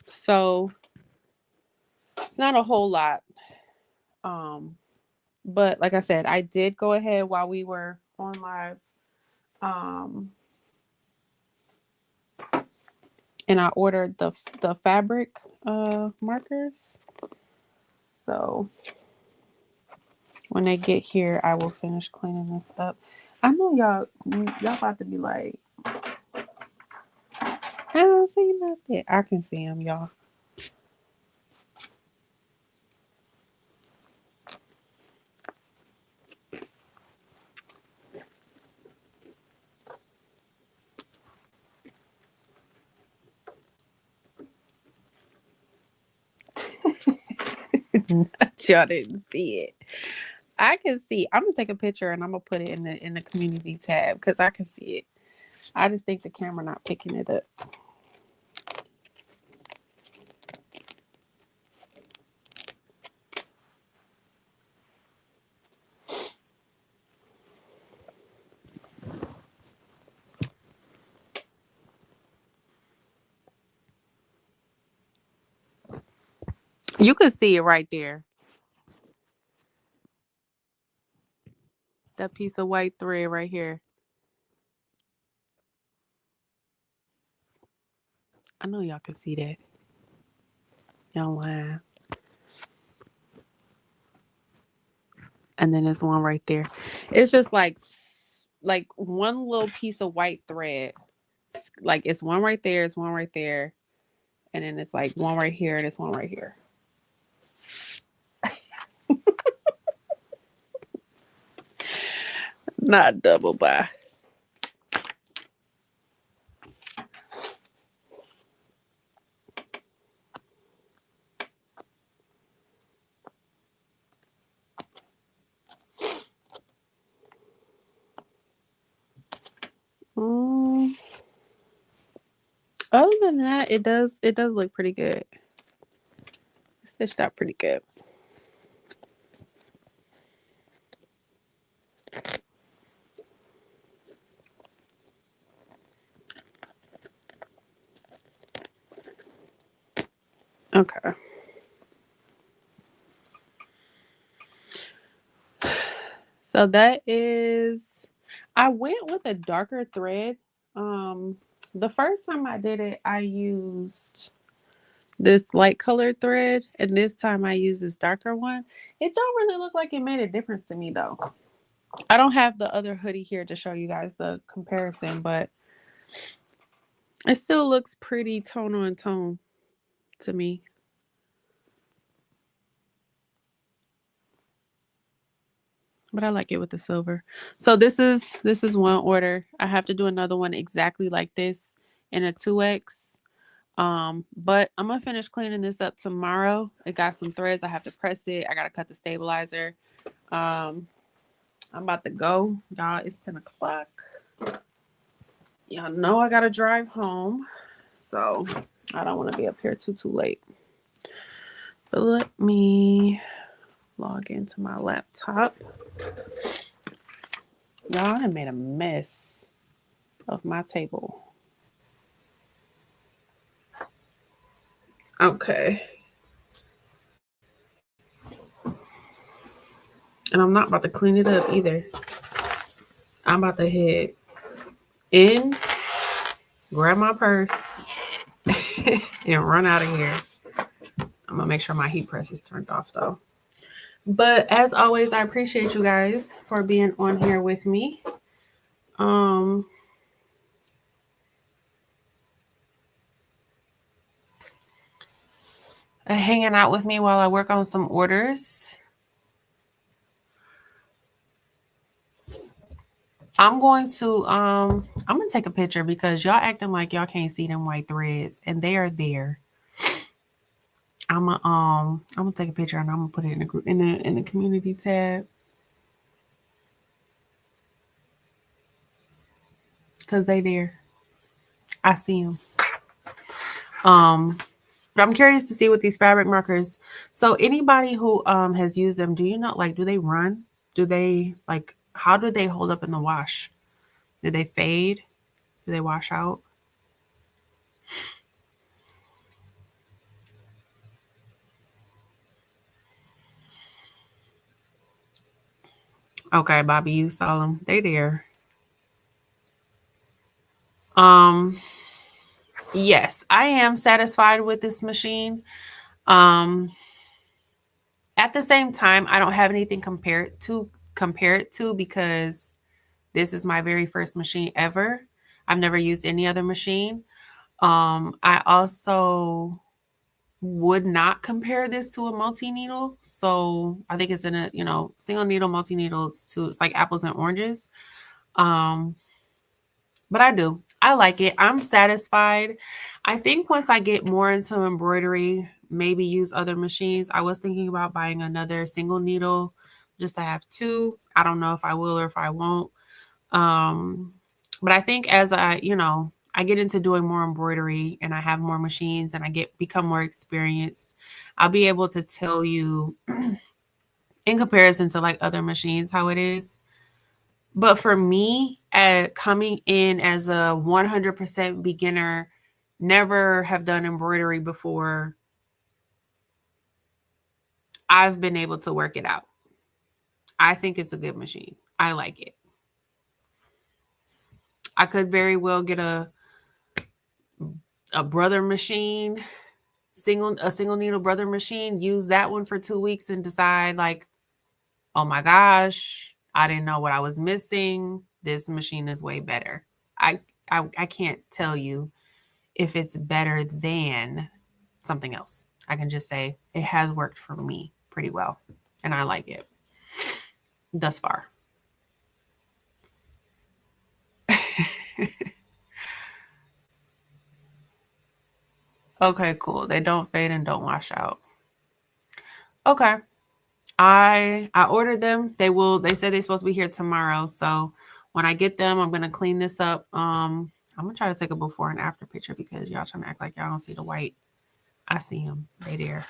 So it's not a whole lot. Um, but like I said, I did go ahead while we were on live. And I ordered the fabric markers. So when they get here, I will finish cleaning this up. I know y'all about to be like, I don't see nothing. I can see them, y'all. Y'all didn't see it. I can see. I'm gonna take a picture and I'm gonna put it in the community tab because I can see it. I just think the camera not picking it up. You can see it right there. That piece of white thread right here. I know y'all can see that. Y'all lying. And then there's one right there. It's just like one little piece of white thread. Like it's one right there, it's one right there, and then it's like one right here and it's one right here. Not double by. Other than that, it does look pretty good. It stitched out pretty good. Okay. So that is, I went with a darker thread. The first time I did it, I used this light colored thread, and this time I used this darker one. It don't really look like it made a difference to me though. I don't have the other hoodie here to show you guys the comparison, but it still looks pretty tone on tone to me. But I like it with the silver. So this is one order. I have to do another one exactly like this in a 2X. But I'm gonna finish cleaning this up tomorrow. It got some threads. I have to press it. I gotta cut the stabilizer. I'm about to go. Y'all, it's 10 o'clock. Y'all know I gotta drive home. So I don't want to be up here too late. But let me log into my laptop. Y'all, I made a mess of my table. Okay. And I'm not about to clean it up either. I'm about to head in, grab my purse, and run out of here. I'm gonna make sure my heat press is turned off though. But as always, I appreciate you guys for being on here with me. Hanging out with me while I work on some orders. I'm going to take a picture because y'all acting like y'all can't see them white threads, and they are there. I'm gonna take a picture and I'm gonna put it in the group in the community tab. Cause they there. I see them. But I'm curious to see what these fabric markers. So anybody who has used them, do you know, like, do they run? Do they, like, how do they hold up in the wash? Do they fade? Do they wash out? Okay, Bobby, you saw them. They there. Yes, I am satisfied with this machine. At the same time, I don't have anything compare it to because this is my very first machine ever. I've never used any other machine. I also would not compare this to a multi-needle. So I think it's in a, single needle, multi-needle, it's like apples and oranges. But I like it. I'm satisfied. I think once I get more into embroidery, maybe use other machines. I was thinking about buying another single needle just to have two. I don't know if I will or if I won't. But I think as I get into doing more embroidery and I have more machines and I become more experienced, I'll be able to tell you in comparison to like other machines how it is. But for me, coming in as a 100% beginner, never have done embroidery before, I've been able to work it out. I think it's a good machine. I like it. I could very well get a brother machine, a single needle brother machine, use that one for 2 weeks and decide like, oh my gosh, I didn't know what I was missing. This machine is way better. I can't tell you if it's better than something else. I can just say it has worked for me pretty well and I like it thus far. Okay, cool. They don't fade and don't wash out. Okay. I ordered them. They said they're supposed to be here tomorrow. So when I get them, I'm gonna clean this up. I'm gonna try to take a before and after picture because y'all trying to act like y'all don't see the white. I see them. They there.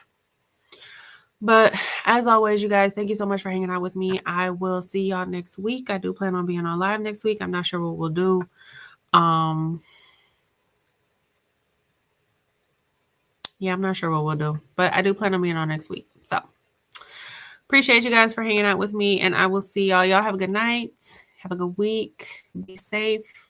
But as always, you guys, thank you so much for hanging out with me. I will see y'all next week. I do plan on being on live next week. I'm not sure what we'll do. Yeah, I'm not sure what we'll do, but I do plan on being on next week. So appreciate you guys for hanging out with me, and I will see y'all. Y'all have a good night. Have a good week. Be safe.